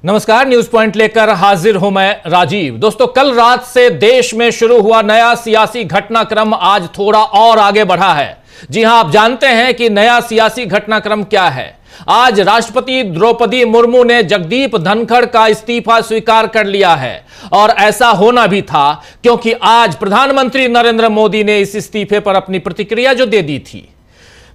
नमस्कार, news point लेकर हाजिर हूं मैं राजीव। दोस्तों, कल रात से देश में शुरू हुआ नया सियासी घटनाक्रम आज थोड़ा और आगे बढ़ा है। जी हां, आप जानते हैं कि नया सियासी घटनाक्रम क्या है। आज राष्ट्रपति द्रौपदी मुर्मू ने जगदीप धनखड़ का इस्तीफा स्वीकार कर लिया है और ऐसा होना भी था क्योंकि आज प्रधानमंत्री नरेंद्र मोदी ने इस इस्तीफे पर अपनी प्रतिक्रिया जो दे दी थी।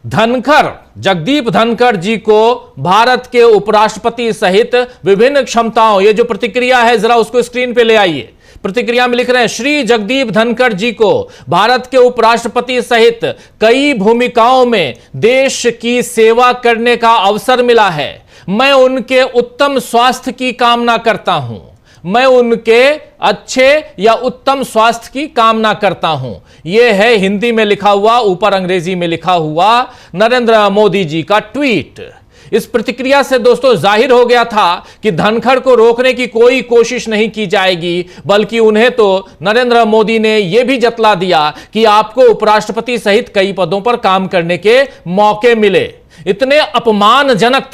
धनखड़, जगदीप धनखड़ जी को भारत के उपराष्ट्रपति सहित विभिन्न क्षमताओं, ये जो प्रतिक्रिया है जरा उसको स्क्रीन पे ले आइए। प्रतिक्रिया में लिख रहे हैं, श्री जगदीप धनखड़ जी को भारत के उपराष्ट्रपति सहित कई भूमिकाओं में देश की सेवा करने का अवसर मिला है। मैं उनके उत्तम स्वास्थ्य की कामना करता हूं। मैं उनके अच्छे या उत्तम स्वास्थ्य की कामना करता हूं। यह है हिंदी में लिखा हुआ, ऊपर अंग्रेजी में लिखा हुआ नरेंद्र मोदी जी का ट्वीट। इस प्रतिक्रिया से दोस्तों जाहिर हो गया था कि धनखड़ को रोकने की कोई कोशिश नहीं की जाएगी, बल्कि उन्हें तो नरेंद्र मोदी ने यह भी जतला दिया कि आपको उपराष्ट्रपति सहित कई पदों पर काम करने के मौके मिले। इतने अपमानजनक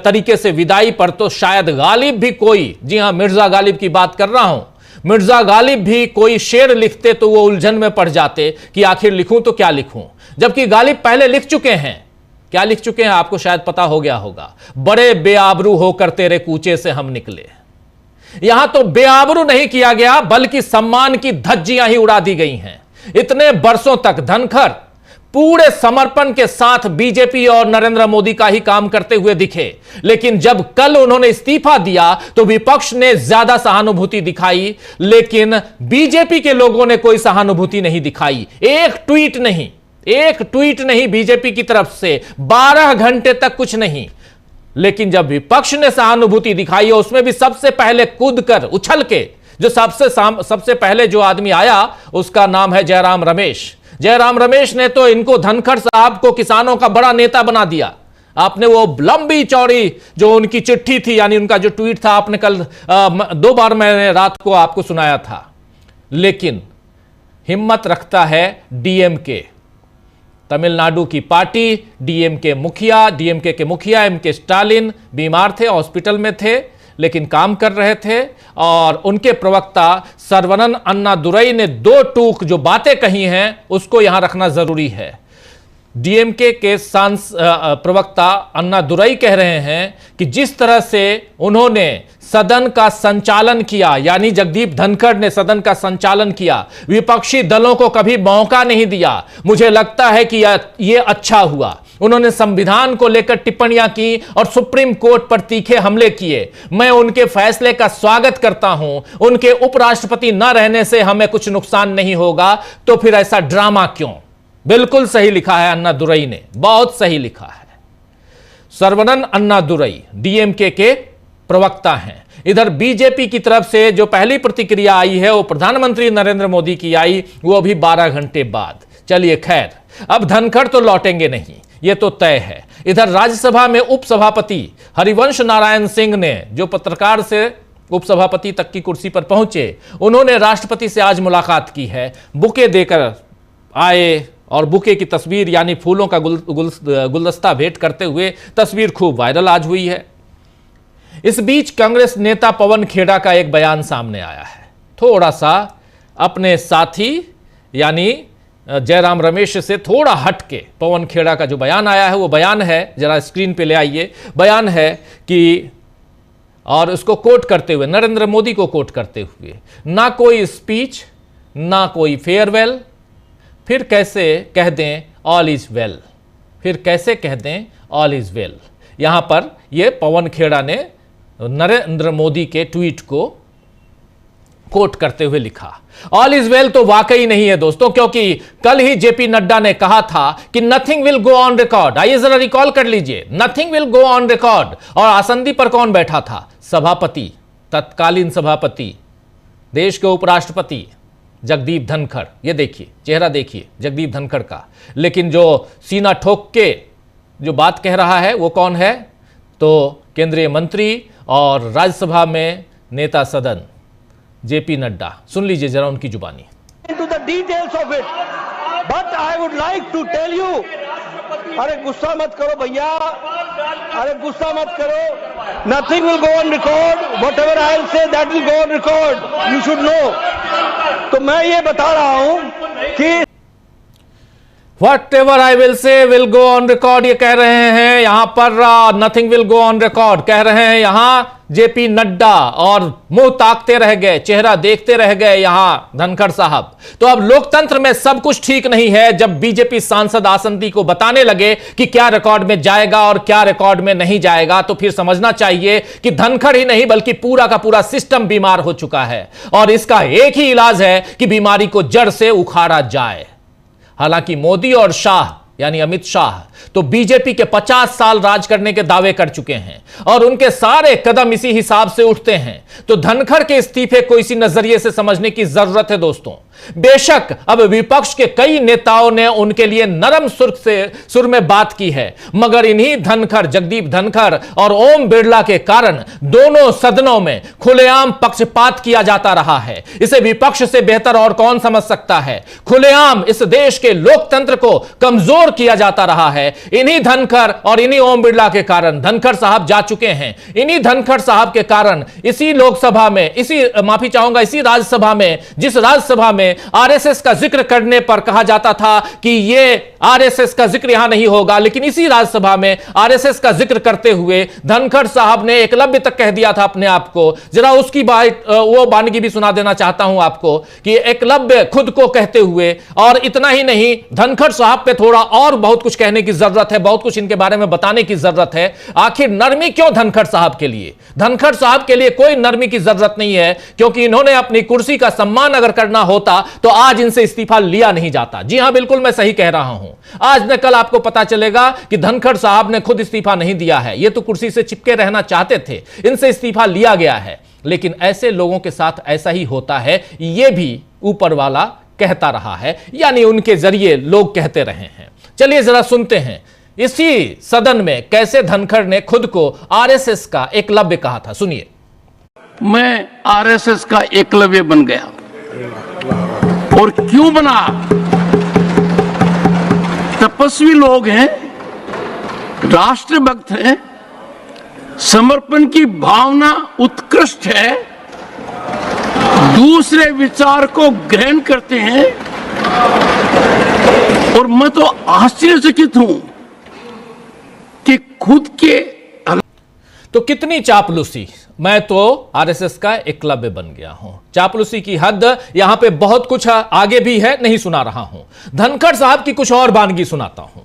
तरीके से विदाई पर तो शायद गालिब भी कोई, जी हां, मिर्जा गालिब की बात कर रहा हूं, मिर्जा गालिब भी कोई शेर लिखते तो वो उलझन में पड़ जाते कि आखिर लिखूं तो क्या लिखूं। जबकि गालिब पहले लिख चुके हैं। क्या लिख चुके हैं आपको शायद पता हो गया होगा, बड़े बेआबरू होकर तेरे कूचे से हम निकले। यहां तो बेआबरू नहीं किया गया बल्कि सम्मान की धज्जियां ही उड़ा दी गई हैं। इतने बरसों तक धनखड़ पूरे समर्पण के साथ बीजेपी और नरेंद्र मोदी का ही काम करते हुए दिखे, लेकिन जब कल उन्होंने इस्तीफा दिया तो विपक्ष ने ज्यादा सहानुभूति दिखाई, लेकिन बीजेपी के लोगों ने कोई सहानुभूति नहीं दिखाई। एक ट्वीट नहीं बीजेपी की तरफ से, 12 घंटे तक कुछ नहीं। लेकिन जब विपक्ष ने सहानुभूति दिखाई, उसमें भी सबसे पहले कूद कर, उछल के, जो सबसे पहले जो आदमी आया उसका नाम है जयराम रमेश। जयराम रमेश ने तो इनको, धनखड़ साहब को, किसानों का बड़ा नेता बना दिया। आपने वो लंबी चौड़ी जो उनकी चिट्ठी थी, यानी उनका जो ट्वीट था, आपने कल 2 बार मैंने रात को आपको सुनाया था। लेकिन हिम्मत रखता है डीएमके, तमिलनाडु की पार्टी, डीएमके के मुखिया एमके स्टालिन बीमार थे, हॉस्पिटल में थे, लेकिन काम कर रहे थे। और उनके प्रवक्ता सर्वनन अन्नादुरई ने 2 टूक जो बातें कही हैं उसको यहां रखना जरूरी है। डीएमके के प्रवक्ता अन्नादुरई कह रहे हैं कि जिस तरह से उन्होंने सदन का संचालन किया, यानी जगदीप धनखड़ ने सदन का संचालन किया, विपक्षी दलों को कभी मौका नहीं दिया। मुझे लगता है कि यह अच्छा हुआ। उन्होंने संविधान को लेकर टिप्पणियां की और सुप्रीम कोर्ट पर तीखे हमले किए। मैं उनके फैसले का स्वागत करता हूं। उनके उपराष्ट्रपति न रहने से हमें कुछ नुकसान नहीं होगा, तो फिर ऐसा ड्रामा क्यों? बिल्कुल सही लिखा है अन्नादुरई ने, बहुत सही लिखा है। सर्वनन अन्नादुरई डीएमके के प्रवक्ता हैं। इधर बीजेपी की तरफ से जो पहली प्रतिक्रिया आई है वो प्रधानमंत्री नरेंद्र मोदी की आई, वो अभी 12 घंटे बाद। चलिए खैर, अब धनखड़ तो लौटेंगे नहीं, ये तो तय है। इधर राज्यसभा में उपसभापति हरिवंश नारायण सिंह ने, जो पत्रकार से उपसभापति तक की कुर्सी पर पहुंचे, उन्होंने राष्ट्रपति से आज मुलाकात की है, बुके देकर आए और बुके की तस्वीर, यानी फूलों का गुलदस्ता भेंट करते हुए तस्वीर खूब वायरल आज हुई है। इस बीच कांग्रेस नेता पवन खेड़ा का एक बयान सामने आया है। थोड़ा सा अपने साथी यानी जयराम रमेश से थोड़ा हटके पवन खेड़ा का जो बयान आया है, वो बयान है, जरा स्क्रीन पे ले आइए। बयान है कि, और उसको कोट करते हुए, नरेंद्र मोदी को कोट करते हुए, ना कोई स्पीच, ना कोई फेयरवेल, फिर कैसे कह दें ऑल इज वेल, फिर कैसे कह दें ऑल इज वेल। यहां पर यह पवन खेड़ा ने नरेंद्र मोदी के ट्वीट को कोट करते हुए लिखा। ऑल इज वेल तो वाकई नहीं है दोस्तों, क्योंकि कल ही जेपी नड्डा ने कहा था कि nothing will go on record. आइए जरा रिकॉल कर लीजिए, nothing will go on record. और आसंदी पर कौन बैठा था? सभापति, तत्कालीन सभापति, देश के उपराष्ट्रपति जगदीप धनखड़। ये देखिए, चेहरा देखिए जगदीप धनखड़ का। लेकिन जो सीना ठोक के जो बात कह रहा है वो कौन है? तो केंद्रीय मंत्री और राज्यसभा में नेता सदन जेपी नड्डा। सुन लीजिए जरा उनकी जुबानी। Into the details of it, but I would like to tell you, अरे गुस्सा मत करो भैया, अरे गुस्सा मत करो। Nothing will go on record. Whatever I'll say, that will go on record. You should know. तो मैं ये बता रहा हूं कि Whatever I will say will go on record, ये कह रहे हैं यहां पर nothing will go on record कह रहे हैं यहां जेपी नड्डा, और मुंह ताकते रह गए, चेहरा देखते रह गए यहां धनखड़ साहब। तो अब लोकतंत्र में सब कुछ ठीक नहीं है जब बीजेपी सांसद आसंदी को बताने लगे कि क्या रिकॉर्ड में जाएगा और क्या रिकॉर्ड में नहीं जाएगा, तो फिर समझना चाहिए कि धनखड़ ही नहीं बल्कि पूरा का पूरा सिस्टम बीमार हो चुका है और इसका एक ही इलाज है कि बीमारी को जड़ से उखाड़ा जाए। हालांकि मोदी और शाह यानी अमित शाह तो बीजेपी के 50 साल राज करने के दावे कर चुके हैं और उनके सारे कदम इसी हिसाब से उठते हैं। तो धनखड़ के इस्तीफे को इसी नजरिए से समझने की जरूरत है दोस्तों। बेशक अब विपक्ष के कई नेताओं ने उनके लिए नरम सुर में बात की है, मगर इन्हीं धनखड़, जगदीप धनखड़ और ओम बिरला के कारण दोनों सदनों में खुलेआम पक्षपात किया जाता रहा है। इसे विपक्ष से बेहतर और कौन समझ सकता है। खुलेआम इस देश के लोकतंत्र को कमजोर किया जाता रहा है। इन्हीं धनखड़ और इन्हीं ओम बिरला के कारण धनखड़ साहब जा चुके हैं। इन्हीं धनखड़ साहब के कारण इसी लोकसभा में, इसी राज्यसभा में, जिस राज्यसभा में आरएसएस का जिक्र करने पर कहा जाता था कि ये आरएसएस का जिक्र यहां नहीं होगा, लेकिन इसी राज्यसभा में आरएसएस का जिक्र करते हुए धनखड़ साहब ने एकलव्य तक कह दिया था अपने आप को। जरा उसकी बात, वो वानगी भी सुना देना चाहता हूं आपको कि एकलव्य खुद को कहते हुए। और इतना ही नहीं, धनखड़ साहब पे थोड़ा और बहुत कुछ कहने की जरूरत है, बहुत कुछ इनके बारे में बताने की जरूरत है। आखिर नरमी क्यों धनखड़ साहब के लिए? धनखड़ साहब के लिए कोई नरमी की जरूरत नहीं है, क्योंकि इन्होंने अपनी कुर्सी का सम्मान अगर करना होता तो आज इनसे इस्तीफा लिया नहीं जाता। जी हां, बिल्कुल मैं सही कह रहा हूं। आज न कल आपको पता चलेगा कि धनखड़ साहब ने खुद इस्तीफा नहीं दिया है। ये तो कुर्सी से चिपके रहना चाहते थे, इनसे इस्तीफा लिया गया है। लेकिन ऐसे लोगों के साथ ऐसा ही होता है, यह भी ऊपर वाला कहता रहा है, यानी उनके जरिए लोग कहते रहे हैं। चलिए जरा सुनते हैं इसी सदन में कैसे धनखड़ ने खुद को आरएसएस का एकलव्य कहा था। सुनिए। मैं आरएसएस का एकलव्य बन गया। और क्यों बना? तपस्वी लोग हैं, राष्ट्रभक्त हैं, समर्पण की भावना उत्कृष्ट है, दूसरे विचार को ग्रहण करते हैं। और मैं तो आश्चर्यचकित हूं कि खुद के तो कितनी चापलूसी। मैं तो आरएसएस का एकलव्य बन गया हूं। चापलूसी की हद यहां पे बहुत कुछ आगे भी है, नहीं सुना रहा हूं। धनखड़ साहब की कुछ और वानगी सुनाता हूं।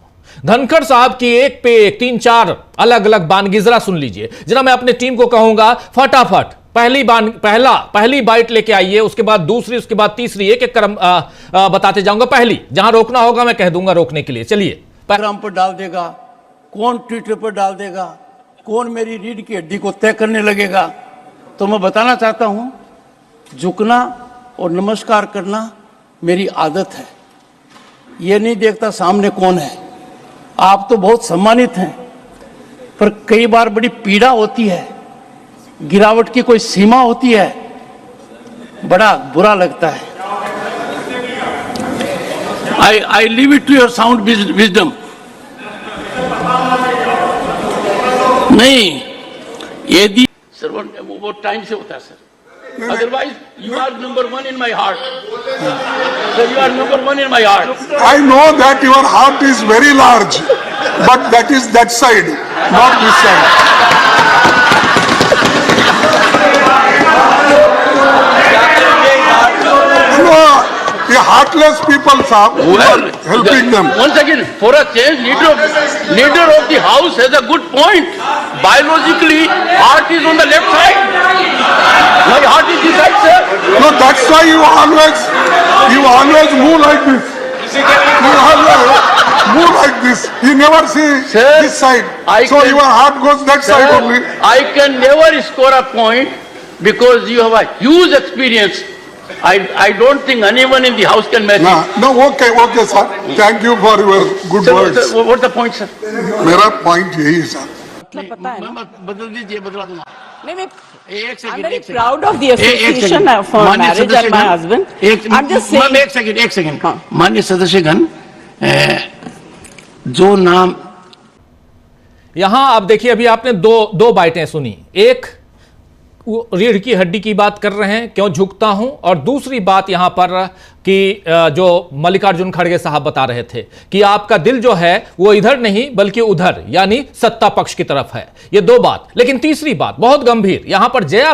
धनखड़ साहब की एक पे एक 3-4 अलग अलग वानगी जरा सुन लीजिए। जरा मैं अपने टीम को कहूंगा फटाफट पहली बाइट लेके आइए, उसके बाद दूसरी, उसके बाद तीसरी, एक एक क्रम बताते जाऊंगा। पहली, जहां रोकना होगा मैं कह दूंगा रोकने के लिए। चलिए। इंस्टाग्राम पर डाल देगा, कौन ट्विटर पर डाल देगा, कौन मेरी रीढ़ की हड्डी को तय करने लगेगा। तो मैं बताना चाहता हूं, झुकना और नमस्कार करना मेरी आदत है। ये नहीं देखता सामने कौन है। आप तो बहुत सम्मानित हैं, पर कई बार बड़ी पीड़ा होती है, गिरावट की कोई सीमा होती है, बड़ा बुरा लगता है। I leave it to your sound wisdom. नहीं, यदि सर वो टाइम से होता है sir, otherwise you are number 1 in my heart. Sir, you are number 1 in my heart. I know that your heart is very large, but that is that side, not this side. No, the heartless people, sir, Well, helping them. Once again, for a change, leader of the house has a good point. Biologically, heart is on the left side. My heart is this side, sir. No, that's why you always move like this. You always move like this. You never see Sir, this side. I So can- your heart goes that Sir, side only. I can never score a point because you have a huge experience. I don't think anyone in the house can match it. No, okay, sir. Thank you for your good Sir, words. what's the point, sir? मेरा point यही है, sir. पता है ना? बदल दीजिए, बदला दूंगा। नहीं, मैं एक I'm सेकंड, very एक second. proud of the association for माननीय marriage and सदस्यगण, my husband. I'm just ma'am, saying. एक सेकंड। हाँ। माननीय सदस्यगण, जो नाम यहां आप देखिए, अभी आपने दो बाइटें सुनी। एक रीढ़ की हड्डी की बात कर रहे हैं, क्यों झुकता हूं, और दूसरी बात यहां पर कि जो मल्लिकार्जुन खड़गे साहब बता रहे थे कि आपका दिल जो है वो इधर नहीं बल्कि उधर, यानी सत्ता पक्ष की तरफ है। ये दो बात। लेकिन तीसरी बात बहुत गंभीर, यहां पर जया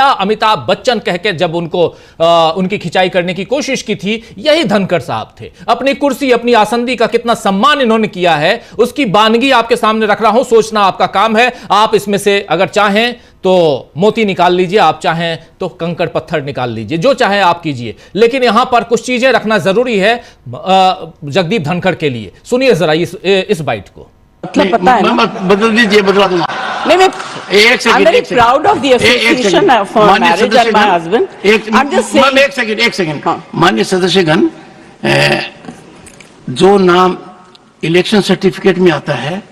अमिताभ बच्चन कह के जब उनकी खिंचाई करने की कोशिश की थी, यही धनखड़ साहब थे। अपनी कुर्सी, अपनी आसंदी का कितना सम्मान इन्होंने किया है, उसकी बानगी आपके सामने रख रहा हूं। सोचना आपका काम है। आप इसमें से अगर चाहें तो मोती निकाल लीजिए, आप चाहें तो कंकड़ पत्थर निकाल लीजिए, जो चाहे आप कीजिए। लेकिन यहां पर कुछ चीजें रखना जरूरी है जगदीप धनखड़ के लिए। सुनिए जरा इस बाइट को। मतलब पता है ना? बदल दीजिए, बदला दूंगा। नहीं, मैं एक second, I'm very proud of the association for marriage and my husband. I'm just saying. एक सेकंड। हाँ। माननीय सदस्यगण, जो नाम इलेक्शन सर्टिफिकेट में आता है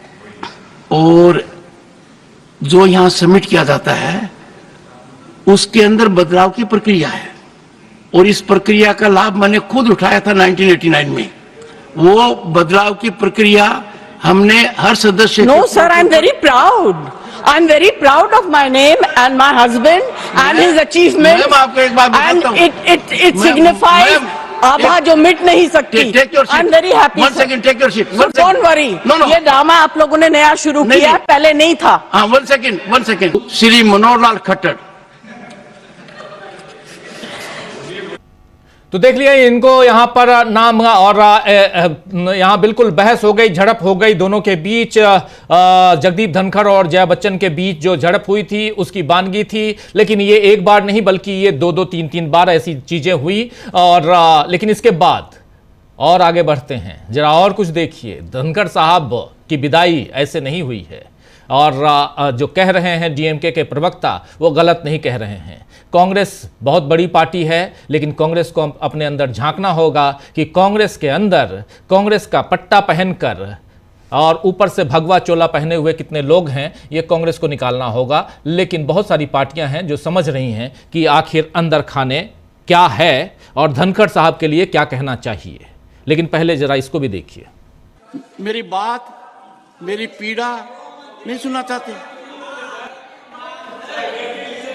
और जो यहां सबमिट किया जाता है, उसके अंदर बदलाव की प्रक्रिया है, और इस प्रक्रिया का लाभ मैंने खुद उठाया था 1989 में। वो बदलाव की प्रक्रिया हमने हर सदस्य No, sir, I'm very proud. I'm very proud of my name and my husband and his achievements. Ma'am, आपको एक बात बताता हूं। And it signifies आभा जो मिट नहीं सकती। I'm very happy. One second, take your seat. So don't worry. No. ये ड्रामा आप लोगों ने नया शुरू किया है, पहले नहीं था। हाँ, one second. श्री मनोहर लाल खट्टर। तो देख लिया, इनको यहां पर नाम, और यहां बिल्कुल बहस हो गई, झड़प हो गई दोनों के बीच। जगदीप धनखड़ और जया बच्चन के बीच जो झड़प हुई थी उसकी बानगी थी। लेकिन ये एक बार नहीं बल्कि ये दो तीन बार ऐसी चीजें हुई। और लेकिन इसके बाद और आगे बढ़ते हैं, जरा और कुछ देखिए। धनखड़ साहब की विदाई ऐसे नहीं हुई है, और जो कह रहे हैं डीएमके के प्रवक्ता, वो गलत नहीं कह रहे हैं। कांग्रेस बहुत बड़ी पार्टी है, लेकिन कांग्रेस को अपने अंदर झांकना होगा कि कांग्रेस के अंदर कांग्रेस का पट्टा पहनकर और ऊपर से भगवा चोला पहने हुए कितने लोग हैं, ये कांग्रेस को निकालना होगा। लेकिन बहुत सारी पार्टियां हैं जो समझ रही हैं कि आखिर अंदर खाने क्या है और धनखड़ साहब के लिए क्या कहना चाहिए। लेकिन पहले जरा इसको भी देखिए। मेरी बात, मेरी पीड़ा नहीं सुनना चाहते।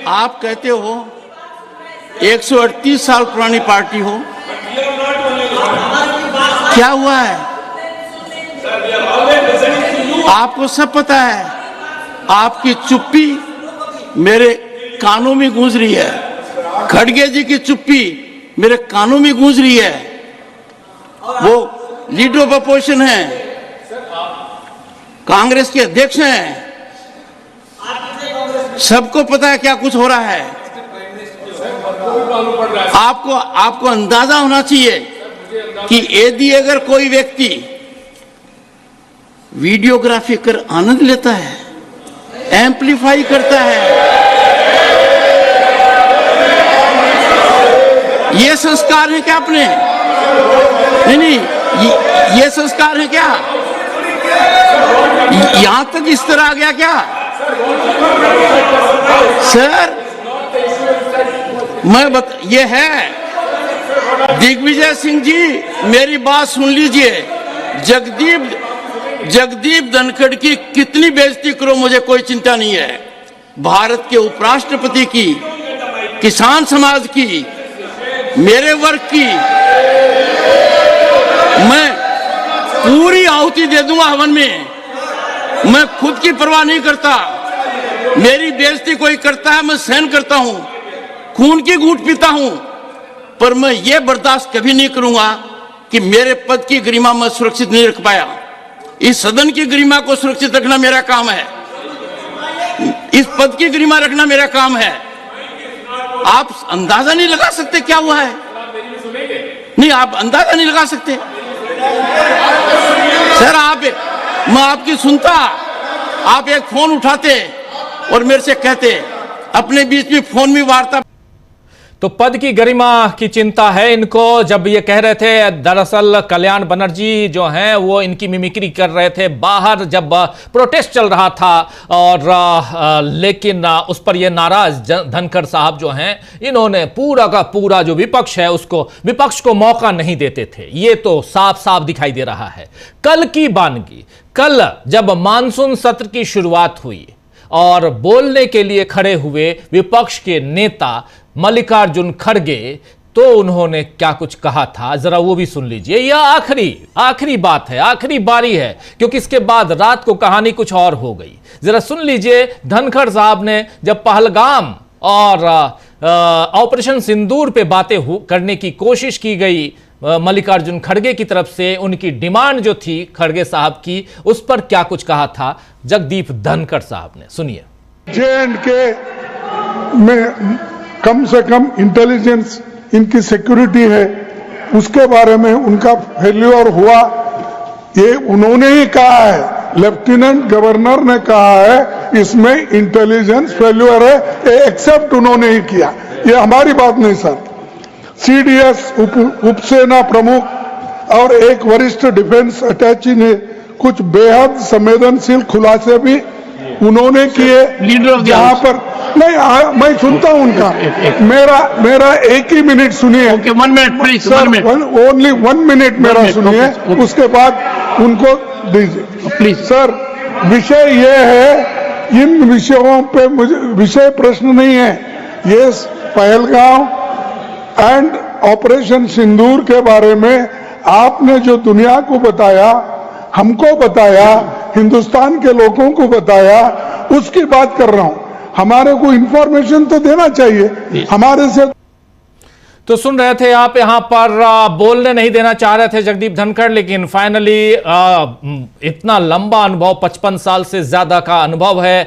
आप कहते हो 138 साल पुरानी पार्टी हो, क्या हुआ है? आपको सब पता है। आपकी चुप्पी मेरे कानों में गूंज रही है। खड़गे जी की चुप्पी मेरे कानों में गूंज रही है। वो लीडर ऑफ अपोजिशन है, कांग्रेस के अध्यक्ष हैं, सबको पता है क्या कुछ हो रहा है। आपको अंदाजा होना चाहिए कि यदि अगर कोई व्यक्ति वीडियोग्राफी कर आनंद लेता है, एम्पलीफाई करता है, ये संस्कार है क्या अपने? नहीं, ये संस्कार है क्या? यहां तक इस तरह आ गया क्या? सर, ये है दिग्विजय सिंह जी, मेरी बात सुन लीजिए। जगदीप धनखड़ की कितनी बेइज्जती करो, मुझे कोई चिंता नहीं है। भारत के उपराष्ट्रपति की, किसान समाज की, मेरे वर्ग की मैं पूरी आहुति दे दूंगा हवन में। मैं खुद की परवाह नहीं करता। मेरी बेइज्जती कोई करता है, मैं सहन करता हूं, खून की घूंट पीता हूं, पर मैं ये बर्दाश्त कभी नहीं करूंगा कि मेरे पद की गरिमा मैं सुरक्षित नहीं रख पाया। इस सदन की गरिमा को सुरक्षित रखना मेरा काम है। इस पद की गरिमा रखना मेरा काम है। आप अंदाजा नहीं लगा सकते क्या हुआ है। नहीं, आप अंदाजा नहीं लगा सकते। सर, मैं आपकी सुनता, आप एक फोन उठाते और मेरे से कहते, अपने बीच में फोन में वार्ता। तो पद की गरिमा की चिंता है इनको। जब ये कह रहे थे, दरअसल कल्याण बनर्जी जो हैं वो इनकी मिमिक्री कर रहे थे बाहर जब प्रोटेस्ट चल रहा था, और लेकिन उस पर ये नाराज धनखड़ साहब जो हैं, इन्होंने पूरा का पूरा जो विपक्ष है उसको, विपक्ष को मौका नहीं देते थे। ये तो साफ साफ दिखाई दे रहा है। कल की बानगी, कल जब मानसून सत्र की शुरुआत हुई और बोलने के लिए खड़े हुए विपक्ष के नेता मल्लिकार्जुन खड़गे, तो उन्होंने क्या कुछ कहा था जरा वो भी सुन लीजिए। यह आखिरी बात है, आखिरी बारी है, क्योंकि इसके बाद रात को कहानी कुछ और हो गई। जरा सुन लीजिए धनखड़ साहब ने जब पहलगाम और ऑपरेशन सिंदूर पे बातें करने की कोशिश की गई मल्लिकार्जुन खड़गे की तरफ से, उनकी डिमांड जो थी खड़गे साहब की, उस पर क्या कुछ कहा था जगदीप धनखड़ साहब ने, सुनिए। J&K में कम से कम इंटेलिजेंस, इनकी सिक्योरिटी है, उसके बारे में उनका फेल्योर हुआ, ये उन्होंने ही कहा है, लेफ्टिनेंट गवर्नर ने कहा है इसमें इंटेलिजेंस फेल्योर है, ये एक्सेप्ट उन्होंने ही किया, ये हमारी बात नहीं सर। CDS उपसेना प्रमुख और एक वरिष्ठ डिफेंस अटैची ने कुछ बेहद संवेदनशील खुलासे भी उन्होंने किए, जहां पर नहीं, मैं सुनता हूं उनका, मेरा एक ही मिनट सुनिए, one minute please, only 1 minute मेरा सुनिए, उसके बाद उनको दीजिए प्लीज। सर, विषय ये है, इन विषयों पे मुझे विषय प्रश्न नहीं है, ये पहलगाम एंड ऑपरेशन सिंदूर के बारे में आपने जो दुनिया को बताया, हमको बताया, हिंदुस्तान के लोगों को बताया, उसकी बात कर रहा हूं। हमारे को इंफॉर्मेशन तो देना चाहिए हमारे से। तो सुन रहे थे आप, यहां पर बोलने नहीं देना चाह रहे थे जगदीप धनखड़, लेकिन फाइनली इतना लंबा अनुभव, 55 साल से ज्यादा का अनुभव है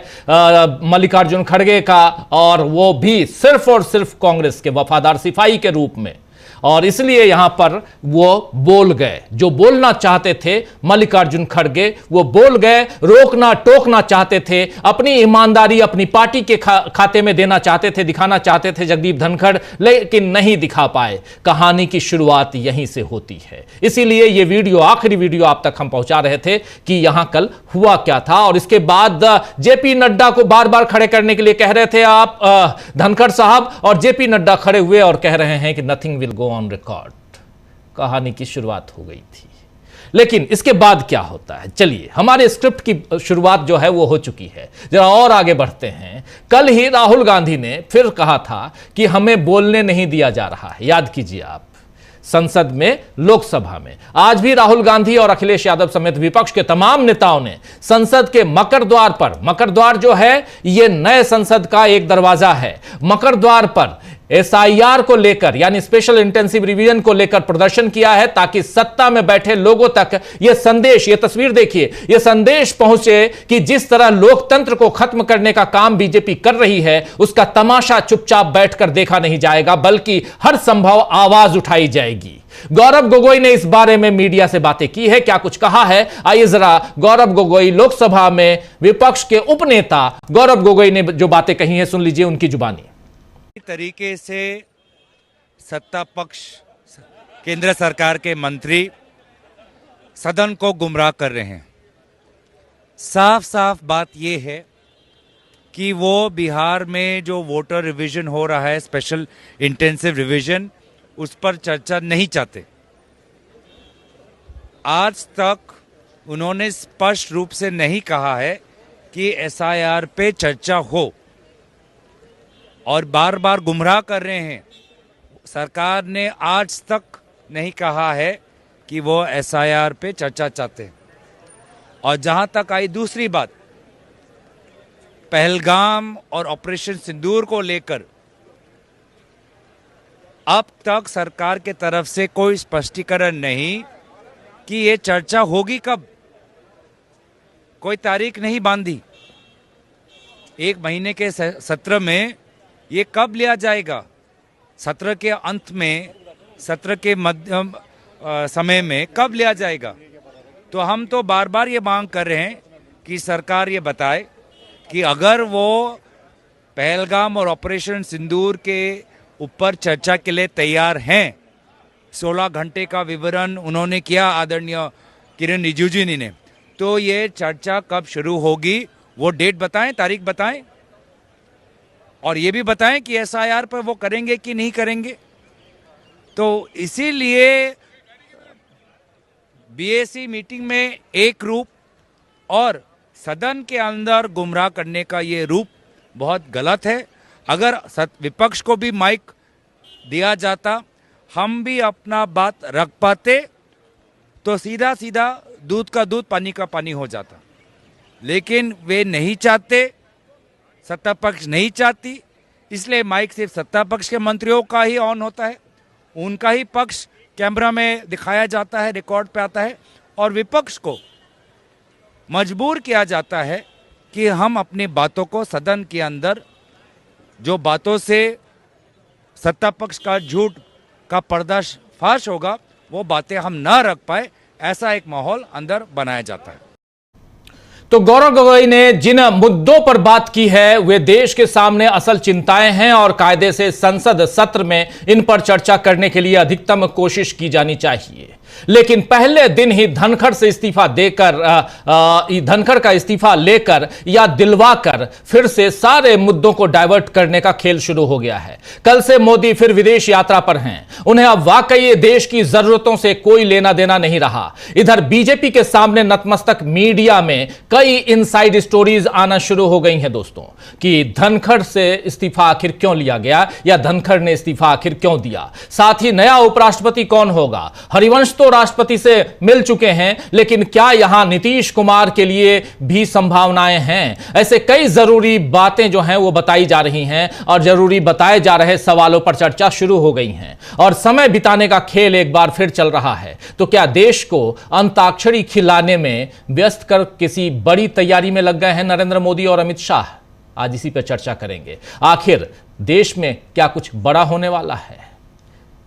मल्लिकार्जुन खड़गे का, और वो भी सिर्फ और सिर्फ कांग्रेस के वफादार सिपाही के रूप में, और इसलिए यहां पर वो बोल गए जो बोलना चाहते थे। मल्लिकार्जुन खड़गे वो बोल गए, रोकना टोकना चाहते थे, अपनी ईमानदारी अपनी पार्टी के खाते में देना चाहते थे, दिखाना चाहते थे जगदीप धनखड़, लेकिन नहीं दिखा पाए। कहानी की शुरुआत यहीं से होती है। इसीलिए ये वीडियो, आखिरी वीडियो आप तक हम पहुंचा रहे थे कि यहां कल हुआ क्या था। और इसके बाद जेपी नड्डा को बार बार खड़े करने के लिए कह रहे थे आप धनखड़ साहब, और जेपी नड्डा खड़े हुए और कह रहे हैं कि nothing will go on record. कहानी की शुरुआत हो गई थी, लेकिन इसके बाद क्या होता है, चलिए हमारे स्क्रिप्ट की शुरुआत जो है वो हो चुकी है, जरा और आगे बढ़ते हैं। कल ही राहुल गांधी ने फिर कहा था कि हमें बोलने नहीं दिया जा रहा है, याद कीजिए आप, संसद में, लोकसभा में। आज भी राहुल गांधी और अखिलेश यादव समेत विपक्ष के तमाम नेताओं ने संसद के मकर द्वार पर, मकर द्वार जो है यह नए संसद का एक दरवाजा है, मकर द्वार पर SIR को लेकर, यानी स्पेशल इंटेंसिव रिवीजन को लेकर प्रदर्शन किया है, ताकि सत्ता में बैठे लोगों तक यह संदेश, यह तस्वीर देखिए, यह संदेश पहुंचे कि जिस तरह लोकतंत्र को खत्म करने का काम बीजेपी कर रही है, उसका तमाशा चुपचाप बैठकर देखा नहीं जाएगा, बल्कि हर संभव आवाज उठाई जाएगी। गौरव गोगोई ने इस बारे में मीडिया से बातें की है, क्या कुछ कहा है, आइए जरा गौरव गोगोई, लोकसभा में विपक्ष के उपनेता गौरव गोगोई ने जो बातें कही हैं सुन लीजिए उनकी जुबानी। तरीके से सत्ता पक्ष, केंद्र सरकार के मंत्री सदन को गुमराह कर रहे हैं। साफ साफ बात यह है कि वो बिहार में जो वोटर रिवीजन हो रहा है, स्पेशल इंटेंसिव रिवीजन, उस पर चर्चा नहीं चाहते। आज तक उन्होंने स्पष्ट रूप से नहीं कहा है कि SIR पे चर्चा हो, और बार बार गुमराह कर रहे हैं। सरकार ने आज तक नहीं कहा है कि वो SIR पे चर्चा चाहते हैं। और जहां तक आई दूसरी बात, पहलगाम और ऑपरेशन सिंदूर को लेकर अब तक सरकार के तरफ से कोई स्पष्टीकरण नहीं कि ये चर्चा होगी कब, कोई तारीख नहीं बांधी। 1 महीने के सत्र में ये कब लिया जाएगा, सत्र के अंत में, सत्र के मध्यम समय में कब लिया जाएगा। तो हम तो बार बार ये मांग कर रहे हैं कि सरकार ये बताए कि अगर वो पहलगाम और ऑपरेशन सिंदूर के ऊपर चर्चा के लिए तैयार हैं। 16 घंटे का विवरण उन्होंने किया आदरणीय किरण रिजिजू जी ने। तो ये चर्चा कब शुरू होगी वो डेट बताएं, तारीख बताएं, और ये भी बताएं कि एसआईआर पर वो करेंगे कि नहीं करेंगे। तो इसीलिए बीएसी मीटिंग में एक रूप और सदन के अंदर गुमराह करने का ये रूप बहुत गलत है। अगर विपक्ष को भी माइक दिया जाता, हम भी अपना बात रख पाते, तो सीधा सीधा दूध का दूध पानी का पानी हो जाता। लेकिन वे नहीं चाहते, सत्ता पक्ष नहीं चाहती, इसलिए माइक सिर्फ सत्ता पक्ष के मंत्रियों का ही ऑन होता है, उनका ही पक्ष कैमरा में दिखाया जाता है, रिकॉर्ड पे आता है, और विपक्ष को मजबूर किया जाता है कि हम अपनी बातों को सदन के अंदर, जो बातों से सत्ता पक्ष का झूठ का पर्दाफाश होगा, वो बातें हम ना रख पाए, ऐसा एक माहौल अंदर बनाया जाता है। तो गौरव गोगोई ने जिन मुद्दों पर बात की है वे देश के सामने असल चिंताएं हैं और कायदे से संसद सत्र में इन पर चर्चा करने के लिए अधिकतम कोशिश की जानी चाहिए। लेकिन पहले दिन ही धनखड़ से इस्तीफा देकर धनखड़ का इस्तीफा लेकर या दिलवाकर फिर से सारे मुद्दों को डाइवर्ट करने का खेल शुरू हो गया है। कल से मोदी फिर विदेश यात्रा पर हैं। उन्हें अब वाकई देश की जरूरतों से कोई लेना देना नहीं रहा। इधर बीजेपी के सामने नतमस्तक मीडिया में कई इनसाइड स्टोरीज आना शुरू हो गई हैं दोस्तों, कि धनखड़ से इस्तीफा आखिर क्यों लिया गया या धनखड़ ने इस्तीफा आखिर क्यों दिया। साथ ही नया उपराष्ट्रपति कौन होगा। हरिवंश तो राष्ट्रपति से मिल चुके हैं, लेकिन क्या यहां नीतीश कुमार के लिए भी संभावनाएं हैं। ऐसे कई जरूरी बातें जो हैं वो बताई जा रही हैं और जरूरी बताए जा रहे सवालों पर चर्चा शुरू हो गई हैं और समय बिताने का खेल एक बार फिर चल रहा है। तो क्या देश को अंताक्षरी खिलाने में व्यस्त कर किसी बड़ी तैयारी में लग गए हैं नरेंद्र मोदी और अमित शाह। आज इसी पर चर्चा करेंगे। आखिर देश में क्या कुछ बड़ा होने वाला है।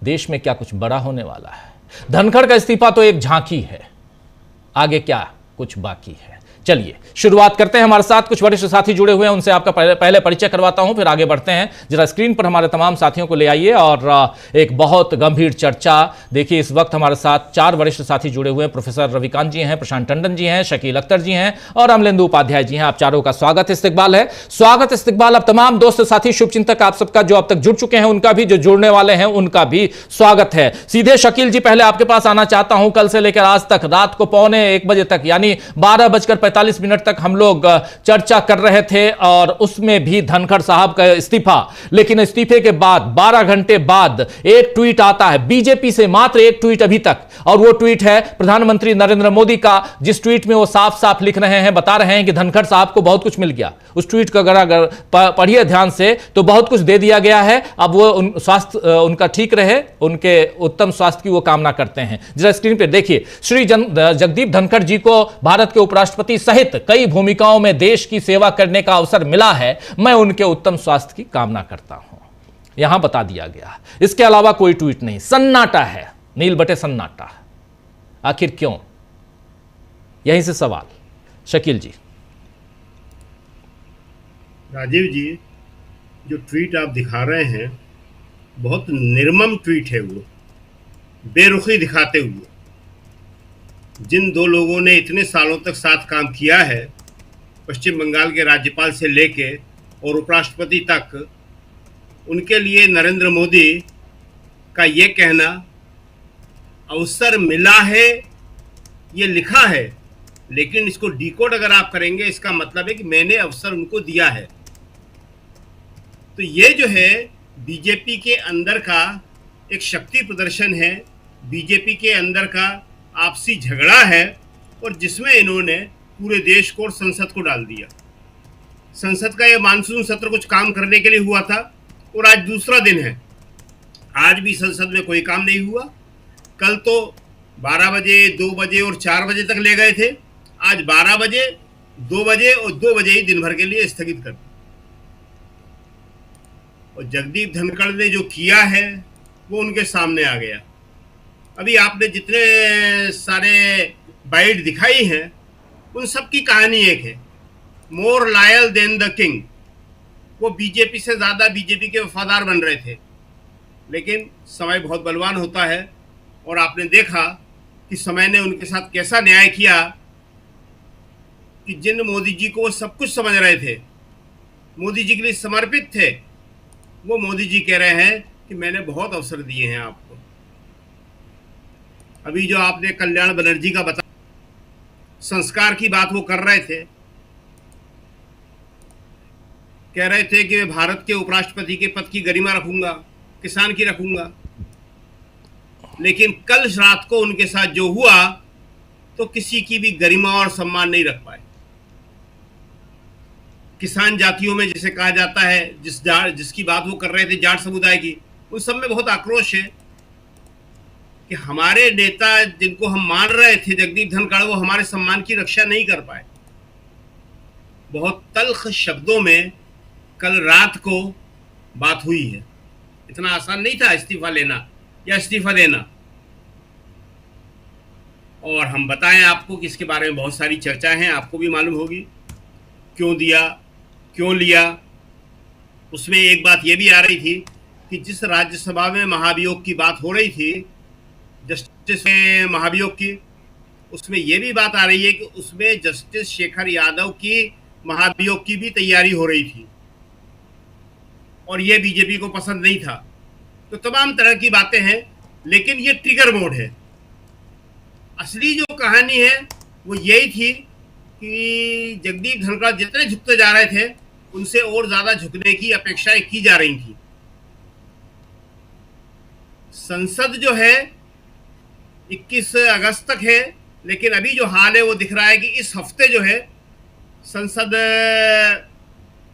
देश में क्या कुछ बड़ा होने वाला है। धनखड़ का इस्तीफा तो एक झांकी है, आगे क्या कुछ बाकी है। चलिए शुरुआत करते हैं। हमारे साथ कुछ वरिष्ठ साथी जुड़े हुए हैं, उनसे आपका पहले परिचय करवाता हूं, फिर आगे बढ़ते हैं। जरा स्क्रीन पर हमारे तमाम साथियों को ले आइए और एक बहुत गंभीर चर्चा। देखिए इस वक्त हमारे साथ 4 वरिष्ठ साथी जुड़े हुए हैं। प्रोफेसर रविकांत जी हैं, प्रशांत टंडन जी हैं, शकील अख्तर जी हैं और अमलेंदु उपाध्याय जी हैं। आप चारों का स्वागत इस्तकबाल है। स्वागत इस्तकबाल। अब तमाम दोस्त साथी शुभचिंतक आप सबका जो अब तक जुड़ चुके हैं उनका भी, जो जुड़ने वाले हैं उनका भी स्वागत है। सीधे शकील जी पहले आपके पास आना चाहता हूं। कल से लेकर आज तक रात को 12:45 बजे तक, यानी 12:45 तक हम लोग चर्चा कर रहे थे और उसमें भी धनखड़ साहब का इस्तीफा। लेकिन इस्तीफे के बाद 12 घंटे बाद एक ट्वीट आता है बीजेपी से, मात्र एक ट्वीट अभी तक, और वो ट्वीट है प्रधानमंत्री नरेंद्र मोदी का, जिस ट्वीट में वो साफ साफ लिख रहे हैं, बता रहे हैं कि धनखड़ साहब को बहुत कुछ मिल गया। उस ट्वीट को अगर पढ़िए ध्यान से तो बहुत कुछ दे दिया गया है। अब वो स्वास्थ्य उनका ठीक रहे, उनके उत्तम स्वास्थ्य की वो कामना करते हैं। जरा स्क्रीन पर देखिए, श्री जगदीप धनखड़ जी को भारत के उपराष्ट्रपति सहित कई भूमिकाओं में देश की सेवा करने का अवसर मिला है। मैं उनके उत्तम स्वास्थ्य की कामना करता हूं। यहां बता दिया गया। इसके अलावा कोई ट्वीट नहीं, सन्नाटा है, नील बटे सन्नाटा। आखिर क्यों? यहीं से सवाल। शकील जी। राजीव जी, जो ट्वीट आप दिखा रहे हैं बहुत निर्मम ट्वीट है। वो बेरुखी दिखाते हुए, जिन 2 लोगों ने इतने सालों तक साथ काम किया है, पश्चिम बंगाल के राज्यपाल से लेके और उपराष्ट्रपति तक, उनके लिए नरेंद्र मोदी का ये कहना अवसर मिला है, ये लिखा है, लेकिन इसको डिकोड अगर आप करेंगे इसका मतलब है कि मैंने अवसर उनको दिया है। तो ये जो है बीजेपी के अंदर का एक शक्ति प्रदर्शन है, बीजेपी के अंदर का आपसी झगड़ा है, और जिसमें इन्होंने पूरे देश को और संसद को डाल दिया। संसद का ये मानसून सत्र कुछ काम करने के लिए हुआ था और आज दूसरा दिन है। आज भी संसद में कोई काम नहीं हुआ। कल तो 12 बजे, 2 बजे और 4 बजे तक ले गए थे। आज 12 बजे, 2 बजे और 2 बजे ही दिन भर के लिए स्थगित कर दिया। और जगदीप धनखड़ ने जो किया है वो उनके सामने आ गया। अभी आपने जितने सारे बाइट दिखाई हैं उन सब की कहानी एक है, more loyal than the king. वो बीजेपी से ज़्यादा बीजेपी के वफादार बन रहे थे। लेकिन समय बहुत बलवान होता है और आपने देखा कि समय ने उनके साथ कैसा न्याय किया कि जिन मोदी जी को वो सब कुछ समझ रहे थे, मोदी जी के लिए समर्पित थे, वो मोदी जी कह रहे हैं कि मैंने बहुत अवसर दिए हैं आपको। अभी जो आपने कल्याण बनर्जी का बता, संस्कार की बात वो कर रहे थे, कह रहे थे कि मैं भारत के उपराष्ट्रपति के पद की गरिमा रखूंगा, किसान की रखूंगा, लेकिन कल रात को उनके साथ जो हुआ तो किसी की भी गरिमा और सम्मान नहीं रख पाए। किसान जातियों में जिसे कहा जाता है, जिसकी बात वो कर रहे थे, जाट समुदाय की, उस सब में बहुत आक्रोश है कि हमारे नेता जिनको हम मान रहे थे, जगदीप धनखड़, वो हमारे सम्मान की रक्षा नहीं कर पाए। बहुत तल्ख शब्दों में कल रात को बात हुई है। इतना आसान नहीं था इस्तीफा लेना या इस्तीफा देना। और हम बताएं आपको कि इसके बारे में बहुत सारी चर्चाएं हैं, आपको भी मालूम होगी क्यों दिया, क्यों लिया। उसमें एक बात यह भी आ रही थी कि जिस राज्यसभा में महाभियोग की बात हो रही थी, जस्टिस महाभियोग की, उसमें यह भी बात आ रही है कि उसमें जस्टिस शेखर यादव की महाभियोग की भी तैयारी हो रही थी और यह बीजेपी को पसंद नहीं था। तो तमाम तरह की बातें हैं, लेकिन ये ट्रिगर मोड है। असली जो कहानी है वो यही थी कि जगदीप धनखड़ जितने झुकते जा रहे थे, उनसे और ज्यादा झुकने की अपेक्षाएं की जा रही थी। संसद जो है 21 अगस्त तक है, लेकिन अभी जो हाल है वो दिख रहा है कि इस हफ्ते जो है संसद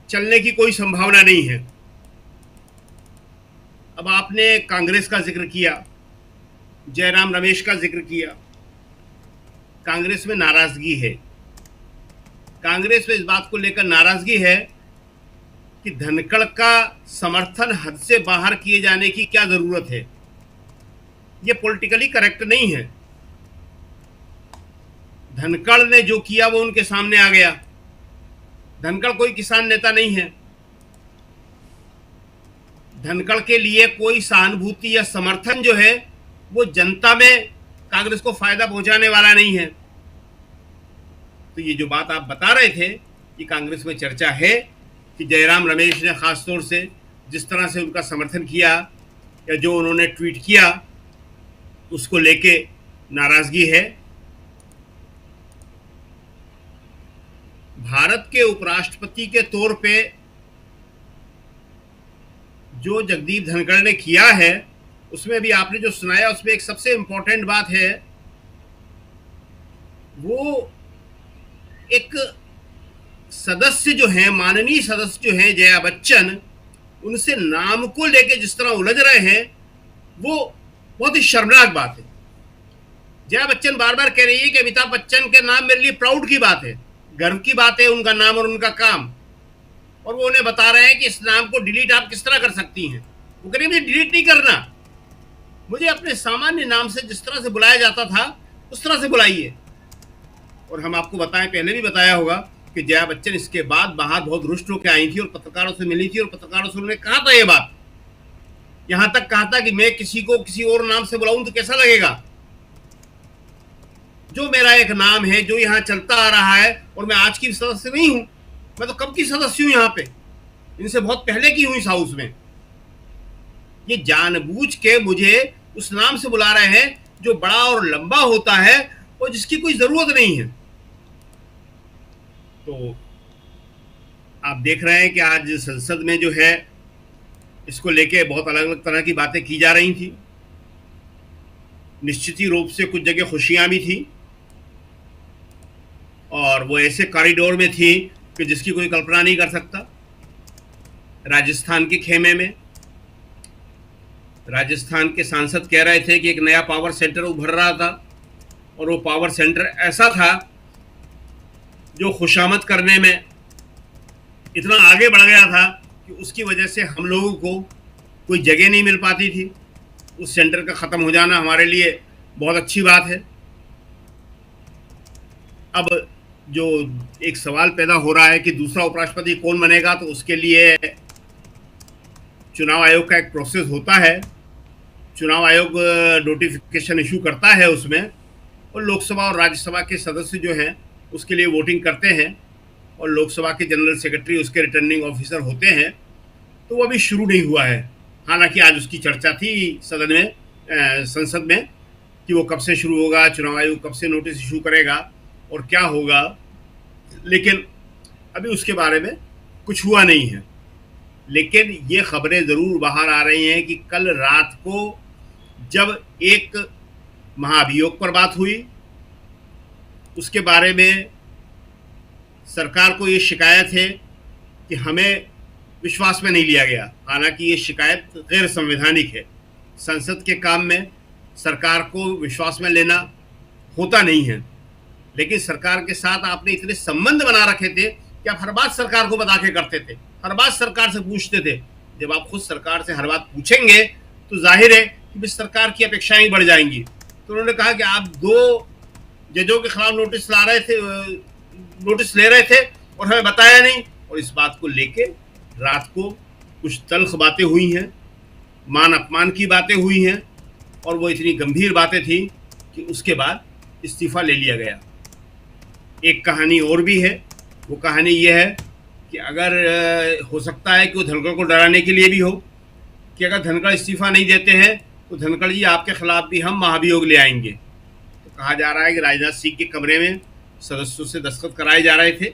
चलने की कोई संभावना नहीं है। अब आपने कांग्रेस का जिक्र किया, जयराम रमेश का जिक्र किया। कांग्रेस में नाराजगी है। कांग्रेस में इस बात को लेकर नाराजगी है कि धनखड़ का समर्थन हद से बाहर किए जाने की क्या जरूरत है। यह पॉलिटिकली करेक्ट नहीं है। धनखड़ ने जो किया वो उनके सामने आ गया। धनखड़ कोई किसान नेता नहीं है। धनखड़ के लिए कोई सहानुभूति या समर्थन जो है वो जनता में कांग्रेस को फायदा पहुंचाने वाला नहीं है। तो ये जो बात आप बता रहे थे कि कांग्रेस में चर्चा है कि जयराम रमेश ने खास तौर से जिस तरह से उनका समर्थन किया या जो उन्होंने ट्वीट किया, उसको लेके नाराजगी है। भारत के उपराष्ट्रपति के तौर पे जो जगदीप धनखड़ ने किया है, उसमें भी आपने जो सुनाया, उसमें एक सबसे इंपॉर्टेंट बात है, वो एक सदस्य जो हैं, माननीय सदस्य जो हैं जया बच्चन, उनसे नाम को लेके जिस तरह उलझ रहे हैं, वो बहुत ही शर्मनाक बात है। जया बच्चन बार बार कह रही है कि अमिताभ बच्चन के नाम मेरे लिए प्राउड की बात है, गर्व की बात है, उनका नाम और उनका काम। और वो उन्हें बता रहे हैं कि इस नाम को डिलीट आप किस तरह कर सकती हैं। वो कह रही है मुझे डिलीट नहीं करना, मुझे अपने सामान्य नाम से जिस तरह से बुलाया जाता था उस तरह से बुलाइए। और हम आपको बताएं, पहले भी बताया होगा कि जया बच्चन इसके बाद बाहर बहुत रुष्ट होकर आई थी और पत्रकारों से मिली थी और पत्रकारों से उन्होंने कहा था ये बात, यहां तक कहा था कि मैं किसी को किसी और नाम से बुलाऊं तो कैसा लगेगा। जो मेरा एक नाम है, जो यहां चलता आ रहा है, और मैं आज की सदस्य नहीं हूं, मैं तो कब की सदस्य हूं, यहां पे इनसे बहुत पहले की हुई इस हाउस में। ये जानबूझ के मुझे उस नाम से बुला रहे हैं जो बड़ा और लंबा होता है और जिसकी कोई जरूरत नहीं है। तो आप देख रहे हैं कि आज संसद में जो है इसको लेके बहुत अलग अलग तरह की बातें की जा रही थी। निश्चित ही रूप से कुछ जगह खुशियां भी थी और वो ऐसे कॉरिडोर में थी कि जिसकी कोई कल्पना नहीं कर सकता। राजस्थान के खेमे में राजस्थान के सांसद कह रहे थे कि एक नया पावर सेंटर उभर रहा था और वो पावर सेंटर ऐसा था जो खुशामद करने में इतना आगे बढ़ गया था कि उसकी वजह से हम लोगों को कोई जगह नहीं मिल पाती थी। उस सेंटर का ख़त्म हो जाना हमारे लिए बहुत अच्छी बात है। अब जो एक सवाल पैदा हो रहा है कि दूसरा उपराष्ट्रपति कौन बनेगा, तो उसके लिए चुनाव आयोग का एक प्रोसेस होता है चुनाव आयोग नोटिफिकेशन इशू करता है उसमें, और लोकसभा और राज्यसभा के सदस्य जो हैं उसके लिए वोटिंग करते हैं, और लोकसभा के जनरल सेक्रेटरी उसके रिटर्निंग ऑफिसर होते हैं। तो वो अभी शुरू नहीं हुआ है। हालांकि आज उसकी चर्चा थी सदन में, संसद में, कि वो कब से शुरू होगा, चुनाव आयोग कब से नोटिस इशू करेगा और क्या होगा, लेकिन अभी उसके बारे में कुछ हुआ नहीं है। लेकिन ये खबरें ज़रूर बाहर आ रही हैं कि कल रात को जब एक महाभियोग पर बात हुई, उसके बारे में सरकार को ये शिकायत है कि हमें विश्वास में नहीं लिया गया। हालांकि ये शिकायत गैर संवैधानिक है। संसद के काम में सरकार को विश्वास में लेना होता नहीं है, लेकिन सरकार के साथ आपने इतने संबंध बना रखे थे कि आप हर बात सरकार को बता के करते थे, हर बात सरकार से पूछते थे। जब आप खुद सरकार से हर बात पूछेंगे तो जाहिर है कि सरकार की अपेक्षाएं बढ़ जाएंगी। तो उन्होंने कहा कि आप 2 जजों के खिलाफ नोटिस ले रहे थे और हमें बताया नहीं, और इस बात को लेके रात को कुछ तल्ख बातें हुई हैं, मान अपमान की बातें हुई हैं, और वो इतनी गंभीर बातें थी कि उसके बाद इस्तीफा ले लिया गया। एक कहानी और भी है। वो कहानी ये है कि अगर हो सकता है कि वो धनखड़ को डराने के लिए भी हो कि अगर धनखड़ इस्तीफा नहीं देते हैं तो धनखड़ जी आपके खिलाफ भी हम महाभियोग ले आएंगे। तो कहा जा रहा है कि राजनाथ सिंह के कमरे में सदस्यों से दस्तखत कराए जा रहे थे।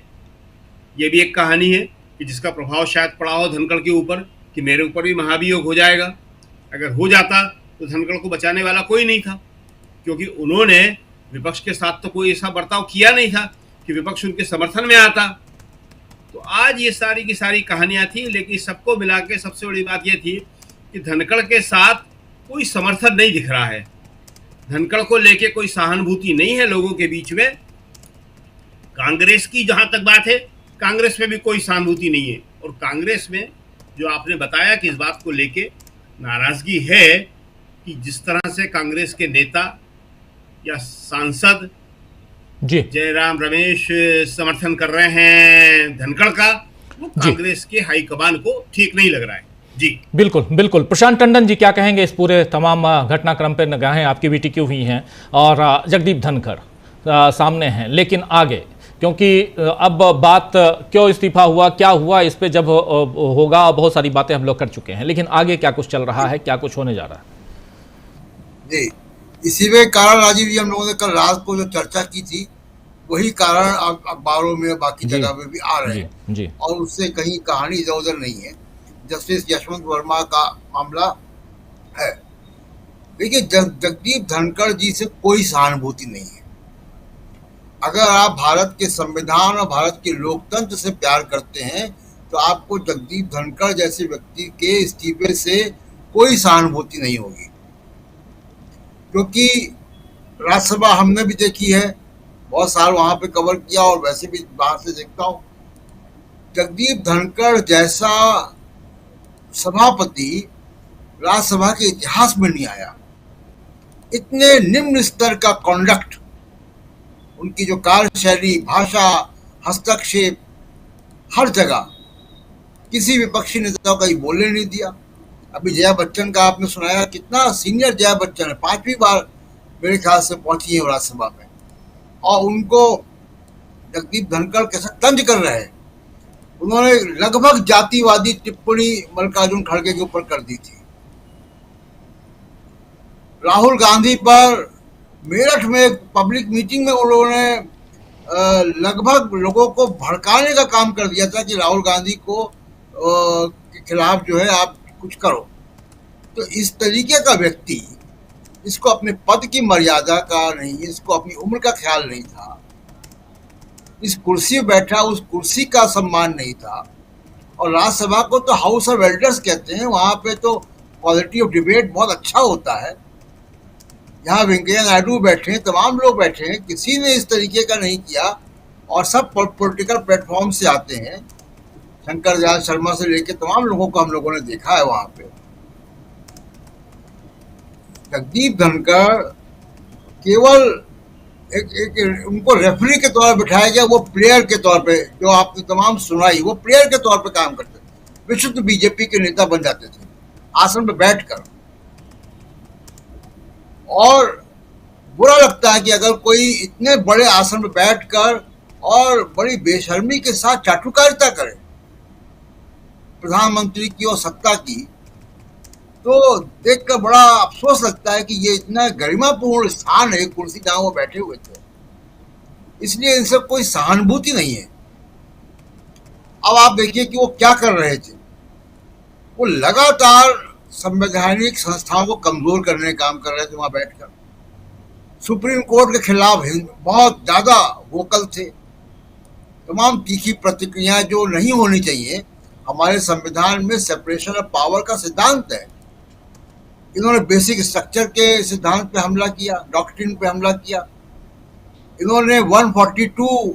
ये भी एक कहानी है कि जिसका प्रभाव शायद पड़ा हो धनखड़ के ऊपर कि मेरे ऊपर भी महाभियोग हो जाएगा। अगर हो जाता तो धनखड़ को बचाने वाला कोई नहीं था, क्योंकि उन्होंने विपक्ष के साथ तो कोई ऐसा बर्ताव किया नहीं था कि विपक्ष उनके समर्थन में आता। तो आज ये सारी की सारी कहानियां थी, लेकिन सबको मिला के सबसे बड़ी बात यह थी कि धनखड़ के साथ कोई समर्थन नहीं दिख रहा है। धनखड़ को लेके कोई सहानुभूति नहीं है लोगों के बीच में। कांग्रेस की जहां तक बात है, कांग्रेस में भी कोई सहानुभूति नहीं है। और कांग्रेस में जो आपने बताया कि इस बात को लेके नाराजगी है कि जिस तरह से कांग्रेस के नेता या सांसद जी जयराम रमेश समर्थन कर रहे हैं धनखड़ का, वो कांग्रेस के हाईकमान को ठीक नहीं लग रहा है। जी बिल्कुल बिल्कुल। प्रशांत टंडन जी क्या कहेंगे इस पूरे तमाम घटनाक्रम पर? निगाहें आपकी भी टिकी हुई हैं और जगदीप धनखड़ सामने हैं, लेकिन आगे क्योंकि अब बात क्यों इस्तीफा हुआ, क्या हुआ, इस पे जब होगा बहुत सारी बातें हम लोग कर चुके हैं, लेकिन आगे क्या कुछ चल रहा है, क्या कुछ होने जा रहा है? जी, इसी वे कारण राजीव जी हम लोगों ने कल रात को जो चर्चा की थी वही कारण अखबारों में बाकी जगह में भी आ रहे हैं जी। और उससे कहीं कहानी इधर उधर नहीं है। जस्टिस यशवंत वर्मा का मामला है। देखिए, जगदीप धनखड़ जी से कोई सहानुभूति नहीं है। अगर आप भारत के संविधान और भारत के लोकतंत्र से प्यार करते हैं तो आपको जगदीप धनखड़ जैसे व्यक्ति के इस्तीफे से कोई सहानुभूति नहीं होगी, क्योंकि राज्यसभा हमने भी देखी है, बहुत साल वहां पे कवर किया और वैसे भी बाहर से देखता हूँ। जगदीप धनखड़ जैसा सभापति राज्यसभा के इतिहास में नहीं आया। इतने निम्न स्तर का कॉन्डक्ट, उनकी जो कार्यशैली, भाषा, हस्तक्षेप, हर जगह किसी विपक्षी नेता का ही बोलने नहीं दिया। अभी जया बच्चन का आपने सुनाया, कितना सीनियर जया बच्चन है, 5वीं बार मेरे ख्याल से पहुंची है राज्यसभा में, और उनको जगदीप धनखड़ कैसे तंज कर रहे हैं। उन्होंने लगभग जातिवादी टिप्पणी मल्लिकार्जुन खड़गे के ऊपर कर दी थी। राहुल गांधी पर मेरठ में एक पब्लिक मीटिंग में उन लोगों ने लगभग लोगों को भड़काने का काम कर दिया था कि राहुल गांधी को के खिलाफ जो है आप कुछ करो। तो इस तरीके का व्यक्ति, इसको अपने पद की मर्यादा का नहीं, इसको अपनी उम्र का ख्याल नहीं था, इस कुर्सी में बैठा उस कुर्सी का सम्मान नहीं था। और राज्यसभा को तो हाउस ऑफ एल्डर्स कहते हैं, वहां पे तो क्वालिटी ऑफ डिबेट बहुत अच्छा होता है। यहाँ वेंकैया नायडू बैठे हैं, तमाम लोग बैठे हैं, किसी ने इस तरीके का नहीं किया। और सब पॉलिटिकल प्लेटफॉर्म से आते हैं, शंकर दयाल शर्मा से लेके तमाम लोगों को हम लोगों ने देखा है वहां पे। जगदीप धनखड़ केवल एक उनको रेफरी के तौर पर बिठाया गया, वो प्लेयर के तौर पे, जो आपने तमाम सुनाई, वो प्लेयर के तौर पे काम करते थे। विशुद्ध बीजेपी के नेता बन जाते थे आसन पे बैठकर। और बुरा लगता है कि अगर कोई इतने बड़े आसन पर बैठकर और बड़ी बेशर्मी के साथ चाटुकारिता करे प्रधानमंत्री की और सत्ता की, तो देखकर बड़ा अफसोस लगता है कि ये इतना गरिमापूर्ण स्थान है, कुर्सी जहां वो बैठे हुए थे, इसलिए इनसे कोई सहानुभूति नहीं है। अब आप देखिए कि वो क्या कर रहे थे। वो लगातार संवैधानिक संस्थाओं को कमजोर करने का काम कर रहे थे वहां बैठकर। सुप्रीम कोर्ट के खिलाफ बहुत ज्यादा वोकल थे। तमाम तीखी प्रतिक्रियाएं जो नहीं होनी चाहिए। हमारे संविधान में सेपरेशन ऑफ पावर का सिद्धांत है। इन्होंने बेसिक स्ट्रक्चर के सिद्धांत पे हमला किया, डॉक्ट्रिन पे हमला किया। इन्होंने 142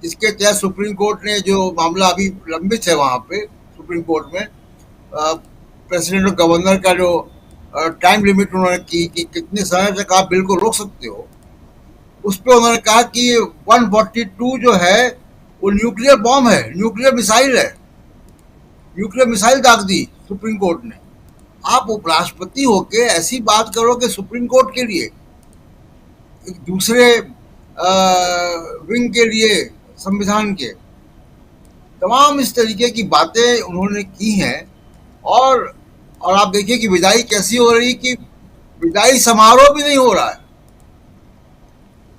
इसके तहत सुप्रीम कोर्ट ने जो मामला अभी लंबित है वहां पे सुप्रीम कोर्ट में, प्रेसिडेंट और गवर्नर का जो टाइम लिमिट उन्होंने की कि कितने समय तक आप बिल को रोक सकते हो, उस पर उन्होंने कहा कि 142 जो है वो न्यूक्लियर बॉम्ब है, न्यूक्लियर मिसाइल है, न्यूक्लियर मिसाइल दाग दी सुप्रीम कोर्ट ने। आप उपराष्ट्रपति होके ऐसी बात करोगे सुप्रीम कोर्ट के लिए, एक दूसरे विंग के लिए संविधान के, तमाम इस तरीके की बातें उन्होंने की हैं। और आप देखिए कि विदाई कैसी हो रही, कि विदाई समारोह भी नहीं हो रहा है।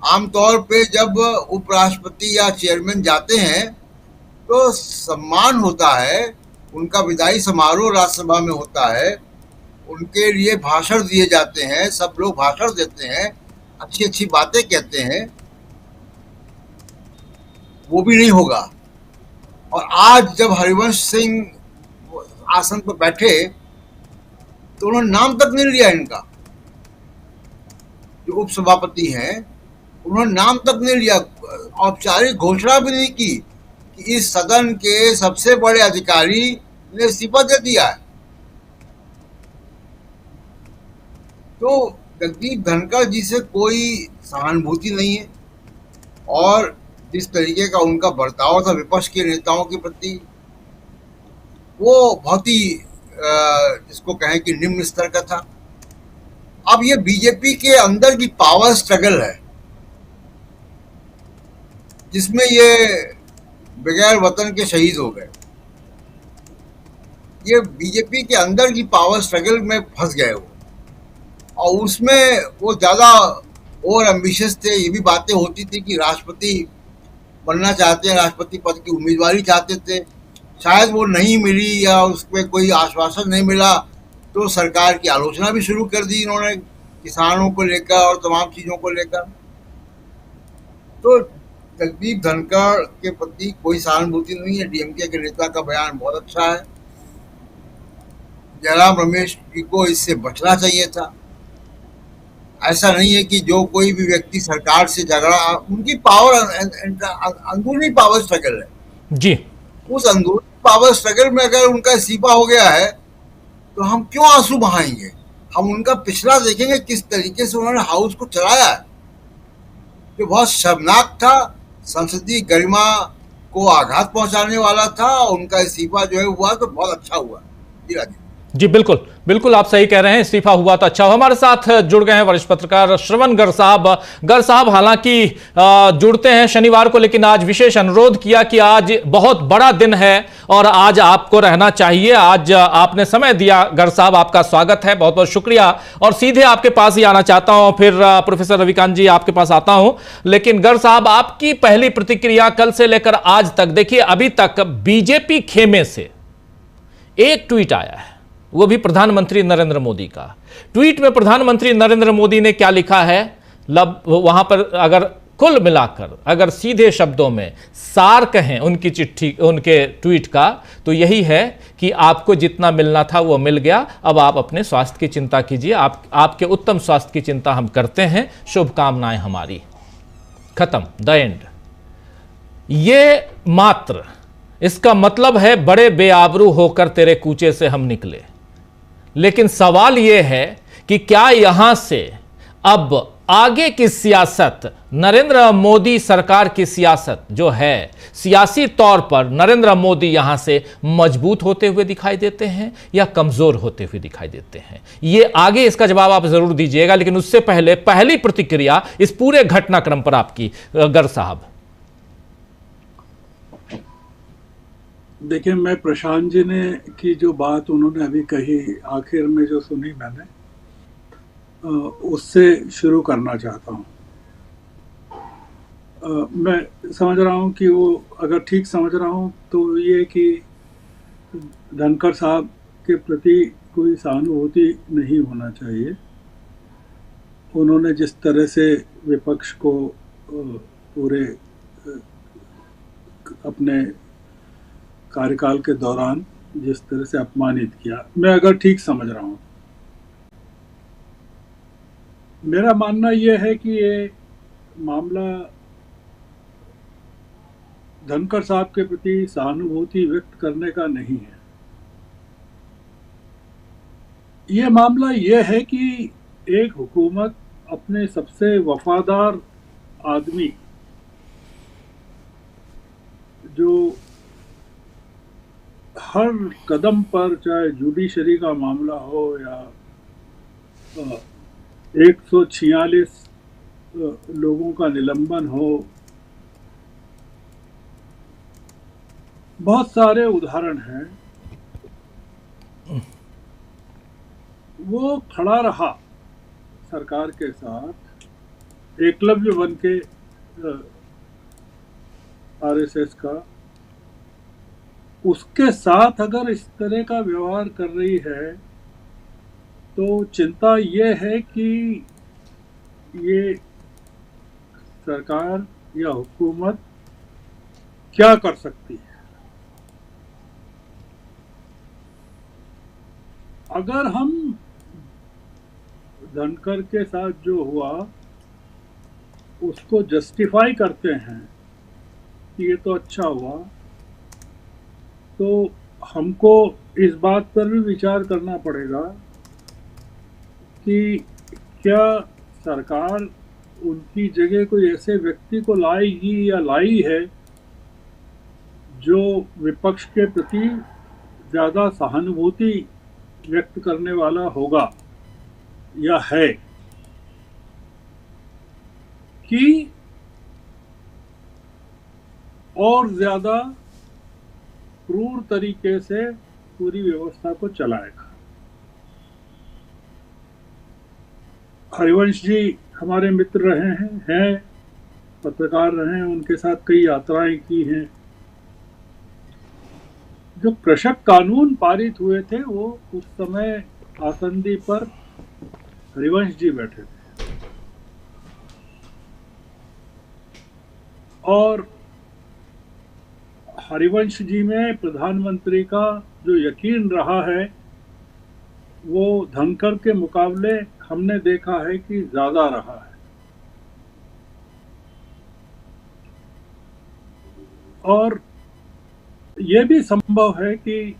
आमतौर पे जब उपराष्ट्रपति या चेयरमैन जाते हैं तो सम्मान होता है, उनका विदाई समारोह राज्यसभा में होता है, उनके लिए भाषण दिए जाते हैं, सब लोग भाषण देते हैं, अच्छी अच्छी बातें कहते हैं। वो भी नहीं होगा। और आज जब हरिवंश सिंह आसन पर बैठे तो उन्होंने नाम तक नहीं लिया इनका, जो उपसभापति हैं उन्होंने नाम तक नहीं लिया, औपचारिक घोषणा भी नहीं की कि इस सदन के सबसे बड़े अधिकारी ने इस्तीफा दे दिया है। तो जगदीप धनखड़ जी से कोई सहानुभूति नहीं है। और जिस तरीके का उनका बर्ताव था विपक्ष के नेताओं के प्रति, वो बहुत ही जिसको कहें कि निम्न स्तर का था। अब ये बीजेपी के अंदर की पावर स्ट्रगल है, जिसमें ये बगैर वतन के शहीद हो गए। ये बीजेपी के अंदर की पावर स्ट्रगल में फंस गए वो, और उसमें वो ज्यादा और एम्बिशियस थे। ये भी बातें होती थी कि राष्ट्रपति बनना चाहते हैं, राष्ट्रपति पद की उम्मीदवारी चाहते थे, शायद वो नहीं मिली या उस पर कोई आश्वासन नहीं मिला तो सरकार की आलोचना भी शुरू कर दी इन्होंने, किसानों को लेकर और तमाम चीजों को लेकर। तो जगदीप धनखड़ के प्रति कोई सहानुभूति नहीं है। डीएमके के नेता का बयान बहुत अच्छा है। जयराम रमेश जी को इससे बचना चाहिए था। ऐसा नहीं है कि जो कोई भी व्यक्ति सरकार से झगड़ा, उनकी पावर अंदरूनी पावर स्ट्रगल है जी। उस अंदरूनी पावर स्ट्रगल में अगर उनका इस्तीफा हो गया है तो हम क्यों आंसू बहाएंगे। हम उनका पिछला देखेंगे किस तरीके से उन्होंने हाउस को चलाया है, जो बहुत शर्मनाक था, संसदीय गरिमा को आघात पहुंचाने वाला था। उनका इस्तीफा जो है हुआ तो बहुत अच्छा हुआ। जी राजीव जी, बिल्कुल बिल्कुल आप सही कह रहे हैं, इस्तीफा हुआ तो अच्छा। हमारे साथ जुड़ गए हैं वरिष्ठ पत्रकार श्रवण गर्ग साहब। गर्ग साहब हालांकि जुड़ते हैं शनिवार को, लेकिन आज विशेष अनुरोध किया कि आज बहुत बड़ा दिन है और आज आपको रहना चाहिए। आज आपने समय दिया। गर्ग साहब आपका स्वागत है, बहुत बहुत शुक्रिया। और सीधे आपके पास ही आना चाहता हूं, फिर प्रोफेसर रविकांत जी आपके पास आता हूं। लेकिन गर्ग साहब, आपकी पहली प्रतिक्रिया कल से लेकर आज तक। देखिए, अभी तक बीजेपी खेमे से एक ट्वीट आया है, वो भी प्रधानमंत्री नरेंद्र मोदी का। ट्वीट में प्रधानमंत्री नरेंद्र मोदी ने क्या लिखा है, वहां पर अगर कुल मिलाकर अगर सीधे शब्दों में सार कहें उनकी चिट्ठी, उनके ट्वीट का, तो यही है कि आपको जितना मिलना था वो मिल गया। अब आप अपने स्वास्थ्य की चिंता कीजिए। आपके उत्तम स्वास्थ्य की चिंता हम करते हैं। शुभकामनाएं हमारी। खत्म, द एंड। ये मात्र इसका मतलब है बड़े बेआबरू होकर तेरे कूचे से हम निकले। लेकिन सवाल यह है कि क्या यहां से अब आगे की सियासत, नरेंद्र मोदी सरकार की सियासत जो है, सियासी तौर पर नरेंद्र मोदी यहां से मजबूत होते हुए दिखाई देते हैं या कमजोर होते हुए दिखाई देते हैं? ये आगे इसका जवाब आप जरूर दीजिएगा, लेकिन उससे पहले पहली प्रतिक्रिया इस पूरे घटनाक्रम पर आपकी, गर्ग साहब। देखिए, मैं प्रशांत जी ने की जो बात उन्होंने अभी कही, आखिर में जो सुनी मैंने, उससे शुरू करना चाहता हूँ। मैं समझ रहा हूँ कि वो, अगर ठीक समझ रहा हूँ तो ये कि धनखड़ साहब के प्रति कोई सहानुभूति नहीं होना चाहिए। उन्होंने जिस तरह से विपक्ष को पूरे अपने कार्यकाल के दौरान जिस तरह से अपमानित किया, मैं अगर ठीक समझ रहा हूँ, मेरा मानना यह है कि ये मामला धनखड़ साहब के प्रति सहानुभूति व्यक्त करने का नहीं है। ये मामला यह है कि एक हुकूमत अपने सबसे वफादार आदमी, जो हर कदम पर, चाहे जुडिशरी का मामला हो या 146 लोगों का निलंबन हो, बहुत सारे उदाहरण हैं, वो खड़ा रहा सरकार के साथ, एकलव्य बन के आरएसएस का। उसके साथ अगर इस तरह का व्यवहार कर रही है तो चिंता ये है कि ये सरकार या हुकूमत क्या कर सकती है। अगर हम धनखड़ के साथ जो हुआ उसको जस्टिफाई करते हैं कि ये तो अच्छा हुआ, तो हमको इस बात पर भी विचार करना पड़ेगा कि क्या सरकार उनकी जगह कोई ऐसे व्यक्ति को लाएगी या लाई है जो विपक्ष के प्रति ज़्यादा सहानुभूति व्यक्त करने वाला होगा या है, कि और ज़्यादा क्रूर तरीके से पूरी व्यवस्था को चलाएगा। हरिवंश जी हमारे मित्र रहे हैं, पत्रकार रहे हैं, उनके साथ कई यात्राएं की हैं। जो कृषक कानून पारित हुए थे वो उस समय आसंदी पर हरिवंश जी बैठे थे, और हरिवंश जी में प्रधानमंत्री का जो यकीन रहा है वो धनखड़ के मुकाबले हमने देखा है कि ज्यादा रहा है। और ये भी संभव है कि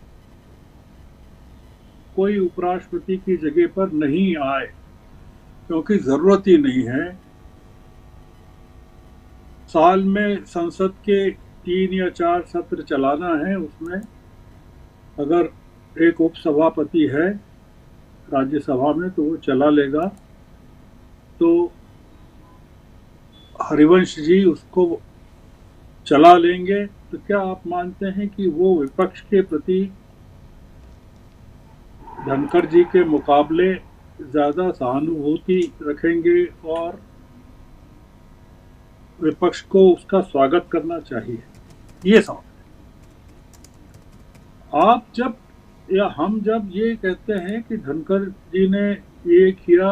कोई उपराष्ट्रपति की जगह पर नहीं आए, क्योंकि जरूरत ही नहीं है। साल में संसद के 3 या 4 सत्र चलाना है, उसमें अगर एक उपसभापति है राज्यसभा में तो वो चला लेगा, तो हरिवंश जी उसको चला लेंगे। तो क्या आप मानते हैं कि वो विपक्ष के प्रति धनखड़ जी के मुकाबले ज्यादा सहानुभूति रखेंगे और विपक्ष को उसका स्वागत करना चाहिए? ये सवाल है। आप जब या हम जब ये कहते हैं कि धनखड़ जी ने ये किया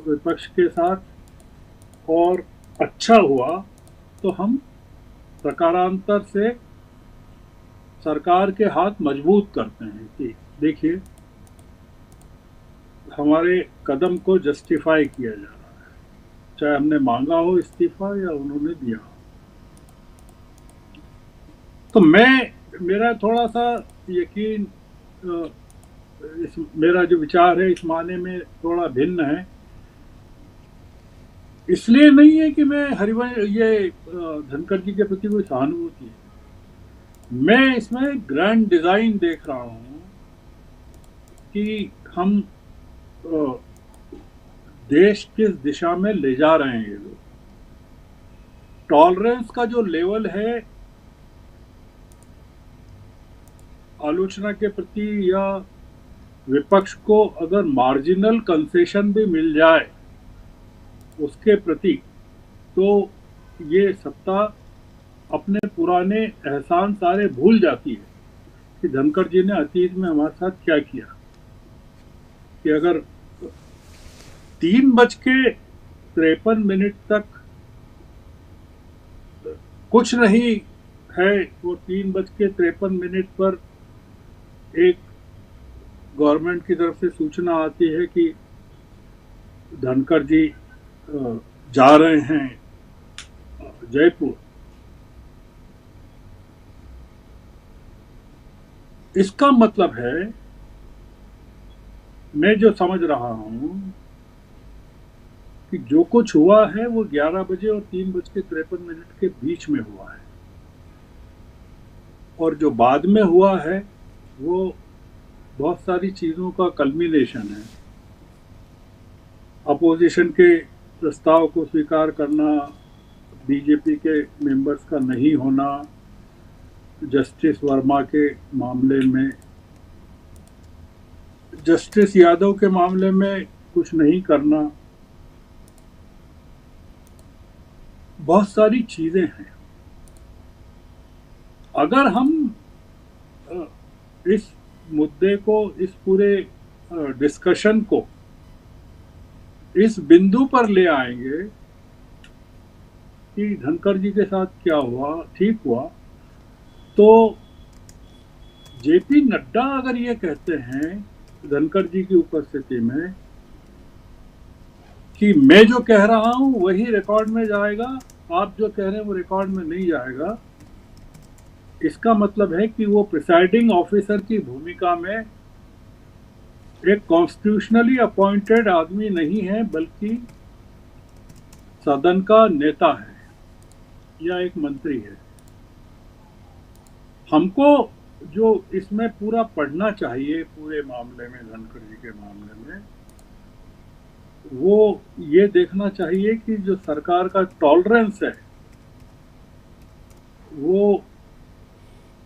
विपक्ष के साथ और अच्छा हुआ, तो हम प्रकारांतर से सरकार के हाथ मजबूत करते हैं कि देखिए हमारे कदम को जस्टिफाई किया जा रहा है, चाहे हमने मांगा हो इस्तीफा या उन्होंने दिया हो। तो मेरा थोड़ा सा यकीन, मेरा जो विचार है इस माने में थोड़ा भिन्न है इसलिए नहीं है कि मैं हरिवंश ये धनखड़ जी के प्रति कोई सहानुभूति है, मैं इसमें ग्रैंड डिजाइन देख रहा हूं कि हम देश किस दिशा में ले जा रहे हैं। ये लोग टॉलरेंस का जो लेवल है आलोचना के प्रति या विपक्ष को अगर मार्जिनल कंसेशन भी मिल जाए उसके प्रति, तो ये सत्ता अपने पुराने एहसान सारे भूल जाती है कि धनखड़ जी ने अतीत में हमारे साथ क्या किया। कि अगर 3:53 तक कुछ नहीं है, वो 3:53 पर एक गवर्नमेंट की तरफ से सूचना आती है कि धनखड़ जी जा रहे हैं जयपुर। इसका मतलब है, मैं जो समझ रहा हूं कि जो कुछ हुआ है वो 11 बजे और 3:53 के बीच में हुआ है, और जो बाद में हुआ है वो बहुत सारी चीजों का कल्मिनेशन है। अपोजिशन के प्रस्ताव को स्वीकार करना, बीजेपी के मेंबर्स का नहीं होना, जस्टिस वर्मा के मामले में, जस्टिस यादव के मामले में कुछ नहीं करना, बहुत सारी चीजें हैं। अगर हम इस मुद्दे को, इस पूरे डिस्कशन को इस बिंदु पर ले आएंगे कि धनखड़ जी के साथ क्या हुआ, ठीक हुआ, तो जेपी नड्डा अगर ये कहते हैं धनखड़ जी की उपस्थिति में कि मैं जो कह रहा हूं वही रिकॉर्ड में जाएगा, आप जो कह रहे हैं वो रिकॉर्ड में नहीं जाएगा, इसका मतलब है कि वो प्रिसाइडिंग ऑफिसर की भूमिका में एक कॉन्स्टिट्यूशनली अपॉइंटेड आदमी नहीं है, बल्कि सदन का नेता है या एक मंत्री है। हमको जो इसमें पूरा पढ़ना चाहिए पूरे मामले में, धनखड़ जी के मामले में, वो ये देखना चाहिए कि जो सरकार का टॉलरेंस है वो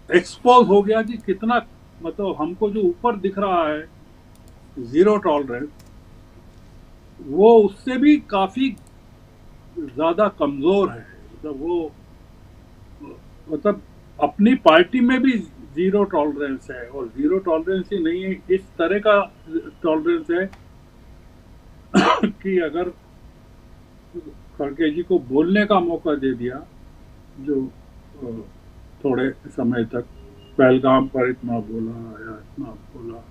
एक्सपोज हो गया कि कितना, मतलब हमको जो ऊपर दिख रहा है जीरो टॉलरेंस, वो उससे भी काफी ज्यादा कमजोर है। मतलब वो, मतलब अपनी पार्टी में भी जीरो टॉलरेंस है, और जीरो टॉलरेंस ही नहीं है, इस तरह का टॉलरेंस है कि अगर खड़गे जी को बोलने का मौका दे दिया, जो थोड़े समय तक पहलगाम पर इतना बोला या इतना बोला,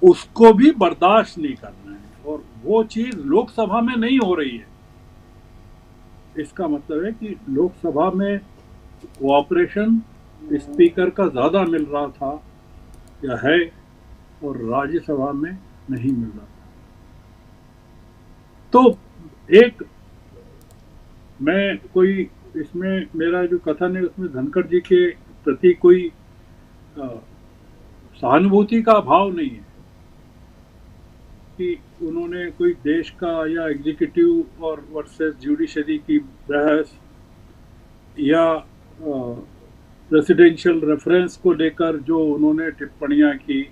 उसको भी बर्दाश्त नहीं करना है, और वो चीज लोकसभा में नहीं हो रही है। इसका मतलब है कि लोकसभा में कोऑपरेशन स्पीकर का ज्यादा मिल रहा था या है, और राज्यसभा में नहीं मिल रहा था। तो एक, मैं कोई इसमें मेरा जो कथन है उसमें धनखड़ जी के प्रति कोई सहानुभूति का भाव नहीं है कि उन्होंने कोई देश का या एग्जीक्यूटिव और वर्सेस जुडिशरी की बहस या प्रेसिडेंशियल रेफरेंस को लेकर जो उन्होंने टिप्पणियां की,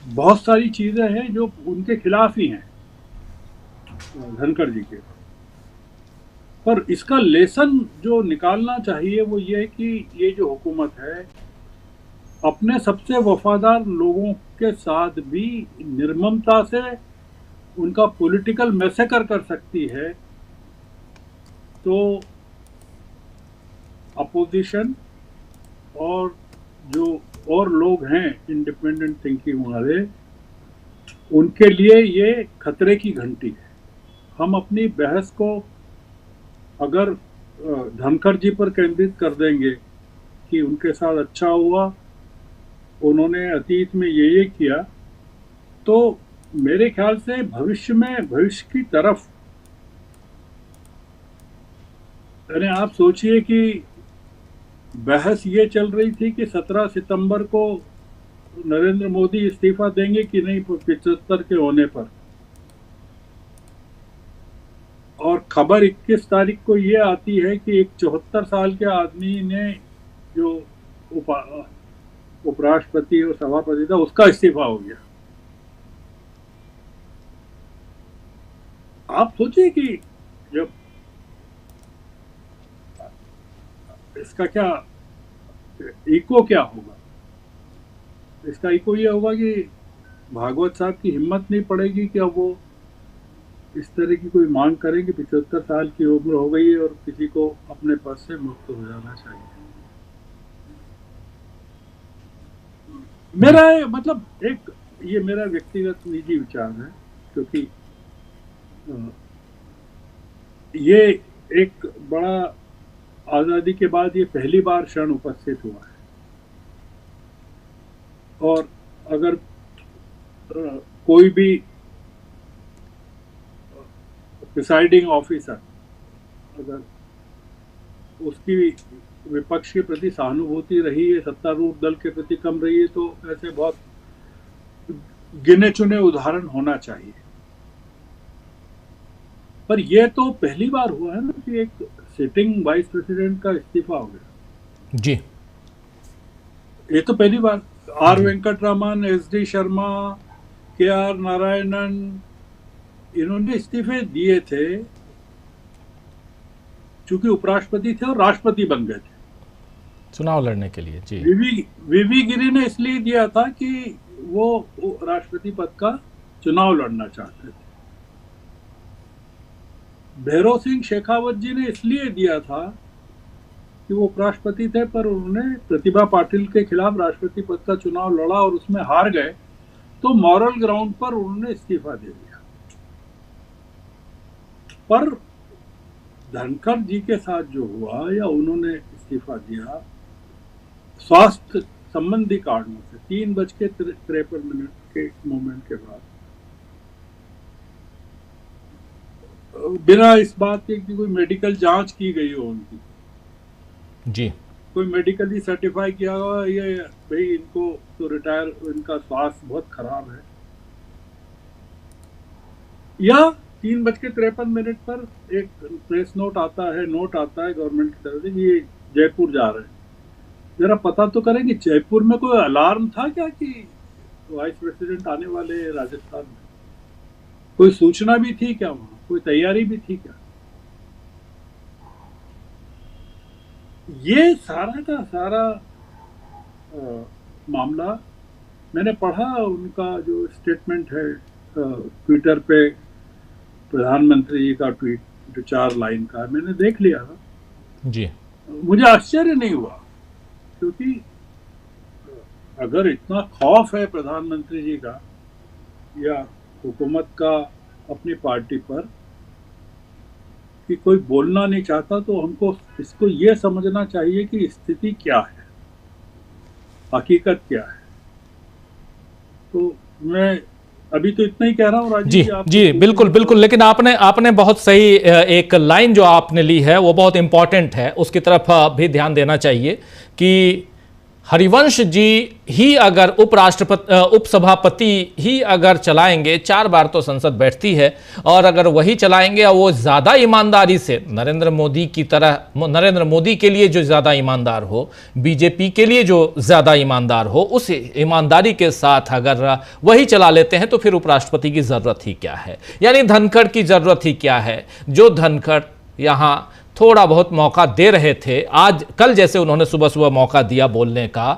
बहुत सारी चीजें हैं जो उनके खिलाफ ही हैं धनखड़ जी के। पर इसका लेसन जो निकालना चाहिए वो ये है कि ये जो हुकूमत है अपने सबसे वफादार लोगों के साथ भी निर्ममता से उनका पॉलिटिकल मैसेकर कर सकती है। तो अपोजिशन और जो और लोग हैं इंडिपेंडेंट थिंकिंग वाले, उनके लिए ये खतरे की घंटी है। हम अपनी बहस को अगर धनखड़ जी पर केंद्रित कर देंगे कि उनके साथ अच्छा हुआ, उन्होंने अतीत में ये किया, तो मेरे ख्याल से भविष्य की तरफ, यानी आप सोचिए कि बहस ये चल रही थी कि 17 सितंबर को नरेंद्र मोदी इस्तीफा देंगे कि नहीं 75 के होने पर, और खबर 21 तारीख को ये आती है कि एक 74 साल के आदमी ने जो उपराष्ट्रपति और सभापति था उसका इस्तीफा हो गया। आप सोचिए कि जब इसका क्या इको क्या होगा, इसका इको ये होगा कि भागवत साहब की हिम्मत नहीं पड़ेगी कि अब वो इस तरह की कोई मांग करें कि 75 साल की उम्र हो गई है और किसी को अपने पद से मुक्त हो जाना चाहिए। मेरा मतलब ये मेरा व्यक्तिगत निजी विचार है, क्योंकि ये एक बड़ा आजादी के बाद ये पहली बार क्षण उपस्थित हुआ है, और अगर कोई भी प्रिसाइडिंग ऑफिसर अगर उसकी विपक्ष के प्रति सहानुभूति रही है, सत्तारूढ़ दल के प्रति कम रही है, तो ऐसे बहुत गिने चुने उदाहरण होना चाहिए। पर यह तो पहली बार हुआ है ना कि एक सिटिंग वाइस प्रेसिडेंट का इस्तीफा हो गया जी। ये तो पहली बार। R Venkataraman, SD Sharma, KR Narayanan, इन्होंने इस्तीफे दिए थे चूंकि उपराष्ट्रपति थे और राष्ट्रपति बन गए थे चुनाव लड़ने के लिए जी। वीवी गिरी ने इसलिए दिया था कि वो राष्ट्रपति पद का चुनाव लड़ना चाहते थे। भैरव सिंह शेखावत जी ने इसलिए दिया था कि वो उपराष्ट्रपति थे, पर उन्होंने प्रतिभा पाटिल के खिलाफ राष्ट्रपति पद का चुनाव लड़ा और उसमें हार गए, तो मॉरल ग्राउंड पर उन्होंने इस्तीफा दे दिया। पर धनखड़ जी के साथ जो हुआ, या उन्होंने इस्तीफा दिया स्वास्थ्य संबंधी कारणों से 3:53 के मोमेंट के बाद, बिना इस बात के कि कोई मेडिकल जांच की गई हो उनकी जी, कोई मेडिकली सर्टिफाई किया हुआ ये भाई इनको तो रिटायर, इनका स्वास्थ्य बहुत खराब है, या 3:53 पर एक प्रेस नोट आता है गवर्नमेंट की तरफ से कि ये जयपुर जा रहे हैं। जरा पता तो करें कि जयपुर में कोई अलार्म था क्या कि वाइस प्रेसिडेंट आने वाले राजस्थान में? कोई सूचना भी थी क्या? वहां कोई तैयारी भी थी क्या? ये सारा का सारा मामला मैंने पढ़ा, उनका जो स्टेटमेंट है ट्विटर पे, प्रधानमंत्री जी का ट्वीट जो 4 लाइन का, मैंने देख लिया जी। मुझे आश्चर्य नहीं हुआ, क्योंकि अगर इतना खौफ है प्रधानमंत्री जी का या हुकूमत का अपनी पार्टी पर कि कोई बोलना नहीं चाहता, तो हमको इसको ये समझना चाहिए कि स्थिति क्या है, हकीकत क्या है। तो मैं अभी तो इतना ही कह रहा हूँ राजीव जी, बिल्कुल बिल्कुल। लेकिन आपने बहुत सही एक लाइन जो आपने ली है वो बहुत इंपॉर्टेंट है, उसकी तरफ भी ध्यान देना चाहिए कि हरिवंश जी ही अगर उपसभापति ही अगर चलाएंगे, 4 बार तो संसद बैठती है, और अगर वही चलाएंगे और वो ज़्यादा ईमानदारी से नरेंद्र मोदी की तरह, नरेंद्र मोदी के लिए जो ज़्यादा ईमानदार हो, बीजेपी के लिए जो ज़्यादा ईमानदार हो, उस ईमानदारी के साथ अगर वही चला लेते हैं तो फिर उपराष्ट्रपति की ज़रूरत ही क्या है, यानी धनखड़ की ज़रूरत ही क्या है। जो धनखड़ यहाँ थोड़ा बहुत मौका दे रहे थे, आज कल जैसे उन्होंने सुबह सुबह मौका दिया बोलने का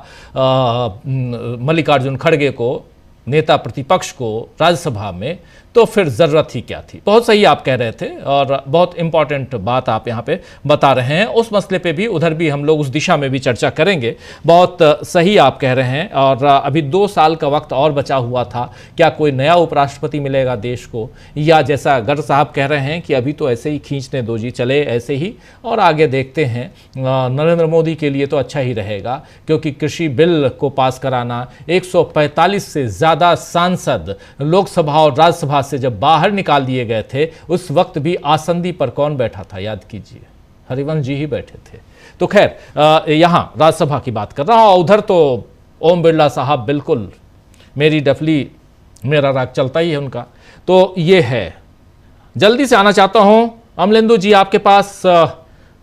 मल्लिकार्जुन खड़गे को, नेता प्रतिपक्ष को राज्यसभा में, तो फिर ज़रूरत ही क्या थी। बहुत सही आप कह रहे थे और बहुत इंपॉर्टेंट बात आप यहाँ पे बता रहे हैं। उस मसले पे भी, उधर भी हम लोग उस दिशा में भी चर्चा करेंगे। बहुत सही आप कह रहे हैं। और अभी 2 साल का वक्त और बचा हुआ था, क्या कोई नया उपराष्ट्रपति मिलेगा देश को, या जैसा गर्ग साहब कह रहे हैं कि अभी तो ऐसे ही खींचने दो जी, चले ऐसे ही और आगे देखते हैं। नरेंद्र मोदी के लिए तो अच्छा ही रहेगा, क्योंकि कृषि बिल को पास कराना, 145 से ज़्यादा सांसद लोकसभा और राज्यसभा से जब बाहर निकाल दिए गए थे, उस वक्त भी आसंदी पर कौन बैठा था, याद कीजिए, हरिवंश जी ही बैठे थे। तो खैर, यहाँ राज्यसभा की बात कर रहा हूँ। उधर तो ओम बिरला साहब, बिल्कुल मेरी डफली मेरा राग चलता ही है उनका। तो ये है, जल्दी से आना चाहता हूँ अमलेंदु जी आपके पास।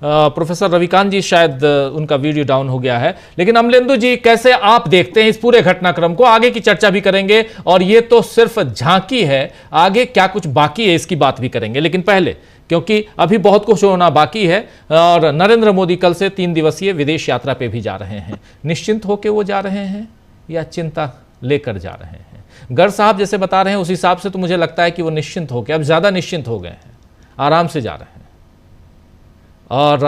प्रोफेसर रविकांत जी शायद उनका वीडियो डाउन हो गया है, लेकिन अमलेंदु जी कैसे आप देखते हैं इस पूरे घटनाक्रम को? आगे की चर्चा भी करेंगे और ये तो सिर्फ झांकी है, आगे क्या कुछ बाकी है इसकी बात भी करेंगे। लेकिन पहले, क्योंकि अभी बहुत कुछ होना बाकी है और नरेंद्र मोदी कल से 3 दिवसीय विदेश यात्रा पे भी जा रहे हैं। निश्चिंत होकर वो जा रहे हैं या चिंता लेकर जा रहे हैं? गर्ग साहब जैसे बता रहे हैं उस हिसाब से तो मुझे लगता है कि वो निश्चिंत होकर, अब ज़्यादा निश्चिंत हो गए हैं, आराम से जा रहे हैं। और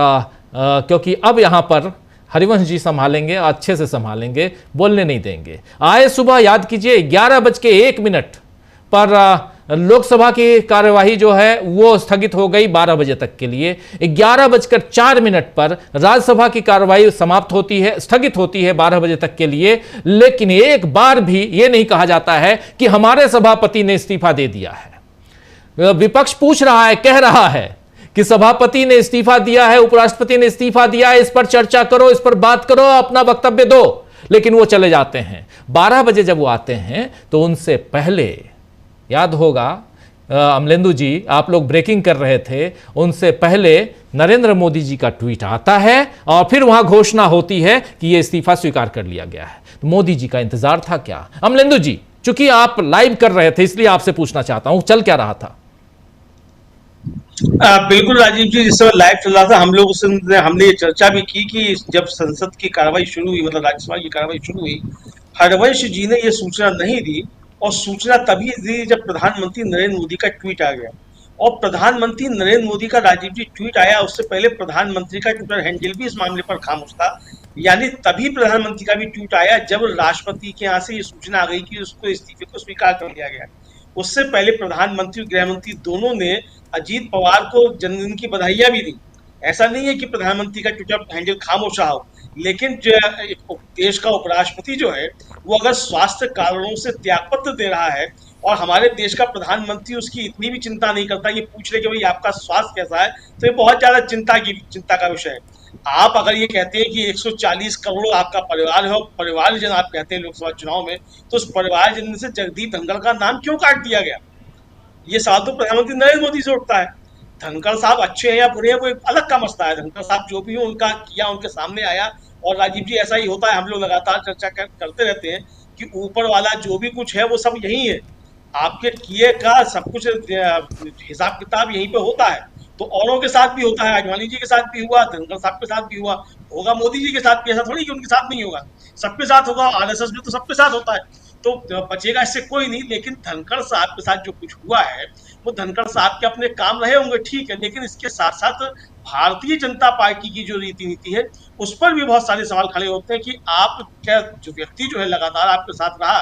क्योंकि अब यहाँ पर हरिवंश जी संभालेंगे, अच्छे से संभालेंगे, बोलने नहीं देंगे। आए सुबह, याद कीजिए, 11:01 पर लोकसभा की कार्यवाही जो है वो स्थगित हो गई 12 बजे तक के लिए। 11:04 पर राज्यसभा की कार्यवाही समाप्त होती है, स्थगित होती है 12 बजे तक के लिए। लेकिन एक बार भी ये नहीं कहा जाता है कि हमारे सभापति ने इस्तीफा दे दिया है। विपक्ष पूछ रहा है, कह रहा है कि सभापति ने इस्तीफा दिया है, उपराष्ट्रपति ने इस्तीफा दिया है, इस पर चर्चा करो, इस पर बात करो, अपना वक्तव्य दो। लेकिन वो चले जाते हैं। 12 बजे जब वो आते हैं तो उनसे पहले, याद होगा अमलेंदु जी, आप लोग ब्रेकिंग कर रहे थे, उनसे पहले नरेंद्र मोदी जी का ट्वीट आता है और फिर वहां घोषणा होती है कि यह इस्तीफा स्वीकार कर लिया गया है। तो मोदी जी का इंतजार था क्या? अमलेंदु जी, चूंकि आप लाइव कर रहे थे इसलिए आपसे पूछना चाहता हूं, चल क्या रहा था? बिल्कुल राजीव जी, जिस समय लाइव चल रहा था हमने ये चर्चा भी की कि जब संसद की कार्रवाई शुरू हुई, मतलब राज्यसभा की कार्रवाई शुरू हुई, हरिवंश जी ने ये सूचना नहीं दी। और सूचना तभी दी जब प्रधानमंत्री नरेंद्र मोदी का ट्वीट आ गया। और प्रधानमंत्री नरेंद्र मोदी का, राजीव जी, ट्वीट आया, उससे पहले प्रधानमंत्री का ट्विटर हैंडल भी इस मामले पर खामोश था। यानी तभी प्रधानमंत्री का भी ट्वीट आया जब राष्ट्रपति के यहाँ से ये सूचना आ गई कि उसको इस्तीफे को स्वीकार कर लिया गया। उससे पहले प्रधानमंत्री और गृह मंत्री दोनों ने अजीत पवार को जन्मदिन की बधाइयां भी दी। ऐसा नहीं है कि प्रधानमंत्री का ट्विटर हैंडल खामोश रहा हो, लेकिन जो देश का उपराष्ट्रपति जो है वो अगर स्वास्थ्य कारणों से त्यागपत्र दे रहा है और हमारे देश का प्रधानमंत्री उसकी इतनी भी चिंता नहीं करता, ये पूछ ले कि भाई आपका स्वास्थ्य कैसा है, तो ये बहुत ज्यादा चिंता का विषय है। आप अगर ये कहते हैं कि 140 करोड़ आपका परिवार है और परिवारजन आप कहते हैं लोकसभा चुनाव में, तो उस परिवारजन से जगदीप धनखड़ का नाम क्यों काट दिया गया? ये सवाल तो प्रधानमंत्री नरेंद्र मोदी से उठता है। धनखड़ साहब अच्छे हैं या बुरे हैं वो एक अलग का मसला है। धनखड़ साहब जो भी हो, उनका किया उनके सामने आया। और राजीव जी, ऐसा ही होता है, हम लोग लगातार चर्चा करते रहते हैं कि ऊपर वाला जो भी कुछ है वो सब यही है। आपके किए का सब कुछ हिसाब किताब यहीं पे होता है। तो औरों के साथ भी होता है, आडवाणी जी के साथ भी हुआ, धनखड़ साहब के साथ भी हुआ, होगा मोदी जी के साथ भी। ऐसा थोड़ी कि उनके साथ नहीं होगा, सबके साथ होगा। आरएसएस में तो सबके साथ होता है, तो बचेगा इससे कोई नहीं। लेकिन धनखड़ साहब के साथ जो कुछ हुआ है वो धनखड़ साहब के अपने काम रहे होंगे, ठीक है, लेकिन इसके साथ साथ भारतीय जनता पार्टी की जो रीति नीति है उस पर भी बहुत सारे सवाल खड़े होते हैं कि आप क्या, जो व्यक्ति जो है लगातार आपके साथ रहा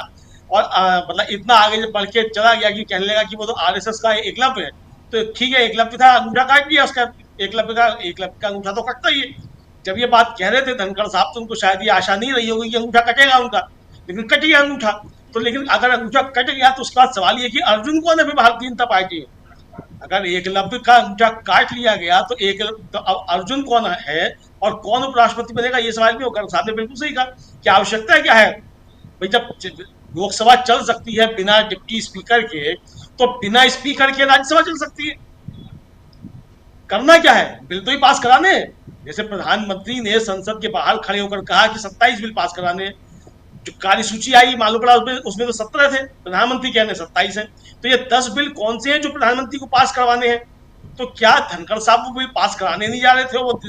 और मतलब इतना आगे जब बढ़ के चला गया कि कहने लगा कि वो तो आरएसएस का एकलव्य है, तो ठीक है, एकलव्य था, अंगूठा काट दिया उसका, एकलव्य का अंगूठा तो कटता ही है। जब ये बात कह रहे थे धनखड़ साहब तो उनको शायद ये आशा नहीं रही होगी कि अंगूठा कटेगा उनका, लेकिन कट गया अंगूठा। तो लेकिन अगर अंगूठा कट गया तो उसके बाद सवाल ये कि अर्जुन कौन है भारतीय जनता पार्टी में? अगर एकलव्य का अंगूठा काट लिया गया तो अब अर्जुन कौन है और कौन उपराष्ट्रपति बनेगा, ये सवाल भी होगा। साहब ने बिल्कुल सही कहा कि आवश्यकता क्या है भाई, जब लोकसभा चल सकती है बिना डिप्टी स्पीकर के, तो बिना स्पीकर के राज्यसभा चल सकती है। करना क्या है, बिल तो ही पास कराने। जैसे प्रधानमंत्री ने संसद के बाहर खड़े होकर कहा कि 27 बिल पास कराने, जो कार्यसूची आई मालूम पड़ा उसमें तो 17 थे, प्रधानमंत्री कहने 27 है। तो ये 10 बिल कौन से हैं जो प्रधानमंत्री को पास करवाने हैं? तो क्या धनखड़ साहब वो बिल पास कराने नहीं जा रहे थे, वो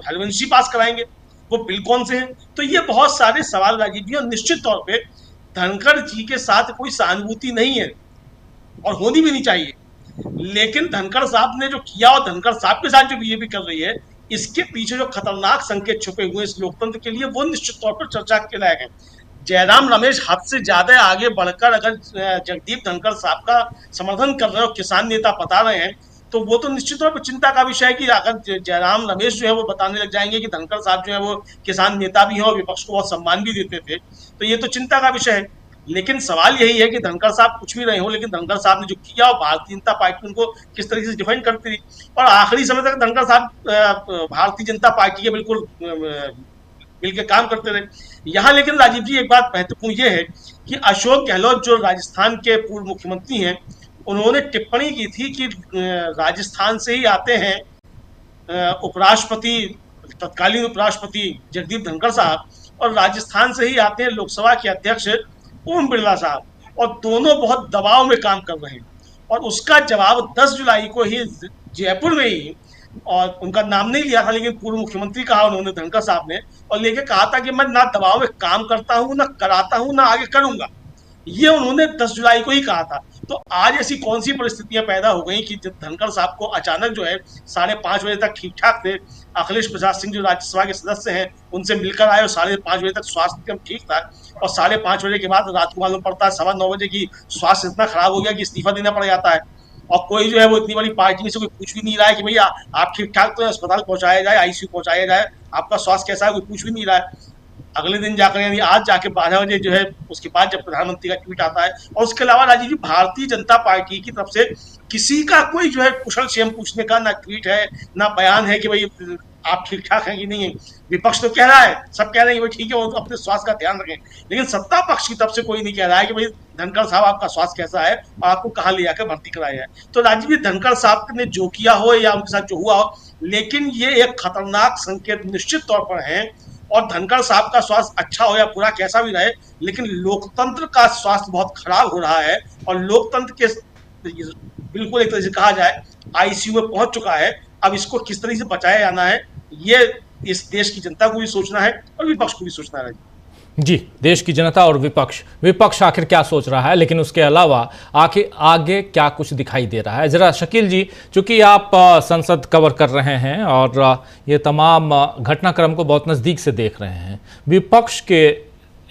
हरिवंशी पास कराएंगे? वो बिल कौन से हैं? तो ये बहुत सारे सवाल राजीव जी, और निश्चित तौर पे धनखड़ जी के साथ कोई सहानुभूति नहीं है। और होनी भी नहीं चाहिए। लेकिन धनखड़ साहब ने जो किया और धनखड़ साहब के साथ जो बीजेपी कर रही है, इसके पीछे जो खतरनाक संकेत छुपे हुए इस लोकतंत्र के लिए, वो निश्चित तौर पर चर्चा के लायक है। जयराम रमेश हद से ज्यादा आगे बढ़कर अगर जगदीप धनखड़ साहब का समर्थन कर रहे हो, किसान नेता बता रहे हैं, तो वो तो निश्चित तौर पर चिंता का विषय है कि अगर जयराम रमेश जो है वो बताने लग जाएंगे कि धनखड़ साहब जो है वो किसान नेता भी हैं और विपक्ष को बहुत सम्मान भी देते थे, तो ये तो चिंता का विषय है। लेकिन सवाल यही है कि धनखड़ साहब कुछ भी रहे हो, लेकिन धनखड़ साहब ने जो किया और भारतीय जनता पार्टी उनको किस तरीके से डिफेंड करती रही, और आखिरी समय तक धनखड़ साहब भारतीय जनता पार्टी के बिल्कुल मिलकर काम करते रहे। यहाँ लेकिन राजीव जी एक बात महत्वपूर्ण ये है कि अशोक गहलोत जो राजस्थान के पूर्व मुख्यमंत्री हैं, उन्होंने टिप्पणी की थी कि राजस्थान से ही आते हैं उपराष्ट्रपति, तत्कालीन उपराष्ट्रपति जगदीप धनखड़ साहब, और राजस्थान से ही आते हैं लोकसभा के अध्यक्ष ओम बिरला साहब, और दोनों बहुत दबाव में काम कर रहे हैं। और उसका जवाब 10 जुलाई को ही जयपुर में ही, और उनका नाम नहीं लिया था लेकिन पूर्व मुख्यमंत्री कहा उन्होंने, धनखड़ साहब ने, और लेके कहा था कि मैं ना दबाव में काम करता हूं, ना कराता हूं, ना आगे करूंगा। ये उन्होंने 10 जुलाई को ही कहा था। तो आज ऐसी कौन सी परिस्थितियां पैदा हो गई कि जब धनखड़ साहब को अचानक जो है 5:30 बजे तक ठीक ठाक थे, अखिलेश प्रसाद सिंह जो राज्यसभा के सदस्य हैं उनसे मिलकर आए और 5:30 बजे तक स्वास्थ्य एकदम ठीक था, और 5:30 बजे के बाद रात को मालूम पड़ता है 9:15 बजे की स्वास्थ्य इतना खराब हो गया कि इस्तीफा देना पड़ जाता है। और कोई जो है वो इतनी बड़ी पार्टी में से कोई पूछ भी नहीं रहा है कि भैया आप ठीक ठाक तो अस्पताल पहुंचाया जाए, आईसीयू पहुंचाया जाए, आपका स्वास्थ्य कैसा है, कोई पूछ भी नहीं रहा है। अगले दिन जाकर यानी आज जाके 12 बजे जो है उसके बाद जब प्रधानमंत्री का ट्वीट आता है, और उसके अलावा राजीव जी भारतीय जनता पार्टी की तरफ से किसी का कोई जो है कुशल क्षेम पूछने का ना ट्वीट है ना बयान है कि भाई आप ठीक ठाक हैं कि नहीं है। विपक्ष तो कह रहा है, सब कह रहे हैं कि भाई ठीक है वो अपने स्वास्थ्य का ध्यान रखें, लेकिन सत्ता पक्ष की तरफ से कोई नहीं कह रहा है कि भाई धनखड़ साहब आपका स्वास्थ्य कैसा है और आपको कहाँ ले जाकर भर्ती कराया है। तो राजीव जी धनखड़ साहब ने जो किया हो या उनके साथ जो हुआ हो, लेकिन ये एक खतरनाक संकेत निश्चित तौर पर है। और धनखड़ साहब का स्वास्थ्य अच्छा हो या बुरा कैसा भी रहे, लेकिन लोकतंत्र का स्वास्थ्य बहुत खराब हो रहा है, और लोकतंत्र के बिल्कुल एक तरह से कहा जाए आईसीयू में पहुंच चुका है। अब इसको किस तरह से बचाया जाना है, ये इस देश की जनता को भी सोचना है और विपक्ष को भी सोचना है। जी, देश की जनता और विपक्ष आखिर क्या सोच रहा है, लेकिन उसके अलावा आगे क्या कुछ दिखाई दे रहा है। जरा शकील जी, चूंकि आप संसद कवर कर रहे हैं और ये तमाम घटनाक्रम को बहुत नज़दीक से देख रहे हैं, विपक्ष के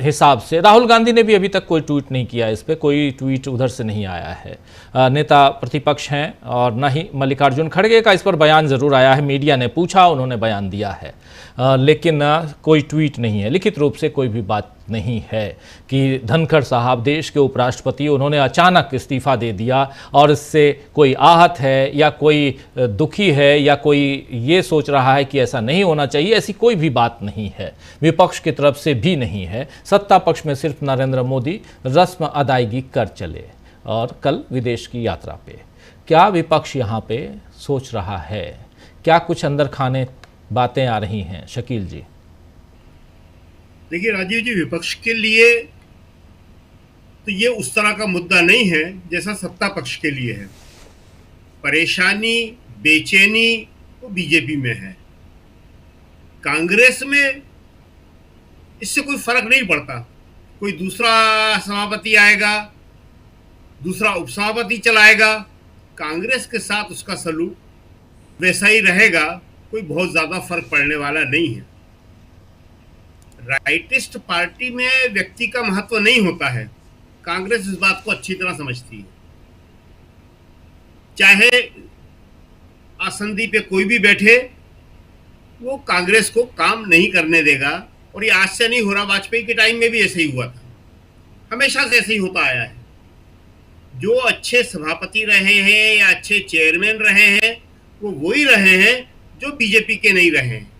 हिसाब से राहुल गांधी ने भी अभी तक कोई ट्वीट नहीं किया, इस पर कोई ट्वीट उधर से नहीं आया है, नेता प्रतिपक्ष हैं, और न ही मल्लिकार्जुन खड़गे का इस पर बयान ज़रूर आया है, मीडिया ने पूछा उन्होंने बयान दिया है, लेकिन कोई ट्वीट नहीं है, लिखित रूप से कोई भी बात नहीं है कि धनखड़ साहब देश के उपराष्ट्रपति, उन्होंने अचानक इस्तीफा दे दिया और इससे कोई आहत है या कोई दुखी है या कोई ये सोच रहा है कि ऐसा नहीं होना चाहिए, ऐसी कोई भी बात नहीं है, विपक्ष की तरफ से भी नहीं है। सत्ता पक्ष में सिर्फ नरेंद्र मोदी रस्म अदायगी कर चले और कल विदेश की यात्रा पे। क्या विपक्ष यहाँ पे सोच रहा है, क्या कुछ अंदर खाने बातें आ रही हैं शकील जी? देखिए राजीव जी, विपक्ष के लिए तो ये उस तरह का मुद्दा नहीं है जैसा सत्ता पक्ष के लिए है। परेशानी, बेचैनी तो बीजेपी में है, कांग्रेस में इससे कोई फर्क नहीं पड़ता। कोई दूसरा सभापति आएगा, दूसरा उपसभापति चलाएगा, कांग्रेस के साथ उसका सलूक वैसा ही रहेगा, कोई बहुत ज्यादा फर्क पड़ने वाला नहीं है। राइटिस्ट पार्टी में व्यक्ति का महत्व नहीं होता है, कांग्रेस इस बात को अच्छी तरह समझती है। चाहे आसंदी पे कोई भी बैठे, वो कांग्रेस को काम नहीं करने देगा, और ये आज से नहीं हो रहा, वाजपेयी के टाइम में भी ऐसे ही हुआ था, हमेशा से ऐसे ही होता आया है। जो अच्छे सभापति रहे हैं या अच्छे चेयरमैन रहे हैं, वो वही रहे हैं जो बीजेपी के नहीं रहे हैं।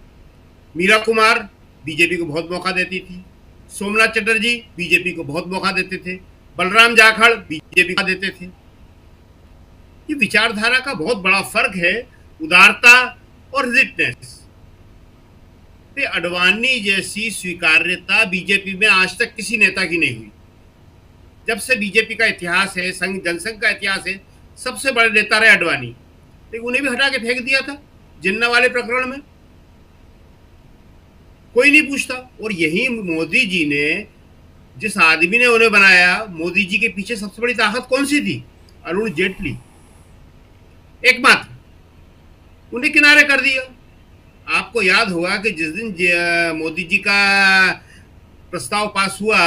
मीरा कुमार बीजेपी को बहुत मौका देती थी, सोमनाथ चटर्जी बीजेपी को बहुत मौका देते थे, बलराम जाखड़ बीजेपी को देते थे। ये विचारधारा का बहुत बड़ा फर्क है, उदारता और रेजिस्टेंस। अडवाणी जैसी स्वीकार्यता बीजेपी में आज तक किसी नेता की नहीं हुई। जब से बीजेपी का इतिहास है, संघ जनसंघ का इतिहास है, सबसे बड़े नेता रहे अडवाणी, लेकिन उन्हें भी हटा के फेंक दिया था जिन्ना वाले प्रकरण में, कोई नहीं पूछता। और यही मोदी जी ने, जिस आदमी ने उन्हें बनाया, मोदी जी के पीछे सबसे बड़ी ताकत कौन सी थी? अरुण जेटली एकमात्र, उन्हें किनारे कर दिया। आपको याद होगा कि जिस दिन मोदी जी का प्रस्ताव पास हुआ,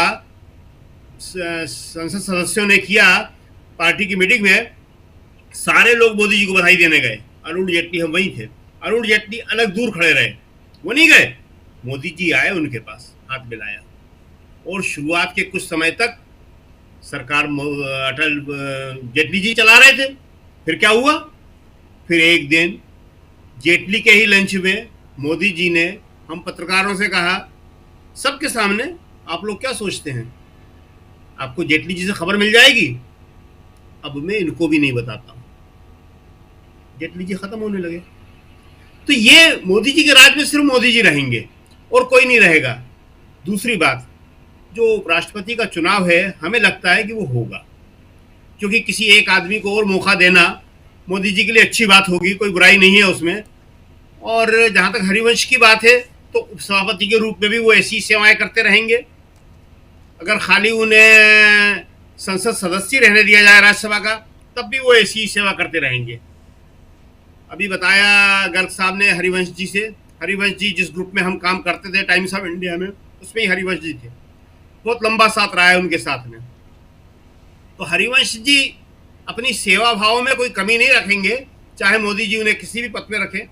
संसद सदस्यों ने किया पार्टी की मीटिंग में, सारे लोग मोदी जी को बधाई देने गए। अरुण जेटली हम वहीं थे। अरुण जेटली अलग दूर खड़े रहे, वो नहीं गए। मोदी जी आए, उनके पास हाथ मिलाया, और शुरुआत के कुछ समय तक सरकार अटल जेटली जी चला रहे थे। फिर क्या हुआ? फिर एक दिन जेटली के ही लंच में मोदी जी ने हम पत्रकारों से कहा, सबके सामने, आप लोग क्या सोचते हैं, आपको जेटली जी से खबर मिल जाएगी? अब मैं इनको भी नहीं बताता हूं। जेटली जी खत्म होने लगे। तो ये मोदी जी के राज में सिर्फ मोदी जी रहेंगे और कोई नहीं रहेगा। दूसरी बात, जो राष्ट्रपति का चुनाव है, हमें लगता है कि वो होगा, क्योंकि किसी एक आदमी को और मौका देना मोदी जी के लिए अच्छी बात होगी, कोई बुराई नहीं है उसमें। और जहां तक हरिवंश की बात है, तो उपसभापति के रूप में भी वो ऐसी सेवाएं करते रहेंगे। अगर खाली उन्हें संसद सदस्य रहने दिया जाए राज्यसभा का, तब भी वो ऐसी सेवा करते रहेंगे। अभी बताया गर्ग साहब ने हरिवंश जी से, हरिवंश जी जिस ग्रुप में हम काम करते थे टाइम्स ऑफ इंडिया में, उसमें ही हरिवंश जी थे। बहुत लंबा साथ रहा है उनके साथ में। तो हरिवंश जी अपनी सेवा भाव में कोई कमी नहीं रखेंगे, चाहे मोदी जी उन्हें किसी भी पद में रखें।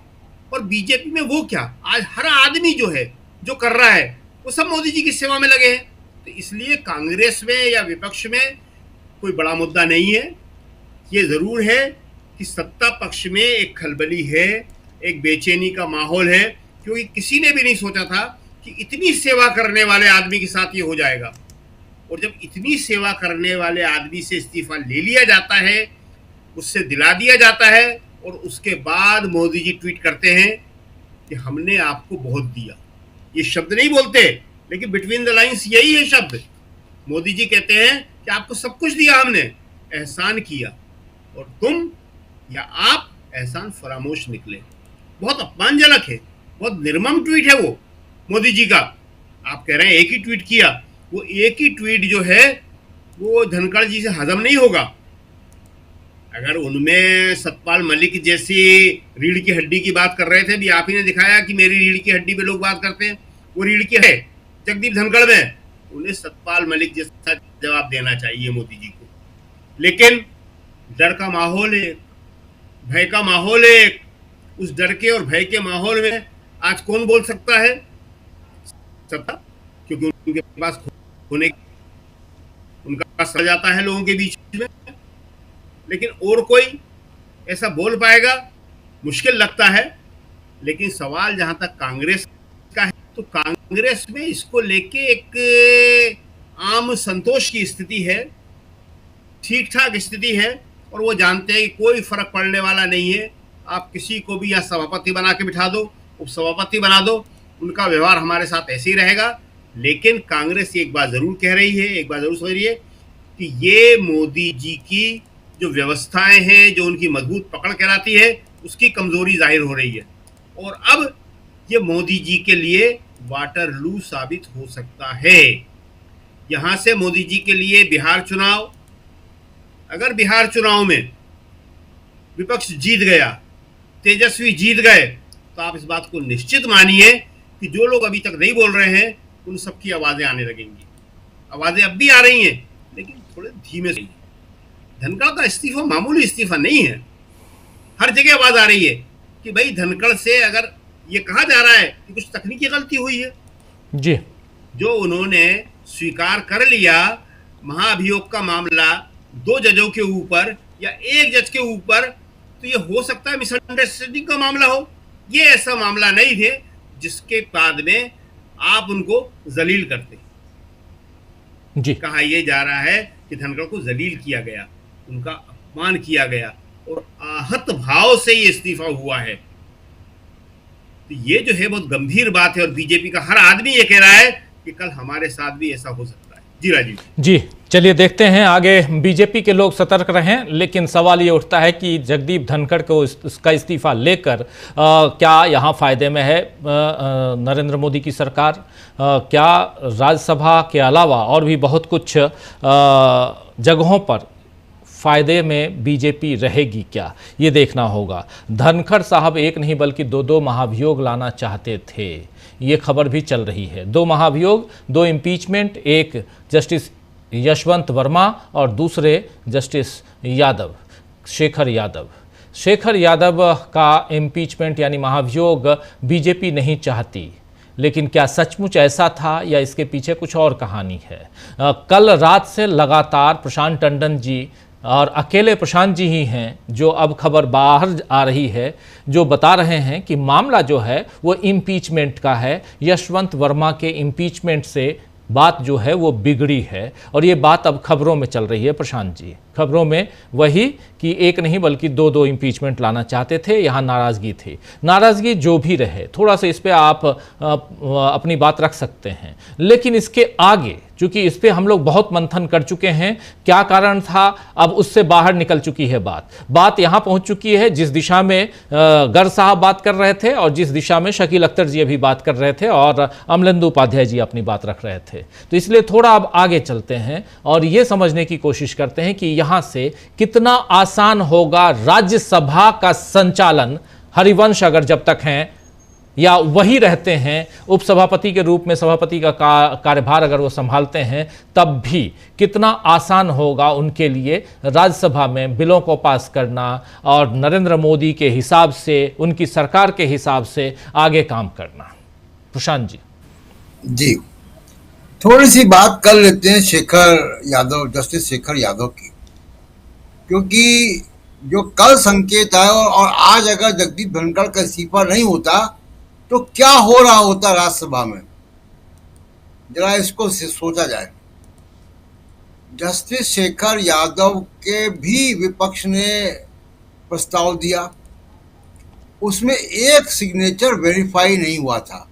और बीजेपी में वो क्या, आज हर आदमी जो है, जो कर रहा है, वो सब मोदी जी की सेवा में लगे हैं। तो इसलिए कांग्रेस में या विपक्ष में कोई बड़ा मुद्दा नहीं है। ये जरूर है कि सत्ता पक्ष में एक खलबली है, एक बेचैनी का माहौल है, क्योंकि किसी ने भी नहीं सोचा था कि इतनी सेवा करने वाले आदमी के साथ ये हो जाएगा। और जब इतनी सेवा करने वाले आदमी से इस्तीफा ले लिया जाता है, उससे दिला दिया जाता है, और उसके बाद मोदी जी ट्वीट करते हैं कि हमने आपको बहुत दिया। ये शब्द नहीं बोलते, लेकिन बिटवीन द लाइंस यही है शब्द। मोदी जी कहते हैं कि आपको सब कुछ दिया हमने, एहसान किया, और तुम या आप एहसान फरामोश निकले। बहुत अपमानजनक है, बहुत निर्मम ट्वीट है वो मोदी जी का। आप कह रहे हैं एक ही ट्वीट किया, वो एक ही ट्वीट जो है वो धनखड़ जी से हजम नहीं होगा। अगर उनमें सतपाल मलिक जैसी रीढ़ की हड्डी की बात कर रहे थे, भी आप ही ने दिखाया कि मेरी रीढ़ की हड्डी पे लोग बात करते हैं, वो रीढ़ की है जगदीप धनखड़ में, उन्हें सतपाल मलिक जैसा जवाब देना चाहिए मोदी जी को। लेकिन डर का माहौल है, भय का माहौल है। उस डर के और भय के माहौल में आज कौन बोल सकता है सत्ता, क्योंकि उनके पास होने उनका सर जाता है लोगों के बीच में। लेकिन और कोई ऐसा बोल पाएगा, मुश्किल लगता है। लेकिन सवाल जहां तक कांग्रेस का है, तो कांग्रेस में इसको लेके एक आम संतोष की स्थिति है, ठीक ठाक स्थिति है, और वो जानते हैं कि कोई फर्क पड़ने वाला नहीं है। आप किसी को भी या सभापति बना के बिठा दो, उपसभापति बना दो, उनका व्यवहार हमारे साथ ऐसे ही रहेगा। लेकिन कांग्रेस एक बात जरूर कह रही है, एक बात जरूर समझ रही है कि ये मोदी जी की जो व्यवस्थाएं हैं, जो उनकी मजबूत पकड़ कहलाती है, उसकी कमजोरी जाहिर हो रही है। और अब ये मोदी जी के लिए वाटरलू साबित हो सकता है। यहां से मोदी जी के लिए बिहार चुनाव, अगर बिहार चुनाव में विपक्ष जीत गया, तेजस्वी जीत गए, तो आप इस बात को निश्चित मानिए कि जो लोग अभी तक नहीं बोल रहे हैं, उन सबकी आवाजें आने लगेंगी। आवाजें अब भी आ रही हैं, लेकिन थोड़े धीमे से। धनखड़ का इस्तीफा मामूली इस्तीफा नहीं है। हर जगह आवाज आ रही है कि भाई धनखड़ से अगर ये कहा जा रहा है कि कुछ तकनीकी गलती हुई है जी, जो उन्होंने स्वीकार कर लिया, महाभियोग का मामला 2 जजों के ऊपर या 1 जज के ऊपर, तो ये हो सकता है मिसअंडरस्टैंडिंग का मामला हो। ये ऐसा मामला नहीं है जिसके बाद में आप उनको जलील करते। जी, कहा यह जा रहा है कि धनखड़ को जलील किया गया, उनका अपमान किया गया, और आहत भाव से ये इस्तीफा हुआ है। तो ये जो है बहुत गंभीर बात है, और बीजेपी का हर आदमी ये कह रहा है कि कल हमारे साथ भी ऐसा हो सकता है। जी राजीव जी, चलिए देखते हैं आगे। बीजेपी के लोग सतर्क रहें, लेकिन सवाल ये उठता है कि जगदीप धनखड़ को इसका इस्तीफा लेकर क्या यहाँ फायदे में है नरेंद्र मोदी की सरकार? क्या राज्यसभा के अलावा और भी बहुत कुछ जगहों पर फायदे में बीजेपी रहेगी क्या, ये देखना होगा। धनखड़ साहब एक नहीं बल्कि दो महाभियोग लाना चाहते थे, ये खबर भी चल रही है। 2 महाभियोग, 2 इम्पीचमेंट, एक जस्टिस यशवंत वर्मा और दूसरे जस्टिस यादव, शेखर यादव। शेखर यादव का इम्पीचमेंट यानी महाभियोग बीजेपी नहीं चाहती, लेकिन क्या सचमुच ऐसा था या इसके पीछे कुछ और कहानी है? कल रात से लगातार प्रशांत टंडन जी और अकेले प्रशांत जी ही हैं जो अब खबर बाहर आ रही है, जो बता रहे हैं कि मामला जो है वो इम्पीचमेंट का है। यशवंत वर्मा के इम्पीचमेंट से बात जो है वो बिगड़ी है और ये बात अब खबरों में चल रही है। प्रशांत जी खबरों में वही कि एक नहीं बल्कि 2 इम्पीचमेंट लाना चाहते थे, यहाँ नाराज़गी थी। नाराज़गी जो भी रहे, थोड़ा सा इस पे आप अपनी बात रख सकते हैं, लेकिन इसके आगे चूंकि इस पे हम लोग बहुत मंथन कर चुके हैं, क्या कारण था, अब उससे बाहर निकल चुकी है बात यहाँ पहुँच चुकी है जिस दिशा में गर साहब बात कर रहे थे और जिस दिशा में शकील अख्तर जी अभी बात कर रहे थे और अमलेंदु उपाध्याय जी अपनी बात रख रहे थे। तो इसलिए थोड़ा अब आगे चलते हैं और ये समझने की कोशिश करते हैं कि यहाँ से कितना आसान होगा राज्यसभा का संचालन। हरिवंश अगर जब तक हैं या वही रहते हैं, उपसभापति के रूप में सभापति का कार्यभार अगर वो संभालते हैं, तब भी कितना आसान होगा उनके लिए राज्यसभा में बिलों को पास करना और नरेंद्र मोदी के हिसाब से, उनकी सरकार के हिसाब से आगे काम करना। प्रशांत जी थोड़ी सी बात कर लेते हैं शेखर यादव, जस्टिस शेखर यादव की, क्योंकि जो कल संकेत आया और आज अगर जगदीप धनखड़ का इस्तीफा नहीं होता तो क्या हो रहा होता राज्यसभा में, जरा इसको सोचा जाए। जस्टिस शेखर यादव के भी विपक्ष ने प्रस्ताव दिया, उसमें एक सिग्नेचर वेरीफाई नहीं हुआ था।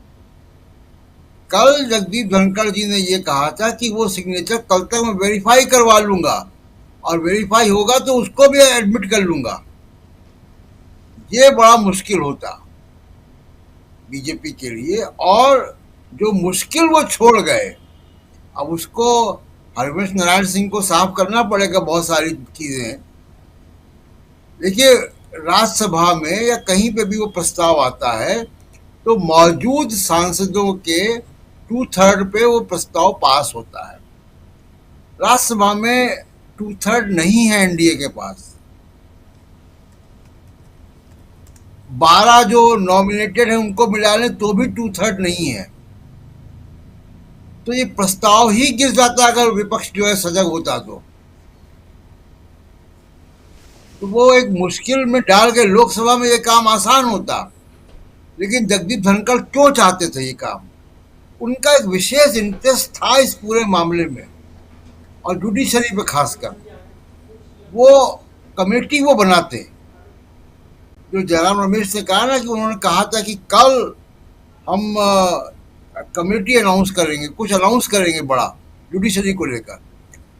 कल जगदीप धनखड़ जी ने ये कहा था कि वो सिग्नेचर कल तक मैं वेरीफाई करवा लूंगा और वेरीफाई होगा तो उसको भी एडमिट कर लूंगा। ये बड़ा मुश्किल होता बीजेपी के लिए, और जो मुश्किल वो छोड़ गए, अब उसको हरिवंश नारायण सिंह को साफ करना पड़ेगा बहुत सारी चीजें। देखिए राज्यसभा में या कहीं पे भी वो प्रस्ताव आता है तो मौजूद सांसदों के 2/3 पे वो प्रस्ताव पास होता है। राज्यसभा में 2/3 नहीं है एनडीए के पास। 12 जो नॉमिनेटेड है उनको मिला लें तो भी 2/3 नहीं है, तो ये प्रस्ताव ही गिर जाता अगर विपक्ष जो है सजग होता तो वो एक मुश्किल में डाल के लोकसभा में ये काम आसान होता। लेकिन जगदीप धनखड़ क्यों चाहते थे ये काम, उनका एक विशेष इंटरेस्ट था इस पूरे मामले में और जुडिशरी पे खासकर। वो कमेटी वो बनाते, जो जयराम रमेश से कहा ना कि उन्होंने कहा था कि कल हम कमेटी अनाउंस करेंगे, कुछ अनाउंस करेंगे बड़ा जुडिशरी को लेकर,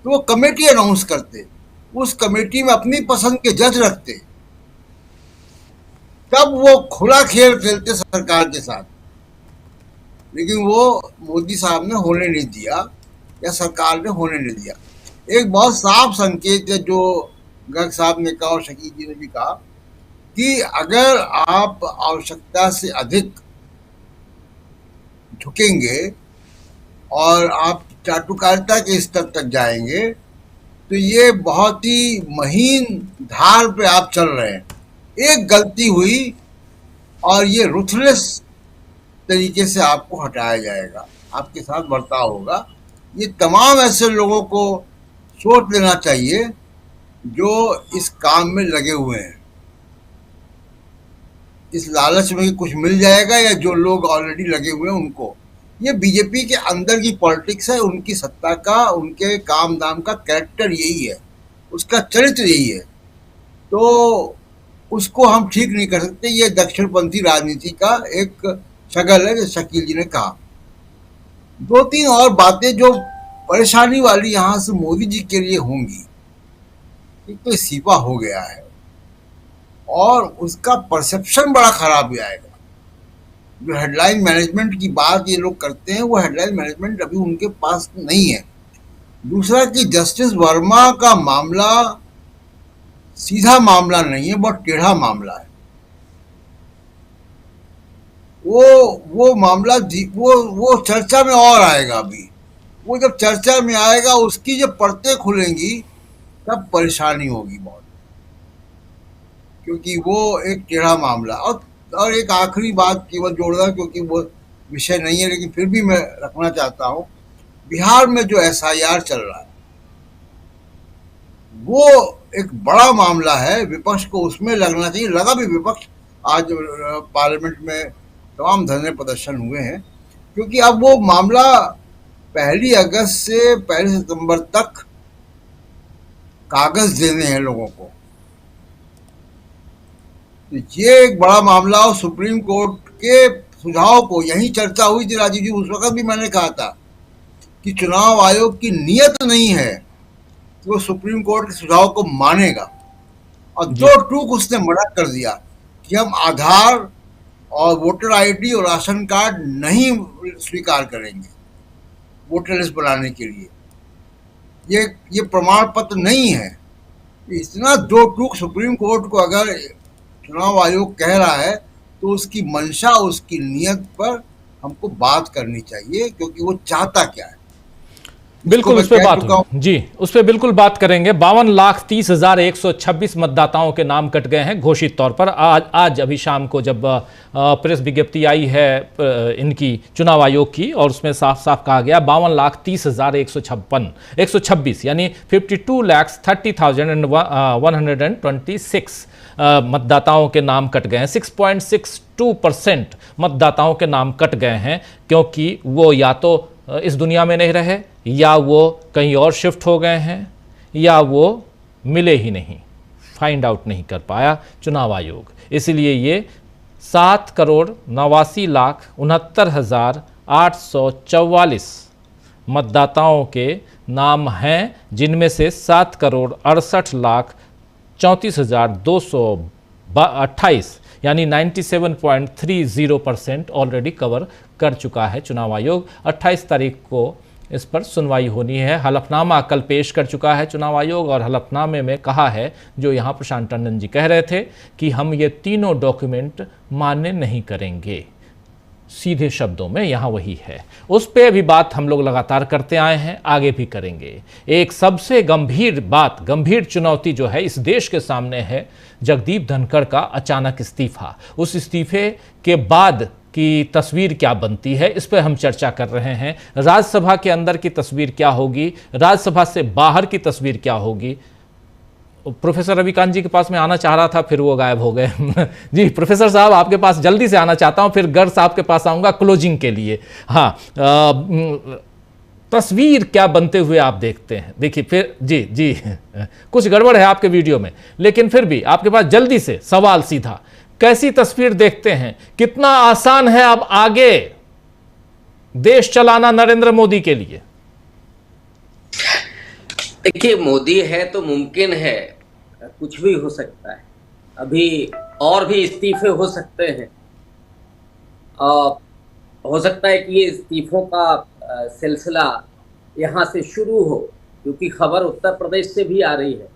तो वो कमेटी अनाउंस करते, उस कमेटी में अपनी पसंद के जज रखते, तब वो खुला खेल खेलते सरकार के साथ। लेकिन वो मोदी साहब ने होने नहीं दिया या सरकार ने होने नहीं दिया। एक बहुत साफ संकेत है जो गर्ग साहब ने कहा और शकील जी ने भी कहा कि अगर आप आवश्यकता से अधिक झुकेंगे और आप चाटुकारिता के स्तर तक जाएंगे तो ये बहुत ही महीन धार पे आप चल रहे हैं। एक गलती हुई और ये रुथलेस तरीके से आपको हटाया जाएगा, आपके साथ बर्ताव होगा। ये तमाम ऐसे लोगों को सोच लेना चाहिए जो इस काम में लगे हुए हैं, इस लालच में कुछ मिल जाएगा, या जो लोग ऑलरेडी लगे हुए हैं उनको। ये बीजेपी के अंदर की पॉलिटिक्स है, उनकी सत्ता का, उनके काम दाम का कैरेक्टर यही है, उसका चरित्र यही है, तो उसको हम ठीक नहीं कर सकते। ये दक्षिणपंथी राजनीति का एक शगल है, जैसे शकील जी ने कहा। 2-3 और बातें जो परेशानी वाली यहाँ से मोदी जी के लिए होंगी। एक तो इस्तीफा हो गया है और उसका परसेप्शन बड़ा खराब हो जाएगा। जो हेडलाइन मैनेजमेंट की बात ये लोग करते हैं, वो हेडलाइन मैनेजमेंट अभी उनके पास नहीं है। दूसरा कि जस्टिस वर्मा का मामला सीधा मामला नहीं है, बहुत टेढ़ा मामला है। वो मामला वो चर्चा में और आएगा। अभी वो जब चर्चा में आएगा, उसकी जब परतें खुलेंगी तब परेशानी होगी बहुत, क्योंकि वो एक टेढ़ा मामला। और एक आखिरी बात केवल जोड़ रहा, क्योंकि वो विषय नहीं है लेकिन फिर भी मैं रखना चाहता हूँ। बिहार में जो SIR चल रहा है वो एक बड़ा मामला है, विपक्ष को उसमें लगना चाहिए। लगा भी विपक्ष, आज पार्लियामेंट में तमाम धरने प्रदर्शन हुए हैं, क्योंकि अब वो मामला 1 अगस्त से 1 सितंबर तक कागज देने हैं लोगों को। तो ये एक बड़ा मामला। और सुप्रीम कोर्ट के सुझाव को, यही चर्चा हुई थी राजीव जी, उस वक्त भी मैंने कहा था कि चुनाव आयोग की नीयत नहीं है कि वो सुप्रीम कोर्ट के सुझाव को मानेगा। और दो टूक उसने मना कर दिया कि हम आधार और वोटर ID और राशन कार्ड नहीं स्वीकार करेंगे वोटर लिस्ट बनाने के लिए। ये प्रमाण पत्र नहीं है। इतना दो टूक सुप्रीम कोर्ट को अगर चुनाव आयोग कह रहा है तो उसकी मंशा, उसकी नीयत पर हमको बात करनी चाहिए, क्योंकि वो चाहता क्या है। बिल्कुल उस पर बात होगी जी, उस पर बिल्कुल बात करेंगे। 52,30,126 मतदाताओं के नाम कट गए हैं घोषित तौर पर। आज अभी शाम को जब प्रेस विज्ञप्ति आई है इनकी चुनाव आयोग की, और उसमें साफ साफ कहा गया 52,30,126 यानी 52,30,126 मतदाताओं के नाम कट गए हैं। 6.62% मतदाताओं के नाम कट गए हैं, क्योंकि वो या तो इस दुनिया में नहीं रहे, या वो कहीं और शिफ्ट हो गए हैं, या वो मिले ही नहीं, फाइंड आउट नहीं कर पाया चुनाव आयोग। इसलिए ये 7,89,69,844 मतदाताओं के नाम हैं, जिनमें से 7,68,34,228 यानी 97.30% ऑलरेडी कवर कर चुका है चुनाव आयोग। 28 तारीख को इस पर सुनवाई होनी है। हलफनामा कल पेश कर चुका है चुनाव आयोग, और हलफनामे में कहा है, जो यहाँ प्रशांत टंडन जी कह रहे थे, कि हम ये तीनों डॉक्यूमेंट मान्य नहीं करेंगे। सीधे शब्दों में यहाँ वही है। उस पर भी बात हम लोग लगातार करते आए हैं, आगे भी करेंगे। एक सबसे गंभीर बात, गंभीर चुनौती जो है इस देश के सामने है, जगदीप धनखड़ का अचानक इस्तीफा। उस इस्तीफे के बाद की तस्वीर क्या बनती है, इस पर हम चर्चा कर रहे हैं। राज्यसभा के अंदर की तस्वीर क्या होगी, राज्यसभा से बाहर की तस्वीर क्या होगी। प्रोफेसर रविकांत जी के पास मैं आना चाह रहा था, फिर वो गायब हो गए। जी प्रोफेसर साहब, आपके पास जल्दी से आना चाहता हूं, फिर गर्ग साहब के पास आऊंगा क्लोजिंग के लिए। हाँ, तस्वीर क्या बनते हुए आप देखते हैं? देखिए फिर जी कुछ गड़बड़ है आपके वीडियो में, लेकिन फिर भी आपके पास जल्दी से सवाल सीधा, कैसी तस्वीर देखते हैं? कितना आसान है अब आगे देश चलाना नरेंद्र मोदी के लिए? देखिए, मोदी है तो मुमकिन है, कुछ भी हो सकता है। अभी और भी इस्तीफे हो सकते हैं। हो सकता है कि ये इस्तीफों का सिलसिला यहाँ से शुरू हो, क्योंकि खबर उत्तर प्रदेश से भी आ रही है।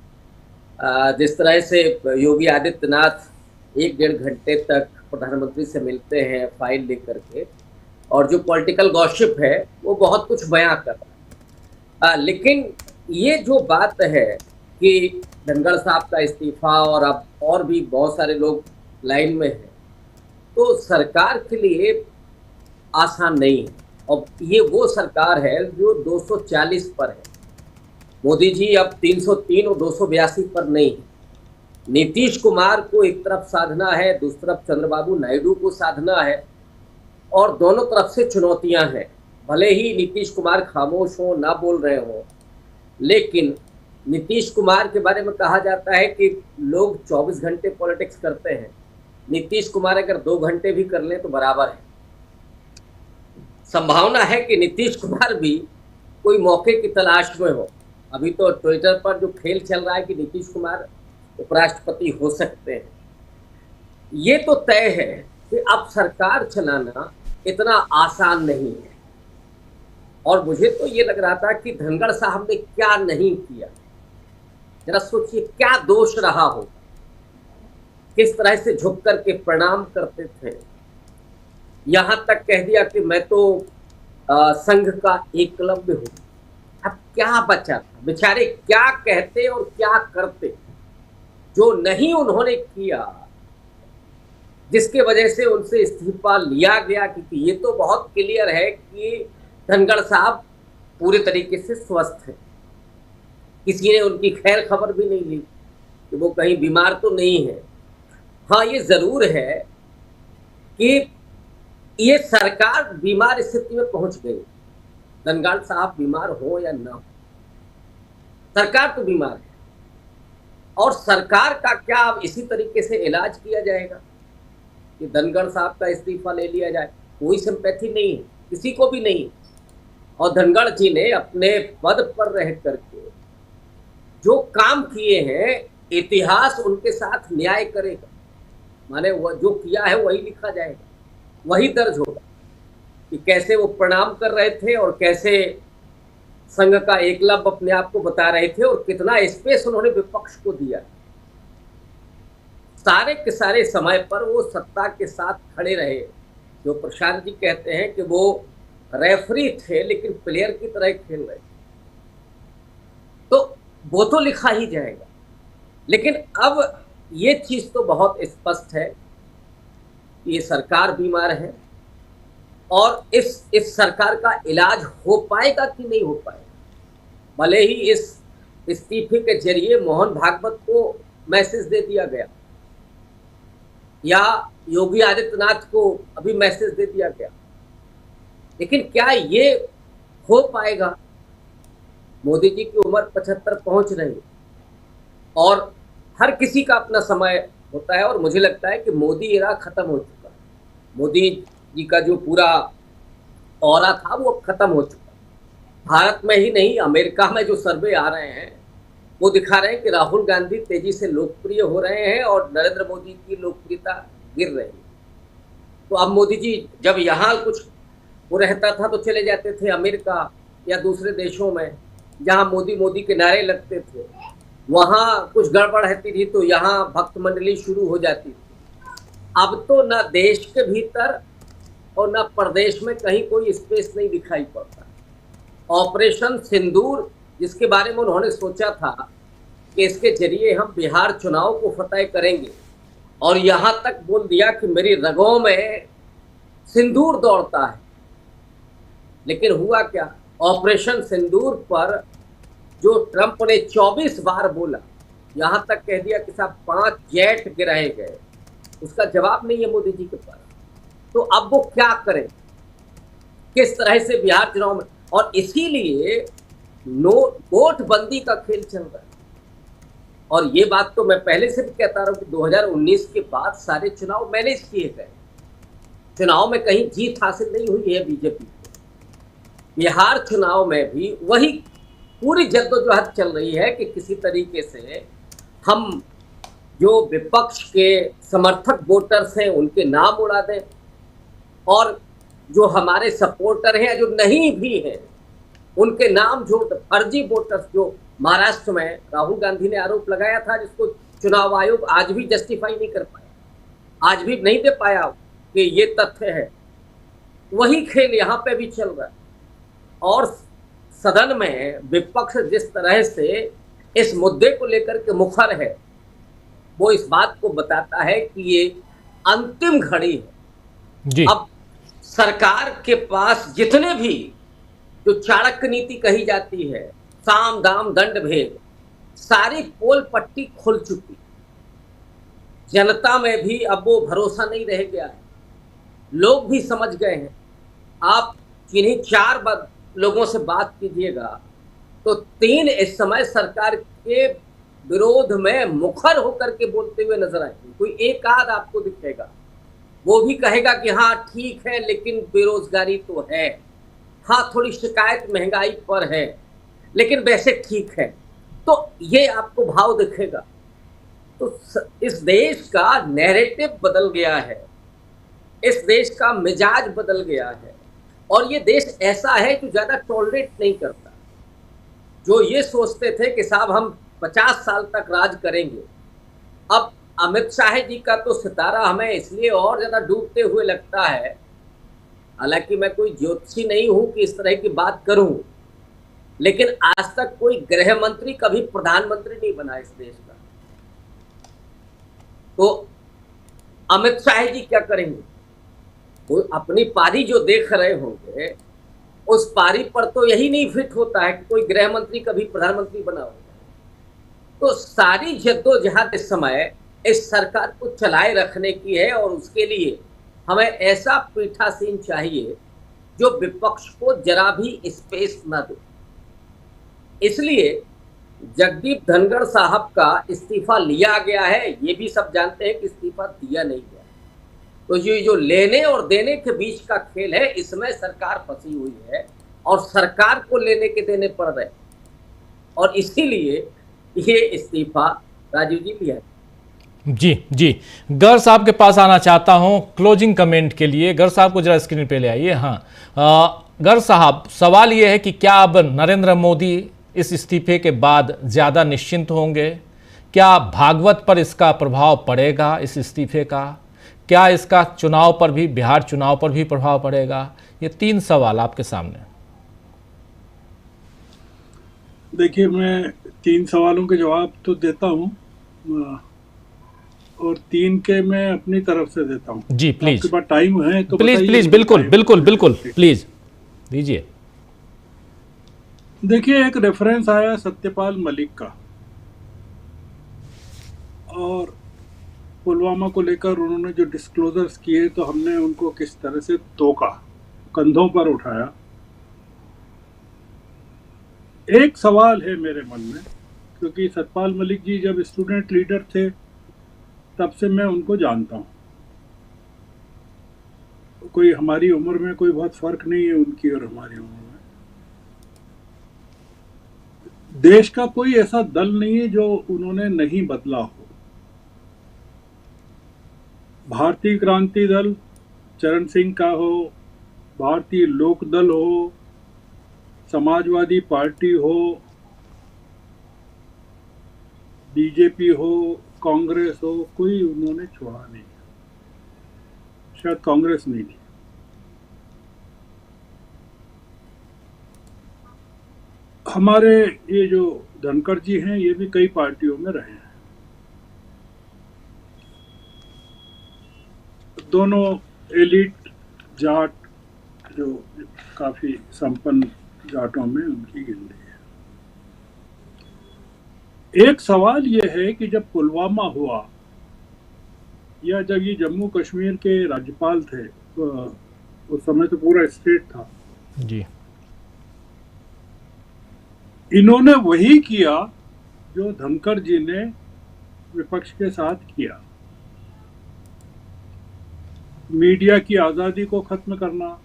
जिस तरह से योगी आदित्यनाथ 1-1.5 घंटे तक प्रधानमंत्री से मिलते हैं फाइल लेकर के, और जो पॉलिटिकल गॉसिप है वो बहुत कुछ बयां कर रहा है। लेकिन ये जो बात है कि धनखड़ साहब का इस्तीफा, और अब और भी बहुत सारे लोग लाइन में हैं, तो सरकार के लिए आसान नहीं है। और ये वो सरकार है जो 240 पर है। मोदी जी अब 303 और 282 पर नहीं है। नीतीश कुमार को एक तरफ साधना है, दूसरी तरफ चंद्रबाबू नायडू को साधना है, और दोनों तरफ से चुनौतियां हैं। भले ही नीतीश कुमार खामोश हो, ना बोल रहे हो, लेकिन नीतीश कुमार के बारे में कहा जाता है कि लोग 24 घंटे पॉलिटिक्स करते हैं। नीतीश कुमार अगर 2 घंटे भी कर लें तो बराबर है। संभावना है कि नीतीश कुमार भी कोई मौके की तलाश में हो। अभी तो ट्विटर पर जो खेल चल रहा है कि नीतीश कुमार उपराष्ट्रपति हो सकते हैं। ये तो तय है कि अब सरकार चलाना इतना आसान नहीं है। और मुझे तो ये लग रहा था कि धनखड़ साहब ने क्या नहीं किया। जरा सोचिए क्या दोष रहा हो, किस तरह से झुक करके प्रणाम करते थे, यहां तक कह दिया कि मैं तो संघ का एकलव्य हूं। अब क्या बचा था, बेचारे क्या कहते और क्या करते जो नहीं उन्होंने किया, जिसके वजह से उनसे इस्तीफा लिया गया। क्योंकि ये तो बहुत क्लियर है कि धनखड़ साहब पूरे तरीके से स्वस्थ हैं, किसी ने उनकी खैर खबर भी नहीं ली कि वो कहीं बीमार तो नहीं है। हाँ, ये जरूर है कि ये सरकार बीमार स्थिति में पहुंच गई, धनखड़ साहब बीमार हो या ना हो, सरकार तो बीमार है। और सरकार का क्या अब इसी तरीके से इलाज किया जाएगा कि धनखड़ साहब का इस्तीफा ले लिया जाए? कोई सिंपैथी नहीं है, किसी को भी नहीं। और धनखड़ जी ने अपने पद पर रह करके जो काम किए हैं, इतिहास उनके साथ न्याय करेगा। माने वो जो किया है वही लिखा जाएगा, वही दर्ज होगा कि कैसे वो प्रणाम कर रहे थे और कैसे संघ का एकलव्य अपने आप को बता रहे थे और कितना स्पेस उन्होंने विपक्ष को दिया। सारे के सारे समय पर वो सत्ता के साथ खड़े रहे। जो प्रशांत जी कहते हैं कि वो रेफरी थे लेकिन प्लेयर की तरह खेल रहे थे, तो वो तो लिखा ही जाएगा। लेकिन अब ये चीज तो बहुत स्पष्ट है कि ये सरकार बीमार है और इस सरकार का इलाज हो पाएगा कि नहीं हो पाएगा। भले ही इस इस्तीफे के जरिए मोहन भागवत को मैसेज दे दिया गया या योगी आदित्यनाथ को अभी मैसेज दे दिया गया, लेकिन क्या ये हो पाएगा? मोदी जी की उम्र 75 पहुंच रही और हर किसी का अपना समय होता है और मुझे लगता है कि मोदी एरा खत्म हो चुका है। मोदी जी का जो पूरा ऑरा था वो अब खत्म हो चुका है। भारत में ही नहीं, अमेरिका में जो सर्वे आ रहे हैं वो दिखा रहे हैं कि राहुल गांधी तेजी से लोकप्रिय हो रहे हैं और नरेंद्र मोदी की लोकप्रियता गिर रही है। तो अब मोदी जी जब यहाँ कुछ वो रहता था तो चले जाते थे अमेरिका या दूसरे देशों में जहाँ मोदी मोदी के नारे लगते थे, वहाँ कुछ गड़बड़ रहती थी तो यहाँ भक्त मंडली शुरू हो जाती थी। अब तो ना देश के भीतर और ना प्रदेश में कहीं कोई स्पेस नहीं दिखाई पड़ता। ऑपरेशन सिंदूर, जिसके बारे में उन्होंने सोचा था कि इसके जरिए हम बिहार चुनाव को फतेह करेंगे और यहाँ तक बोल दिया कि मेरी रगों में सिंदूर दौड़ता है, लेकिन हुआ क्या? ऑपरेशन सिंदूर पर जो ट्रंप ने 24 बार बोला, यहाँ तक कह दिया कि साहब 5 जेट गिराए गए, उसका जवाब नहीं है मोदी जी के पास। तो अब वो क्या करें, किस तरह से बिहार चुनाव में? और इसीलिए नोटबंदी का खेल चल रहा है। और ये बात तो मैं पहले से भी कहता रहा हूं कि 2019 के बाद सारे चुनाव मैनेज किए गए, चुनाव में कहीं जीत हासिल नहीं हुई है बीजेपी को। बिहार चुनाव में भी वही पूरी जद्दोजहद चल रही है कि किसी तरीके से हम जो विपक्ष के समर्थक वोटर्स हैं उनके नाम उड़ा दें और जो हमारे सपोर्टर हैं जो नहीं भी हैं उनके नाम, जो फर्जी वोटर्स जो महाराष्ट्र में राहुल गांधी ने आरोप लगाया था, जिसको चुनाव आयोग आज भी जस्टिफाई नहीं कर पाया, आज भी नहीं दे पाया कि ये तथ्य है, वही खेल यहाँ पे भी चल रहा है। और सदन में विपक्ष जिस तरह से इस मुद्दे को लेकर के मुखर है, वो इस बात को बताता है कि ये अंतिम घड़ी है जी। अब सरकार के पास जितने भी जो चाणक्य नीति कही जाती है, साम दाम दंड भेद, सारी पोल पट्टी खुल चुकी, जनता में भी अब वो भरोसा नहीं रह गया है, लोग भी समझ गए हैं। आप किन्हीं 4 लोगों से बात कीजिएगा तो 3 इस समय सरकार के विरोध में मुखर होकर के बोलते हुए नजर आएंगे। कोई एक आध आपको दिखेगा, वो भी कहेगा कि हाँ ठीक है लेकिन बेरोजगारी तो है, हाँ थोड़ी शिकायत महंगाई पर है, लेकिन वैसे ठीक है। तो ये आपको भाव दिखेगा। तो इस देश का नैरेटिव बदल गया है, इस देश का मिजाज बदल गया है और ये देश ऐसा है जो ज़्यादा टॉलरेट नहीं करता। जो ये सोचते थे कि साहब हम 50 साल तक राज करेंगे। अब अमित शाह जी का तो सितारा हमें इसलिए और ज्यादा डूबते हुए लगता है, हालांकि मैं कोई ज्योतिषी नहीं हूं कि इस तरह की बात करूं, लेकिन आज तक कोई गृह मंत्री कभी प्रधानमंत्री नहीं बना इस देश का। तो अमित शाह जी क्या करेंगे? वो अपनी पारी जो देख रहे होंगे, उस पारी पर तो यही नहीं फिट होता है कि कोई गृह मंत्री कभी प्रधानमंत्री बना होगा। तो सारी जद्दोजहद इस समय इस सरकार को चलाए रखने की है, और उसके लिए हमें ऐसा पीठासीन चाहिए जो विपक्ष को जरा भी स्पेस न दे। इसलिए जगदीप धनखड़ साहब का इस्तीफा लिया गया है, ये भी सब जानते हैं कि इस्तीफा दिया नहीं गया। तो ये जो लेने और देने के बीच का खेल है, इसमें सरकार फंसी हुई है और सरकार को लेने के देने पड़ रहे, और इसीलिए ये इस्तीफा राजीव जी लिया। जी गर साहब के पास आना चाहता हूं क्लोजिंग कमेंट के लिए। गर साहब को जरा स्क्रीन पे ले आइए। हाँ गर साहब, सवाल यह है कि क्या अब नरेंद्र मोदी इस इस्तीफे के बाद ज़्यादा निश्चिंत होंगे? क्या भागवत पर इसका प्रभाव पड़ेगा इस इस्तीफे का? क्या इसका चुनाव पर भी, बिहार चुनाव पर भी प्रभाव पड़ेगा? ये 3 सवाल आपके सामने। देखिए, मैं 3 सवालों के जवाब तो देता हूँ, और 3 के मैं अपनी तरफ से देता हूँ। जी प्लीज, आपके पास टाइम है तो प्लीज बिल्कुल प्लीज दीजिए। देखिए, एक रेफरेंस आया सत्यपाल मलिक का, और पुलवामा को लेकर उन्होंने जो डिस्क्लोजर्स किए, तो हमने उनको किस तरह से तोका, कंधों पर उठाया। एक सवाल है मेरे मन में, क्योंकि सत्यपाल मलिक जी जब स्टूडेंट लीडर थे तब से मैं उनको जानता हूँ। कोई हमारी उम्र में कोई बहुत फर्क नहीं है उनकी और हमारी उम्र में। देश का कोई ऐसा दल नहीं है जो उन्होंने नहीं बदला हो। भारतीय क्रांति दल चरण सिंह का हो, भारतीय लोक दल हो, समाजवादी पार्टी हो, बीजेपी हो, कांग्रेस हो, कोई उन्होंने छोड़ा नहीं। शायद कांग्रेस नहीं थी। हमारे ये जो धनखड़ जी हैं, ये भी कई पार्टियों में रहे हैं। दोनों एलिट जाट, जो काफी संपन्न जाटों में उनकी गिनती है। एक सवाल यह है कि जब पुलवामा हुआ, या जब ये जम्मू कश्मीर के राज्यपाल थे, उस समय तो पूरा स्टेट था जी, इन्होंने वही किया जो धनखड़ जी ने विपक्ष के साथ किया। मीडिया की आज़ादी को खत्म करना,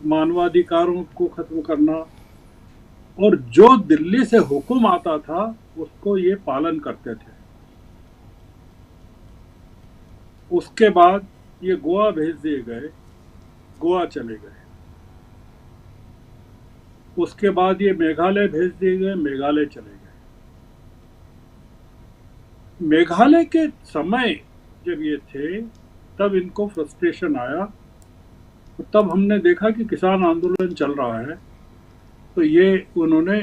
मानवाधिकारों को खत्म करना, और जो दिल्ली से हुक्म आता था उसको ये पालन करते थे। उसके बाद ये गोवा भेज दिए गए, गोवा चले गए। उसके बाद ये मेघालय भेज दिए गए, मेघालय चले गए। मेघालय के समय जब ये थे तब इनको फ्रस्ट्रेशन आया, और तब हमने देखा कि किसान आंदोलन चल रहा है, तो ये उन्होंने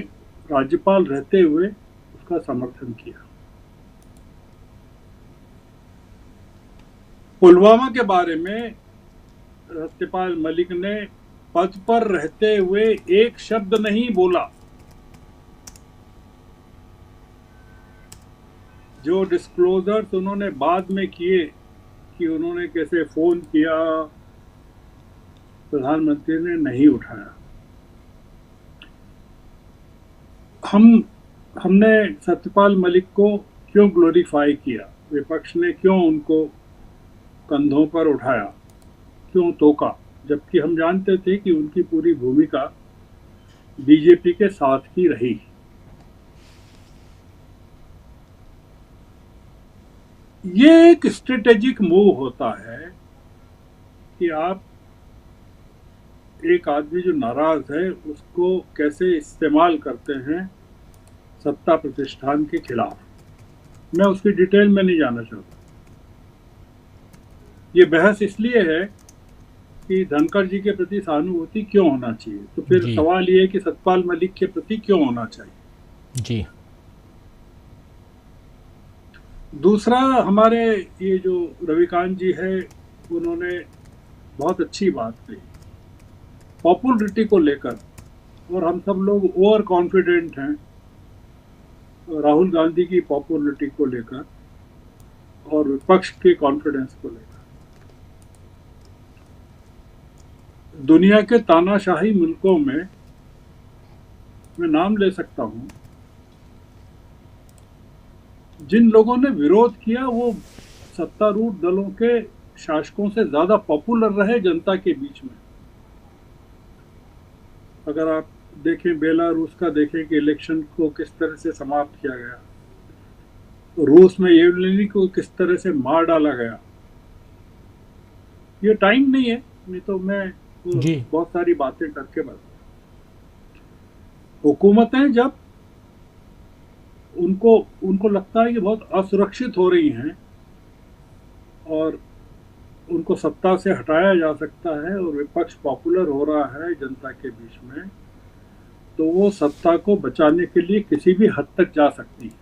राज्यपाल रहते हुए उसका समर्थन किया। पुलवामा के बारे में सत्यपाल मलिक ने पद पर रहते हुए एक शब्द नहीं बोला। जो डिस्क्लोजर्स उन्होंने बाद में किए कि उन्होंने कैसे फोन किया, प्रधानमंत्री ने नहीं उठाया। हमने सत्यपाल मलिक को क्यों ग्लोरीफाई किया, विपक्ष ने क्यों उनको कंधों पर उठाया, क्यों तोका, जबकि हम जानते थे कि उनकी पूरी भूमिका बीजेपी के साथ ही रही। ये एक स्ट्रेटेजिक मूव होता है कि आप एक आदमी जो नाराज है उसको कैसे इस्तेमाल करते हैं सत्ता प्रतिष्ठान के खिलाफ। मैं उसकी डिटेल में नहीं जाना चाहता। ये बहस इसलिए है कि धनखड़ जी के प्रति सहानुभूति क्यों होना चाहिए, तो फिर जी। सवाल ये है कि सतपाल मलिक के प्रति क्यों होना चाहिए। जी। दूसरा, हमारे ये जो रविकांत जी है, उन्होंने बहुत अच्छी बात कही पॉपुलरिटी को लेकर, और हम सब लोग ओवर कॉन्फिडेंट हैं राहुल गांधी की पॉपुलरिटी को लेकर और विपक्ष के कॉन्फिडेंस को लेकर। दुनिया के तानाशाही मुल्कों में मैं नाम ले सकता हूं, जिन लोगों ने विरोध किया वो सत्तारूढ़ दलों के शासकों से ज्यादा पॉपुलर रहे जनता के बीच में। अगर आप देखें बेलारूस का, देखें कि इलेक्शन को किस तरह से समाप्त किया गया, रूस में येवलिनी को किस तरह से मार डाला गया। ये टाइम नहीं है, नहीं तो मैं बहुत सारी बातें करके बता। हुकूमतें जब उनको लगता है कि बहुत असुरक्षित हो रही हैं और उनको सत्ता से हटाया जा सकता है और विपक्ष पॉपुलर हो रहा है जनता के बीच में, तो वो सत्ता को बचाने के लिए किसी भी हद तक जा सकती है।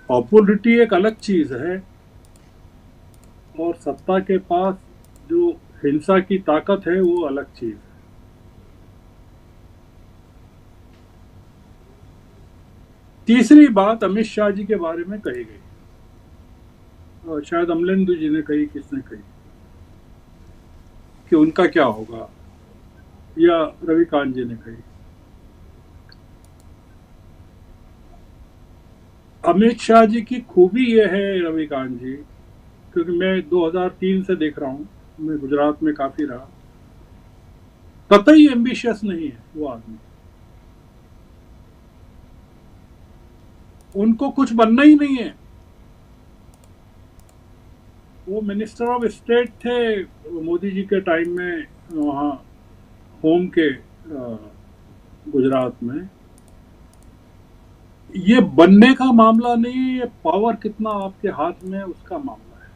पॉपुलरिटी एक अलग चीज है और सत्ता के पास जो हिंसा की ताकत है वो अलग चीज है। तीसरी बात अमित शाह जी के बारे में कही गई, और शायद अमलेंदु जी ने कही, किसने कही कि उनका क्या होगा, या रविकांत जी ने कही। अमित शाह जी की खूबी ये है रविकांत जी, क्योंकि मैं 2003 से देख रहा हूं, मैं गुजरात में काफी रहा, कतई एम्बिशियस नहीं है वो आदमी। उनको कुछ बनना ही नहीं है। वो मिनिस्टर ऑफ स्टेट थे मोदी जी के टाइम में वहाँ होम के गुजरात में। ये बनने का मामला नहीं है, ये पावर कितना आपके हाथ में है उसका मामला है।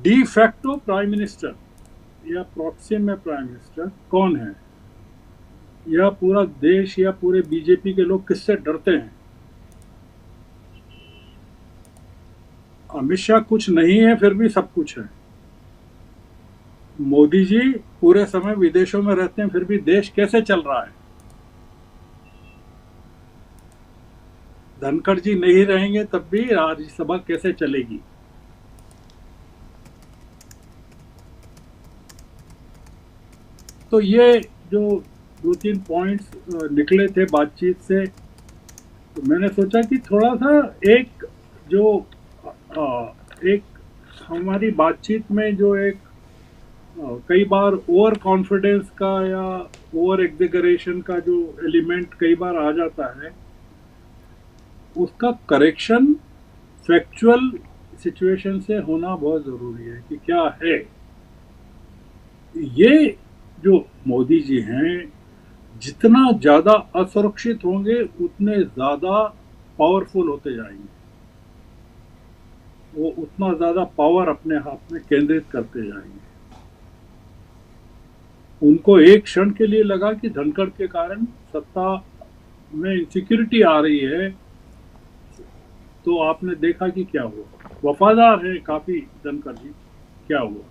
डी फैक्टो प्राइम मिनिस्टर या प्रॉक्सी में प्राइम मिनिस्टर कौन है, या पूरा देश या पूरे बीजेपी के लोग किससे डरते हैं? अमित शाह कुछ नहीं है फिर भी सब कुछ है। मोदी जी पूरे समय विदेशों में रहते हैं फिर भी देश कैसे चल रहा है? धनखड़ जी नहीं रहेंगे तब भी राज्यसभा कैसे चलेगी? तो ये जो 2-3 पॉइंट्स निकले थे बातचीत से, तो मैंने सोचा कि थोड़ा सा एक हमारी बातचीत में जो एक कई बार ओवर कॉन्फिडेंस का या ओवर एग्जेगरेशन का जो एलिमेंट कई बार आ जाता है, उसका करेक्शन फैक्चुअल सिचुएशन से होना बहुत ज़रूरी है कि क्या है। ये जो मोदी जी हैं, जितना ज़्यादा असुरक्षित होंगे उतने ज़्यादा पावरफुल होते जाएंगे। वो उतना ज़्यादा पावर अपने हाथ में केंद्रित करते जाएंगे। उनको एक क्षण के लिए लगा कि धनखड़ के कारण सत्ता में इनसिक्योरिटी आ रही है, तो आपने देखा कि क्या हुआ। वफादार है काफी धनखड़ जी, क्या हुआ?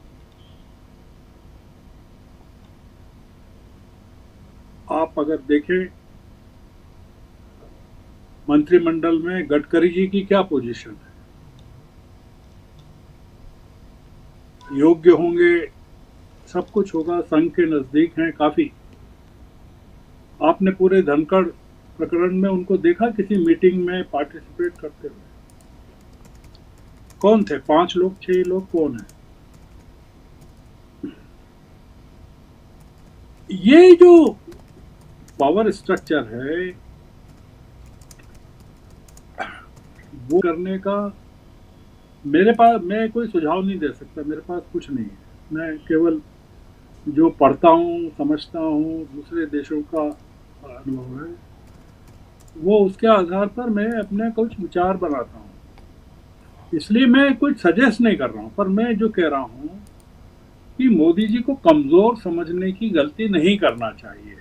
आप अगर देखें मंत्रिमंडल में गडकरी जी की क्या पोजीशन है, योग्य होंगे, सब कुछ होगा, संघ के नजदीक हैं काफी। आपने पूरे धनखड़ प्रकरण में उनको देखा किसी मीटिंग में पार्टिसिपेट करते हुए? कौन थे? 5 लोग, 6 लोग, कौन है? ये जो पावर स्ट्रक्चर है वो करने का मेरे पास, मैं कोई सुझाव नहीं दे सकता, मेरे पास कुछ नहीं है। मैं केवल जो पढ़ता हूँ, समझता हूँ, दूसरे देशों का अनुभव है, वो उसके आधार पर मैं अपने कुछ विचार बनाता हूँ। इसलिए मैं कुछ सजेस्ट नहीं कर रहा हूँ, पर मैं जो कह रहा हूँ कि मोदी जी को कमजोर समझने की गलती नहीं करना चाहिए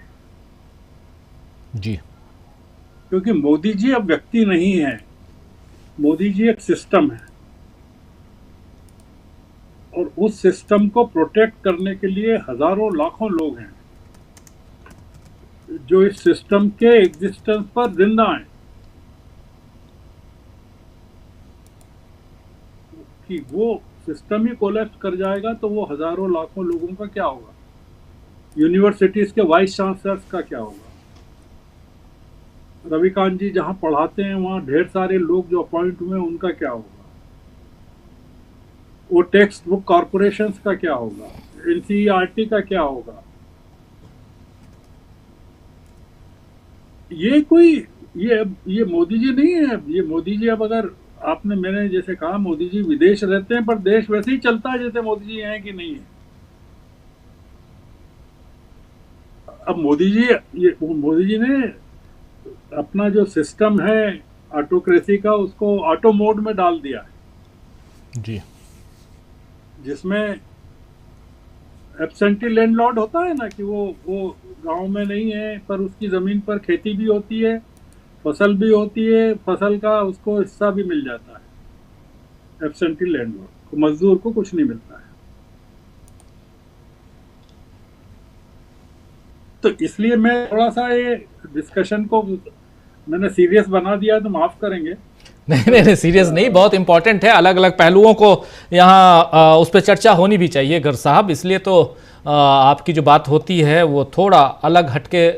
जी। क्योंकि मोदी जी अब व्यक्ति नहीं है, मोदी जी एक सिस्टम है और उस सिस्टम को प्रोटेक्ट करने के लिए हजारों लाखों लोग हैं जो इस सिस्टम के एग्जिस्टेंस पर जिंदा हैं। कि वो सिस्टम ही कोलैप्स कर जाएगा तो वो हजारों लाखों लोगों का क्या होगा, यूनिवर्सिटीज के वाइस चांसलर्स का क्या होगा। रविकांत जी जहां पढ़ाते हैं वहां ढेर सारे लोग जो अपॉइंट हुए हैं उनका क्या होगा, वो टेक्स्ट बुक कॉरपोरेशंस का क्या होगा, एनसीईआरटी का क्या होगा। ये कोई ये मोदी जी नहीं है। ये मोदी जी, अब अगर मैंने जैसे कहा, मोदी जी विदेश रहते हैं पर देश वैसे ही चलता है जैसे मोदी जी हैं कि नहीं है। अब मोदी जी ने अपना जो सिस्टम है ऑटोक्रेसी का, उसको ऑटो मोड में डाल दिया है जी, जिसमें एब्सेंटी लैंडलॉर्ड होता है ना, कि वो गांव में नहीं है पर उसकी जमीन पर खेती भी होती है, फसल भी होती है, फसल का उसको हिस्सा भी मिल जाता है। एब्सेंटी लैंडलॉर्ड को, मजदूर को कुछ नहीं मिलता है। तो इसलिए मैं थोड़ा सा ये डिस्कशन को मैंने सीरियस बना दिया, तो माफ करेंगे। नहीं, सीरियस नहीं, बहुत इंपॉर्टेंट है। अलग अलग पहलुओं को यहाँ उस पर चर्चा होनी भी चाहिए गर साहब, इसलिए तो आपकी जो बात होती है वो थोड़ा अलग हटके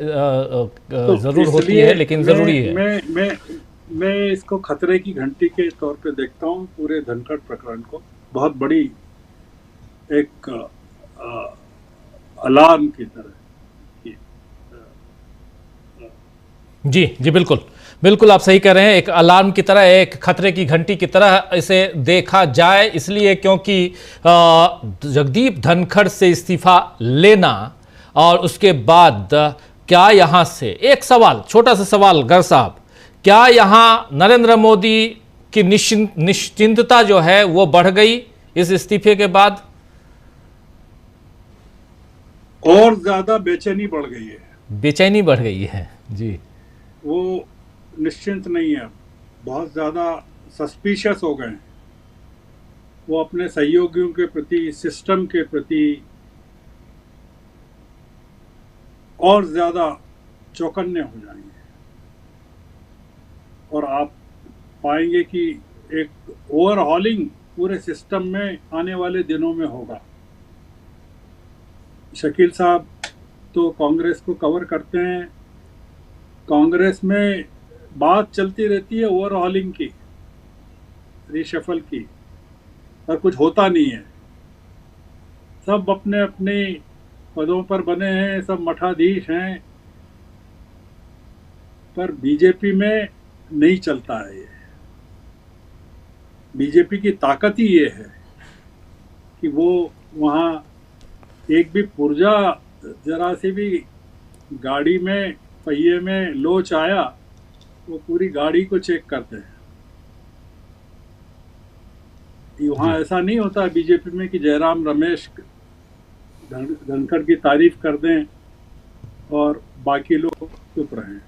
जरूर होती है, लेकिन जरूरी है। मैं इसको खतरे की घंटी के तौर पे देखता हूँ, पूरे धनखड़ प्रकरण को बहुत बड़ी एक अलार्म की तरह। जी बिल्कुल बिल्कुल, आप सही कह रहे हैं। एक अलार्म की तरह, एक खतरे की घंटी की तरह इसे देखा जाए, इसलिए क्योंकि जगदीप धनखड़ से इस्तीफा लेना और उसके बाद क्या यहां से एक सवाल, छोटा सा सवाल गर साहब, क्या यहां नरेंद्र मोदी की निश्चिंतता जो है वो बढ़ गई इस इस्तीफे के बाद? और ज्यादा बेचैनी बढ़ गई है। बेचैनी बढ़ गई है जी। वो निश्चिंत नहीं है, बहुत ज़्यादा सस्पिशियस हो गए हैं। वो अपने सहयोगियों के प्रति, सिस्टम के प्रति और ज़्यादा चौकन्ने हो जाएंगे और आप पाएंगे कि एक ओवरहॉलिंग पूरे सिस्टम में आने वाले दिनों में होगा। शकील साहब तो कांग्रेस को कवर करते हैं, कांग्रेस में बात चलती रहती है ओवरहॉलिंग की, रिशफल की, पर कुछ होता नहीं है। सब अपने अपने पदों पर बने हैं, सब मठाधीश हैं, पर बीजेपी में नहीं चलता है ये। बीजेपी की ताकत ही ये है कि वो वहाँ एक भी पुर्जा, जरा सी भी गाड़ी में पहिए में लोच आया, वो पूरी गाड़ी को चेक करते हैं। वहाँ ऐसा नहीं होता बीजेपी में कि जयराम रमेश धनखड़ की तारीफ कर दें और बाकी लोग चुप रहें।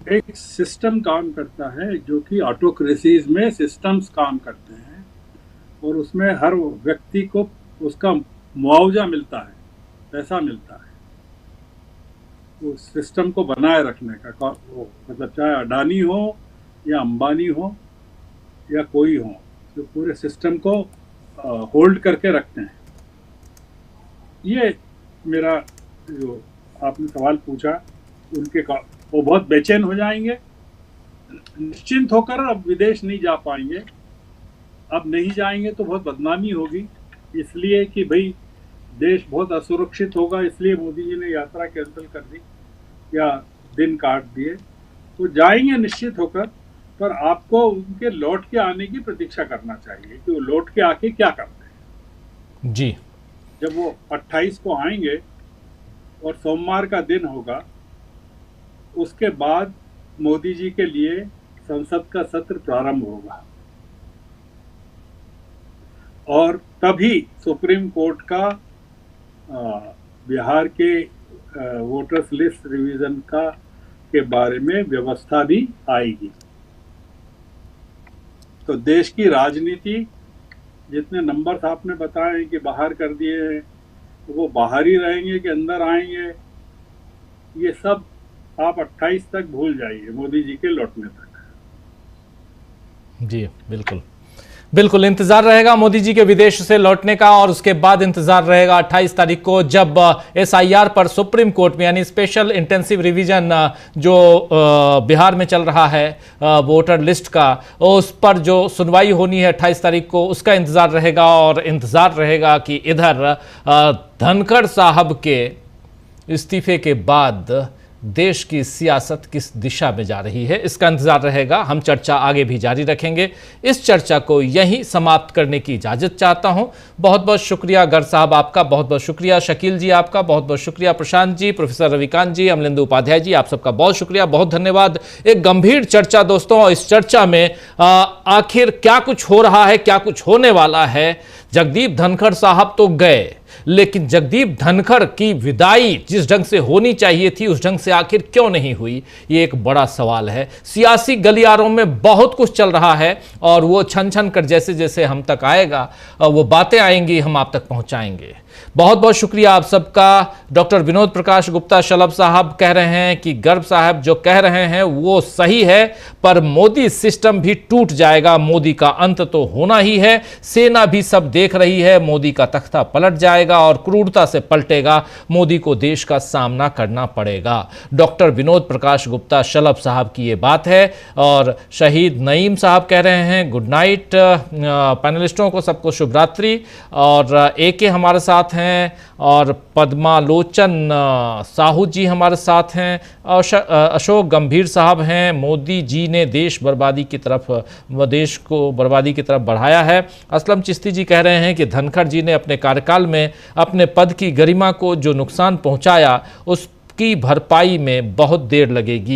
एक सिस्टम काम करता है जो कि ऑटोक्रेसीज में सिस्टम्स काम करते हैं और उसमें हर व्यक्ति को उसका मुआवजा मिलता है, पैसा मिलता है उस सिस्टम को बनाए रखने का। वो मतलब चाहे अडानी हो या अंबानी हो या कोई हो, तो पूरे सिस्टम को होल्ड करके रखते हैं। ये मेरा जो आपने सवाल पूछा, उनके वो बहुत बेचैन हो जाएंगे, निश्चिंत होकर अब विदेश नहीं जा पाएंगे। अब नहीं जाएंगे तो बहुत बदनामी होगी, इसलिए कि भाई देश बहुत असुरक्षित होगा, इसलिए मोदी जी ने यात्रा कैंसिल कर दी या दिन काट दिए। तो जाएंगे निश्चित होकर, पर आपको उनके लौट के आने की प्रतीक्षा करना चाहिए कि वो लौट के आके क्या करते हैं। जी। जब वो 28 को आएंगे और सोमवार का दिन होगा, उसके बाद मोदी जी के लिए संसद का सत्र प्रारंभ होगा और तभी सुप्रीम कोर्ट का बिहार के वोटर्स लिस्ट रिवीजन का के बारे में व्यवस्था भी आएगी। तो देश की राजनीति, जितने नंबर्स आपने बताए कि बाहर कर दिए हैं, वो बाहर ही रहेंगे कि अंदर आएंगे, ये सब आप 28 तक भूल जाइए, मोदी जी के लौटने तक। जी बिल्कुल बिल्कुल, इंतजार रहेगा मोदी जी के विदेश से लौटने का, और उसके बाद इंतजार रहेगा 28 तारीख को जब SIR पर सुप्रीम कोर्ट में, यानी स्पेशल इंटेंसिव रिवीजन जो बिहार में चल रहा है वोटर लिस्ट का, उस पर जो सुनवाई होनी है 28 तारीख को, उसका इंतजार रहेगा। और इंतजार रहेगा कि इधर धनखड़ साहब के इस्तीफे के बाद देश की सियासत किस दिशा में जा रही है, इसका इंतजार रहेगा। हम चर्चा आगे भी जारी रखेंगे। इस चर्चा को यहीं समाप्त करने की इजाजत चाहता हूं। बहुत बहुत शुक्रिया गर साहब आपका, बहुत बहुत शुक्रिया शकील जी आपका, बहुत बहुत शुक्रिया प्रशांत जी, प्रोफेसर रविकांत जी, अमलेंदु उपाध्याय जी, आप सबका बहुत शुक्रिया, बहुत धन्यवाद। एक गंभीर चर्चा दोस्तों, और इस चर्चा में आखिर क्या कुछ हो रहा है, क्या कुछ होने वाला है। जगदीप धनखड़ साहब तो गए, लेकिन जगदीप धनखड़ की विदाई जिस ढंग से होनी चाहिए थी उस ढंग से आखिर क्यों नहीं हुई, ये एक बड़ा सवाल है। सियासी गलियारों में बहुत कुछ चल रहा है और वो छन छन कर जैसे जैसे हम तक आएगा, वो बातें आएंगी, हम आप तक पहुंचाएंगे। बहुत बहुत शुक्रिया आप सबका। डॉक्टर विनोद प्रकाश गुप्ता शलभ साहब कह रहे हैं कि गर्ग साहब जो कह रहे हैं वो सही है, पर मोदी सिस्टम भी टूट जाएगा, मोदी का अंत तो होना ही है। सेना भी सब देख रही है, मोदी का तख्ता पलट जाएगा और क्रूरता से पलटेगा, मोदी को देश का सामना करना पड़ेगा। डॉक्टर विनोद प्रकाश गुप्ता शलभ साहब की ये बात है। और शहीद नईम साहब कह रहे हैं गुड नाइट पैनलिस्टों को, सबको शुभ रात्रि। और AK हमारे साथ हैं, और पद्मालोचन साहू जी हमारे साथ हैं, और अशोक गंभीर साहब हैं। मोदी जी ने देश बर्बादी की तरफ, देश को बर्बादी की तरफ बढ़ाया है। असलम चिश्ती जी कह रहे हैं कि धनखड़ जी ने अपने कार्यकाल में अपने पद की गरिमा को जो नुकसान पहुंचाया, उसकी भरपाई में बहुत देर लगेगी।